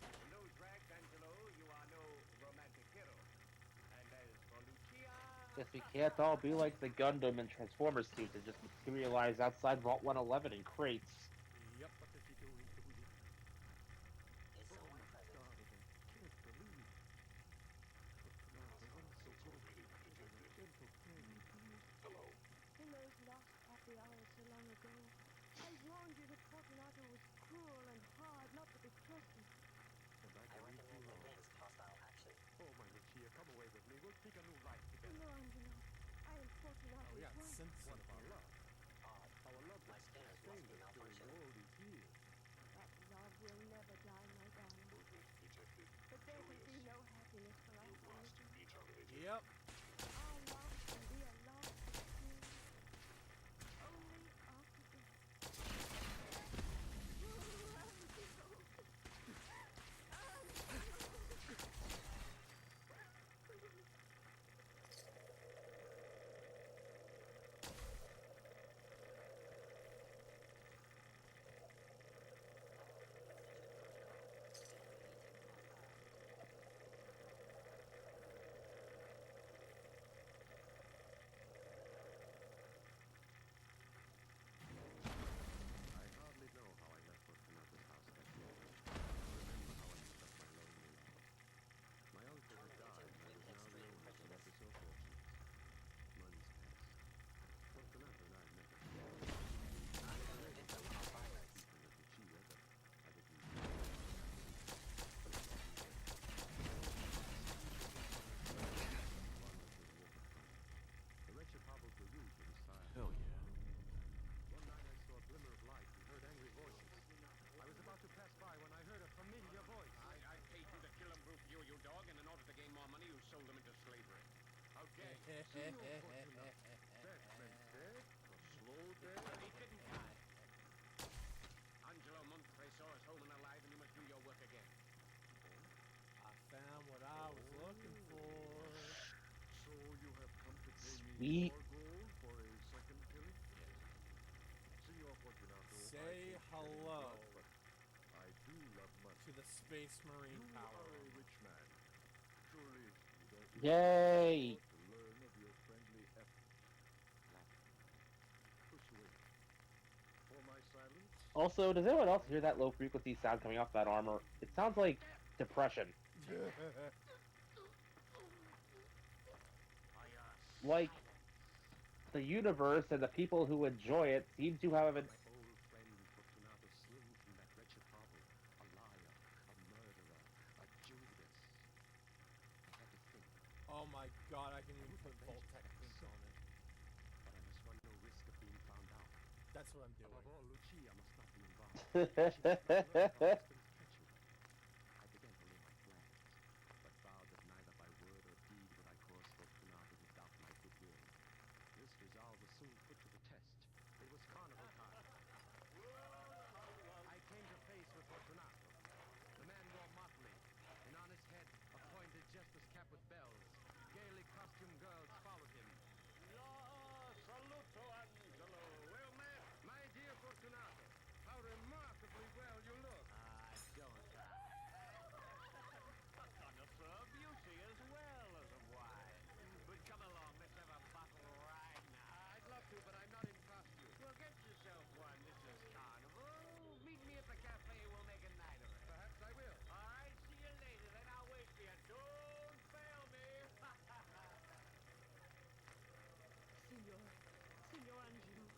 In those rags, Angelo, you are no romantic hero. And as for Lucia... Guess we can't all be like the Gundam and Transformers suits and just materialize outside Vault 111 in crates. Yep. In those lost happy hours so long ago, I warned you that Fortunato was cruel and hard, not to be trusted. Oh, my Lucia, come away with me. We'll take a new life together. No, Angelo. I am Fortunato's Oh, yeah, wife. synths What in about here. love? Our love was sustained us during all these years. That love will never die, my darling. But there can be no happiness for us. Yep. Our love can be a love for two. Only after death. I hardly know how I left Fortunato's house that morning. I remember how I struck my lonely love. My uncle had died, and I was now the owner of an ever so fortunate. Months passed. Fortunato and I met at the bar. I heard it from our father. Speaking of Lucia, but I didn't know. The wretched hobbled the route with his sire. Hell yeah. One night I saw a glimmer of light and heard angry voices. I was about to pass by when I heard a familiar voice. I paid you to kill him, Brute, you dog, and in order to gain more money, you sold him into slavery. How dare you? Signor Fortunato. That man dead? A slow death? He didn't die. Angelo Montre saw us home and alive, and you must do your work again. I found what I was looking for. So you have come to pay Sweet. me more gold for a second killing? Yes. Signor Fortunato, Say I hate hello shedding blood, but I do love money. to the Space Marine You power. are a rich man. Surely you don't wish Yay! to learn of your friendly effort. Persuade. Also, does anyone else hear that low frequency sound coming off that armor? It sounds like depression. Like, the universe and the people who enjoy it seem to have an... Oh my god, I can even put Voltec pink on it. But I must run no risk of being found out. That's what I'm doing. Above all, Lucia must not be involved. She must not learn of her husband's treachery. I began to lay my plans, but vowed that neither by word or deed would I cause Fortunato to doubt my goodwill. This resolve was soon put to the test. It was carnival time. I came to face with Fortunato. The man wore motley, and on his head a pointed jester's cap with bells. Gaily costumed girls followed him. Saluto, Angelo. Well met. My dear Fortunato, how remarkably well you look. Don't I? A connoisseur of beauty as well as of wine. But come along, let's have a bottle right now. I'd love to, but I'm not in costume. Well, get yourself one. This is carnival. Meet me at the cafe. We'll make a night of it. Perhaps I will. All right, see you later. Then I'll wait for you. Don't fail me. Signor Angelo,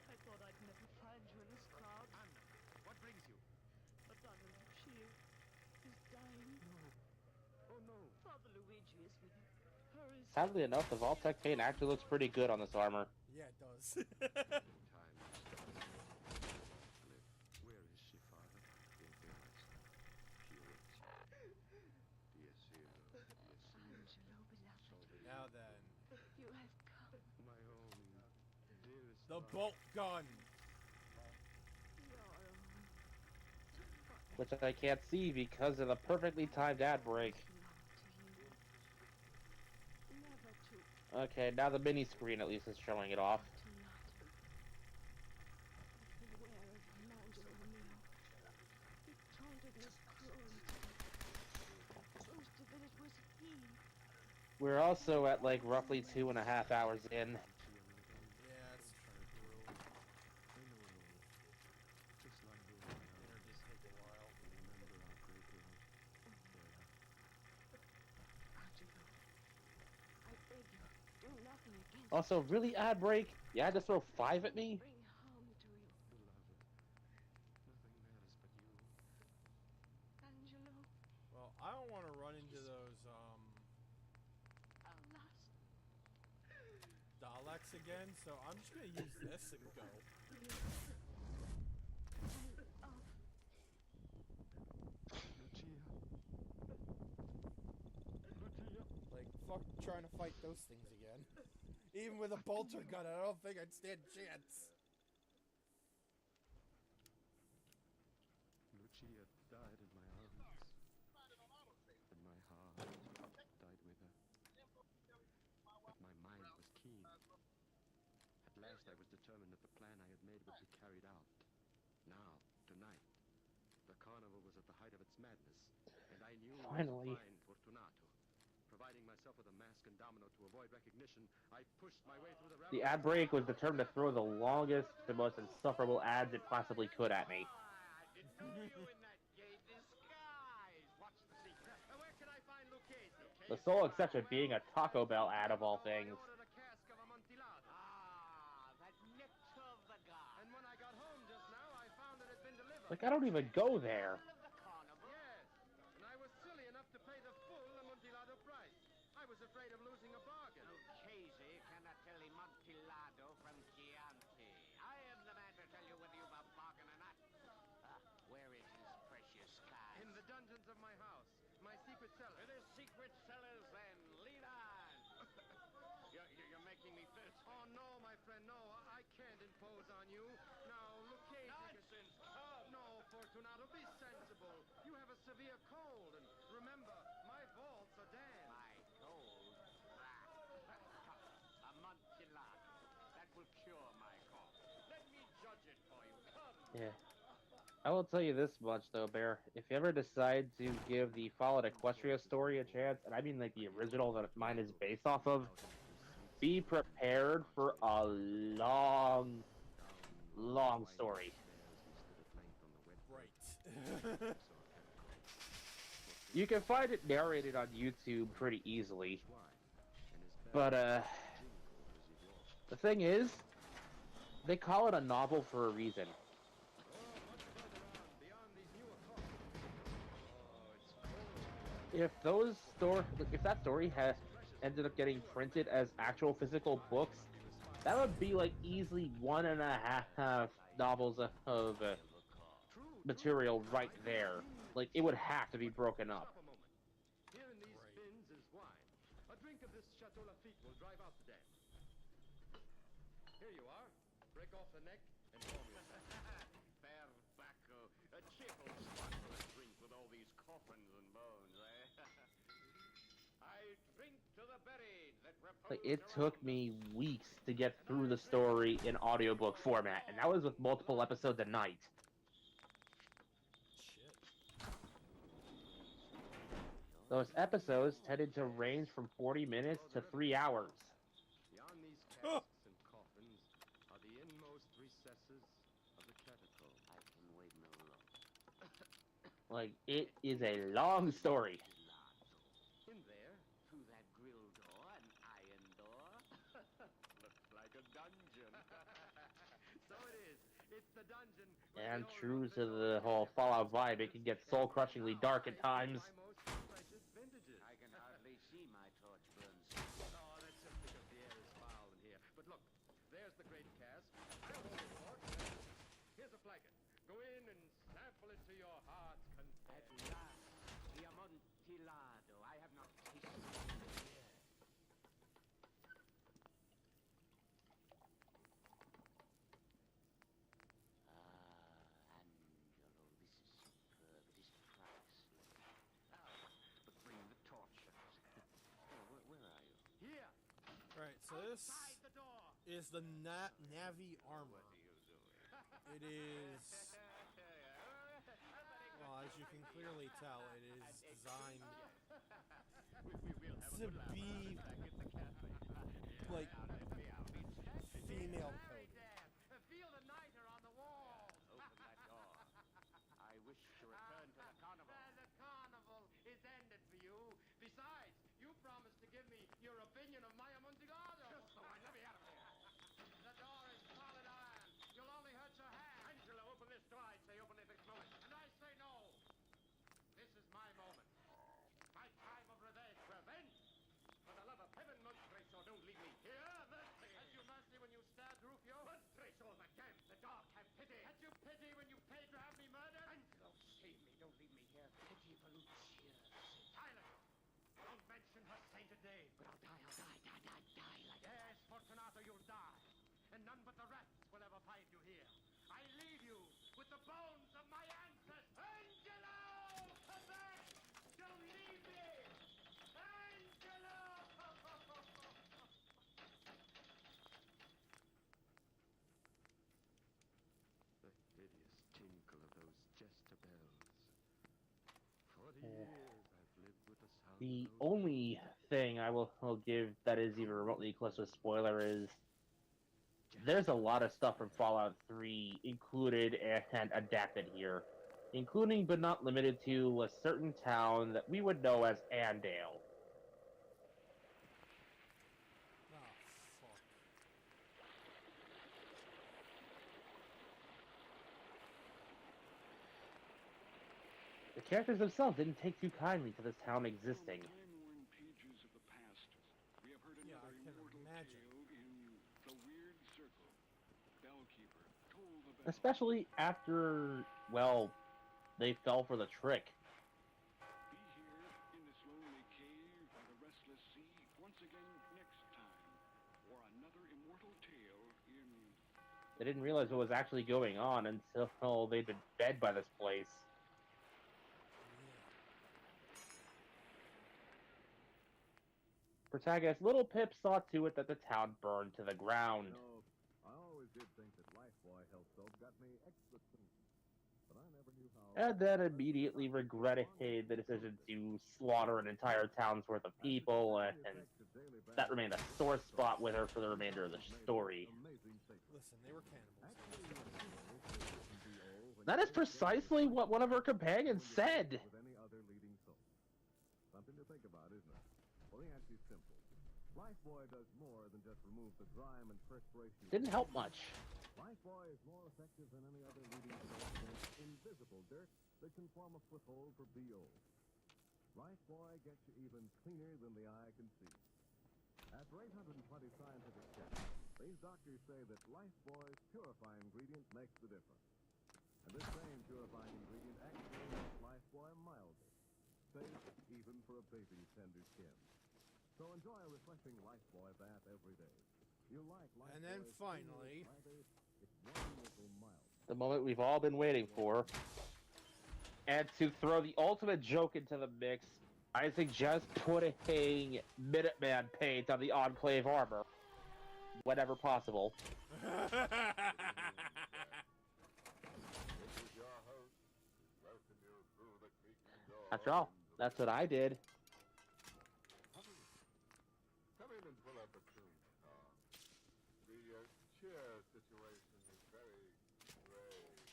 I thought I'd never find you in this crowd. Anna, what brings you? Madonna Lucia is dying. No. Oh, no. Father Luigi is with her. Hurry. Sadly enough, the Voltec paint actually looks pretty good on this armor. Yeah, it does. Where is she, Father? In Venice. Purity. Angelo, beloved. Now then. You have come. My own dearest The father. bolt gun. Which I can't see because of the perfectly timed ad break. Okay, now the mini screen at least is showing it off. Beware of him, Angelo mio. He taunted me cruelly. Boasted that it was he. We're also at like roughly 2.5 hours in. Yeah, it's true. Just like the one It'll just take a while. remember our great love. Angelo, I beg you, do nothing against Also, really ad break? You had to throw 5 at me? bring harm to you. Beloved, nothing matters but you. Angelo, Well, I don't want to run into those, alas. Daleks again, so I'm just gonna use this and go. Like, fuck trying to fight those things again. Even with a bolter gun, I don't think I'd stand a chance. Lucia died in my arms, and my heart died with her. But my mind was keen. At last I was determined that the plan I had made would be carried out. Now, tonight, the carnival was at the height of its madness, and I knew Finally. I would find Fortunato. Providing myself with a mask and domino to avoid recognition, I pushed my way through the The ad break was determined to throw the longest, the most insufferable ads it possibly could at me. Where can I find Lucchese? The sole exception being a Taco Bell ad of all things. Ordered a cask of Amontillado. That nectar of the gods. And when I got home just now, I found it had been delivered. Like, I don't even go there. Yes, and I was silly enough to pay the full Amontillado price. I was afraid of losing a bargain. Lucchese cannot tell Amontillado from Chianti. I am the man to tell you whether you've a bargain or not. Where is his precious cask? In the dungeons of my house, my secret cellar. To the secret cellars, then. Lead on. You're making me thirst. Oh, no, my friend, no. I can't impose on you. Now, Lucchese... Nonsense, come. No, Fortunato, be sensible. You have a severe cold, and remember, my vaults are damp. My gold? Amontillado. That will cure my cough. Let me judge it for you. Come. Yeah. I will tell you this much, though, Bear. If you ever decide to give the Fallout Equestria story a chance, and I mean like the original that mine is based off of, be prepared for a long, long story. You can find it narrated on YouTube pretty easily. But, the thing is, they call it a novel for a reason. If that story has ended up getting printed as actual physical books, that would be like easily 1.5 novels of material right there. Like, it would have to be broken up. Here in these bins is wine. A drink of this Chateau Lafite will drive out the damp. Here you are. Break off the neck and warm yourself. Perbacco. A cheerful spot for a drink with all these coffins and bones, eh? I drink to the buried that repose Like, it took me weeks to get through the story in audiobook format, and that was with multiple episodes a night. Those episodes tended to range from 40 minutes to 3 hours. Beyond these casks and coffins are the inmost recesses of the catacomb. I can wait no longer. Like, it is a long story. In there, through that grill door, an iron door. Looks like a dungeon. So it is. It's the dungeon. And true to the whole Fallout vibe, it can get soul-crushingly dark at times. I can hardly see my torch burns. Oh, that's just because the air is foul in here. But look, there's the great cask. I'll hold the torch. Here's a flagon. Go in and sample it to your heart's content. At last, the Amontillado. I have not tasted it yet. Angelo, this is superb. It is priceless. But bring the torches. Where are you? Here. Right, so this is the Navi armor. It is, well, as you can clearly tell, it is designed to be like female coded. Feel the niter on the wall. Open that door. I wish to return to the carnival. The carnival is ended for you. Besides, you promised to give me your opinion of my Amontillado. Just so let me out of here. The door is solid iron. You'll only hurt your hand. Angela, open this door. I'd say open it this moment. And I say no. This is my moment. My time of revenge. Revenge? For the love of heaven, Montreso, don't leave me here. Had you mercy when you stabbed Rufio? Montreso, the damn, the dog, have pity. Had you pity when you paid to have me murdered? Angelo, save me. Don't leave me here. Pity for Lucia's sake. Silence. Don't mention her sainted name. But I'll die like yes, Fortunato, you'll die. And none but the rats will ever find you here. I leave you with the bones of my ancestors. Angelo! Come back! Don't leave me! Angelo! The hideous tinkle of those jester bells. 40 years I've lived with the sound. The only thing I will give that is even remotely close to a spoiler is there's a lot of stuff from Fallout 3 included and adapted here, including but not limited to a certain town that we would know as Andale. The characters themselves didn't take too kindly to this town existing. Time-worn pages of the past, we have heard another immortal tale in The Weird Circle. Bellkeeper toll the bell. Especially after, well, they fell for the trick. Be here in this lonely cave by the restless sea once again next time for another immortal tale in They didn't realize what was actually going on until they'd been fed by this place. Protagonist Little Pip saw to it that the town burned to the ground. I always did think that Lifebuoy health soap got me extra clean, but I never knew how. And then immediately regretted the decision to slaughter an entire town's worth of people, and that remained a sore spot with her for the remainder of the story. Listen, they were cannibals. That is precisely what one of her companions said. With any other leading soap. Something to think about, isn't it? Well, the answer's simple. Lifebuoy does more than just remove the grime and perspiration. Didn't help much. Lifebuoy is more effective than any other leading soap against invisible dirt that can form a foothold for BO. Lifebuoy gets you even cleaner than the eye can see. After 820 scientific tests, these doctors say that Lifebuoy's purifying ingredient makes the difference. And this same purifying ingredient actually makes Lifebuoy milder, safe even for a baby's tender skin. So enjoy a refreshing Lifebuoy bath every day. You like Lifebuoy. And then finally, it's wonderful mild. The moment we've all been waiting for. And to throw the ultimate joke into the mix, I suggest putting Minuteman paint on the Enclave armor. Whenever possible. After all, that's what I did. Come in and pull up a tune, Tom. The chair situation is very grave.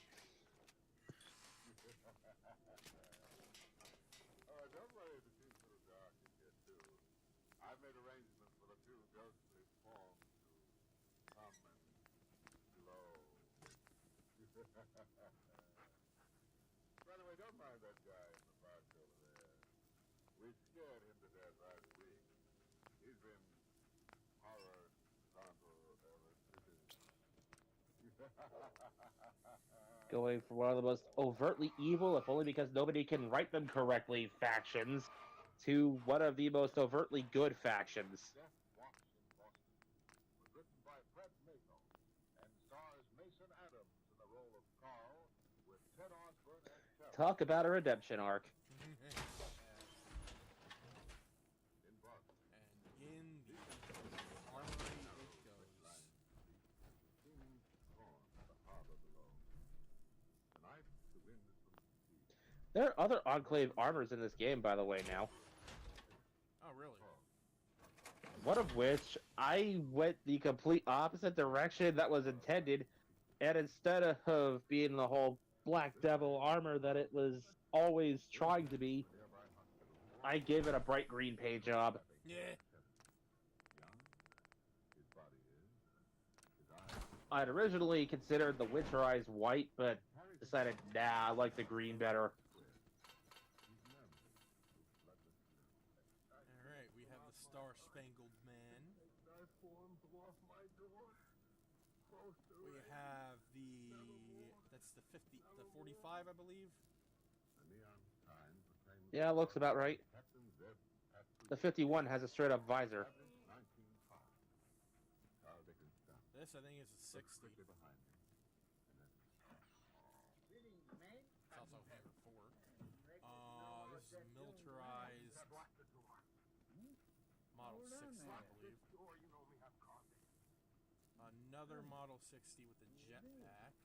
Oh, don't worry if it seems a little dark in here, too. I've made arrangements for the two ghostly forms to come and glow. By the way, don't mind that guy in the park over there. We scared him to death last week. He's been horror Tonto ever since. Going from one of the most overtly evil, if only because nobody can write them correctly, factions, to one of the most overtly good factions. Death Walks in Boston was written by Fred Mako and stars Mason Adams in the role of Carl with Ted Osborne as Terry. Talk about a redemption arc. In Boston. And in the armory it goes. There are other Enclave armors in this game, by the way, now. Oh, really? One of which, I went the complete opposite direction that was intended, and instead of being the whole Black Devil armor that it was always trying to be, I gave it a bright green paint job. Yeah. I'd originally considered the Winterize white, but decided, nah, I like the green better. Alright, we have the Star Spangled Man. We have that's the 45, I believe. Yeah, looks about right. The 51 has a straight-up visor. This, I think, is a 60. It's also Hangar 4. This is a militarized Model 60, I believe. Another Model 60 with a jetpack.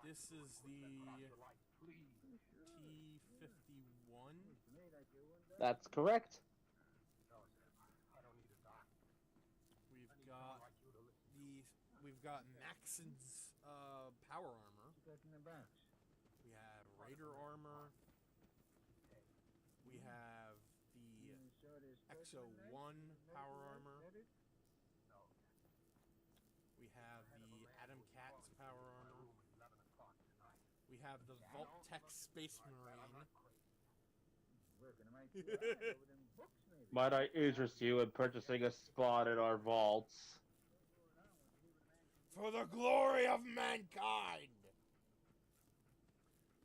This is the T-51. That's correct. We've got Maxon's power armor. We have Raider armor. We have the XO1 power armor. We have the Adam Katz power armor. We have the Vault-Tec Space Marine. Might I interest you in purchasing a spot in our vaults? For the glory of mankind!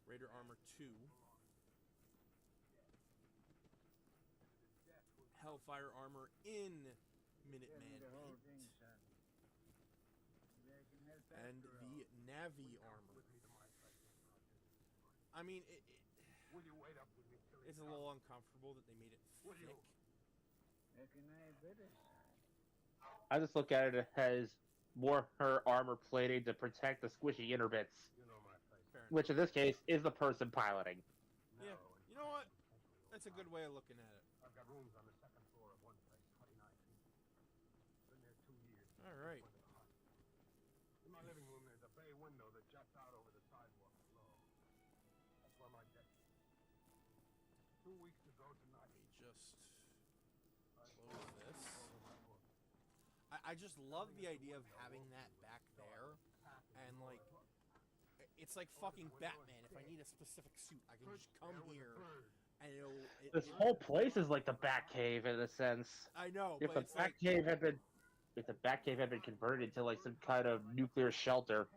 Raider Armor 2. Hellfire Armor in Minuteman paint. And the Navi Armor. I mean, it's a little uncomfortable that they made it thick. I just look at it as more her armor plating to protect the squishy inner bits. Which in this case is the person piloting. Yeah, you know what? That's a good way of looking at it. I've got rooms on the second floor of one place, 29 feet. Been there 2 years. Alright. In my living room, there's a bay window that juts out over the top 2 weeks ago tonight. Let me just close this. I just love the idea of having that back there, and like, it's like fucking Batman. If I need a specific suit, I can just come here, and This whole place is like the Batcave in a sense. I know, If but the it's like, Batcave had been, if the Batcave had been converted to like some kind of nuclear shelter.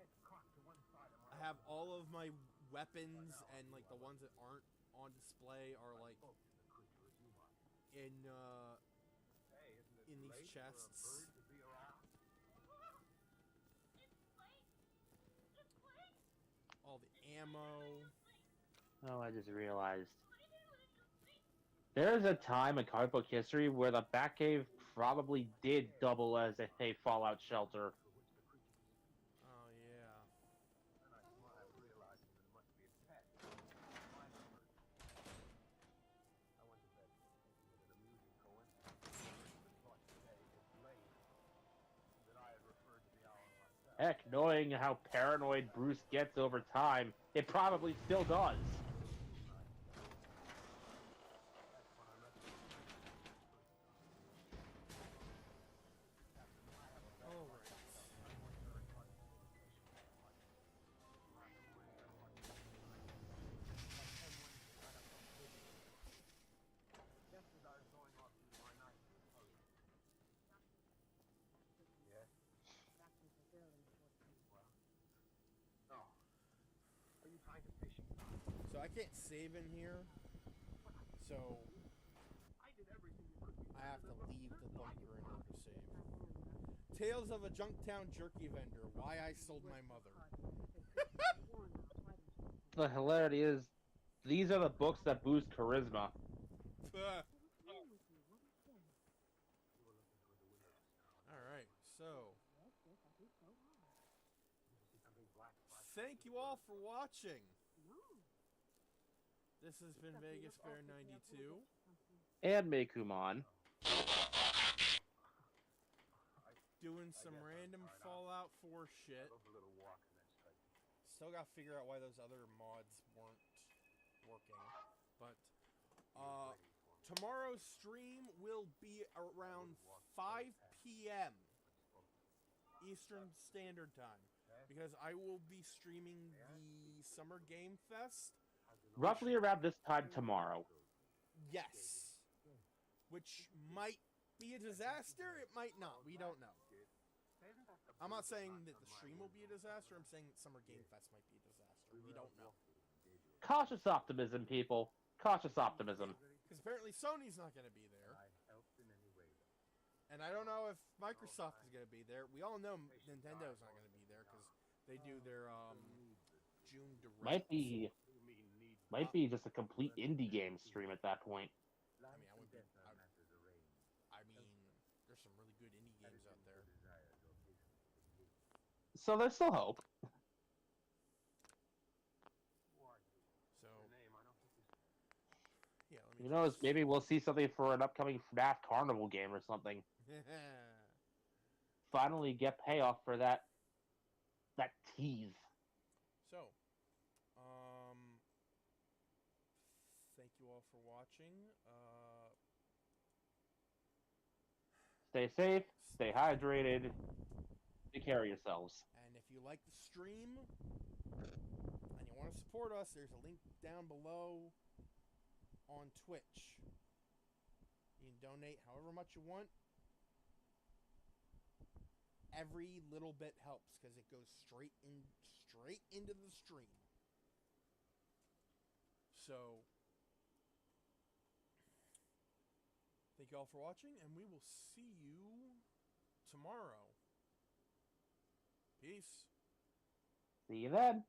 I have all of my weapons, and like the ones that aren't on display are like in these chests. All the ammo. Oh, I just realized. There's a time in comic book history where the Batcave probably did double as a Fallout shelter. Oh yeah. Heck, knowing how paranoid Bruce gets over time, it probably still does. So I can't save in here, so I have to leave the bunker in order to save. Tales of a Junktown jerky vendor. Why I sold my mother. The hilarity is, these are the books that boost charisma. Alright, so thank you all for watching. This has been Vegas Fair 92. And Meikumon. Doing some random Fallout 4 shit. Still gotta figure out why those other mods weren't working. But tomorrow's stream will be around 5 p.m. Eastern Standard Time. Because I will be streaming the Summer Game Fest. Roughly around this time tomorrow. Yes. Which might be a disaster, it might not. We don't know. I'm not saying that the stream will be a disaster, I'm saying that Summer Game Fest might be a disaster. We don't know. Cautious optimism, people. Cautious optimism. Because apparently Sony's not going to be there. And I don't know if Microsoft is going to be there. We all know Nintendo's not going to be there because they do their June Direct. Might be just a complete indie game stream at that point. I mean, I mean, there's some really good indie games out there. So there's still hope. So, yeah, Who knows? Maybe we'll see something for an upcoming FNAF Carnival game or something. Finally get payoff for that tease. So, thank you all for watching. Stay safe, stay hydrated, take care of yourselves. And if you like the stream and you want to support us, there's a link down below on Twitch. You can donate however much you want. Every little bit helps because it goes straight into the stream. So, thank you all for watching, and we will see you tomorrow. Peace. See you then.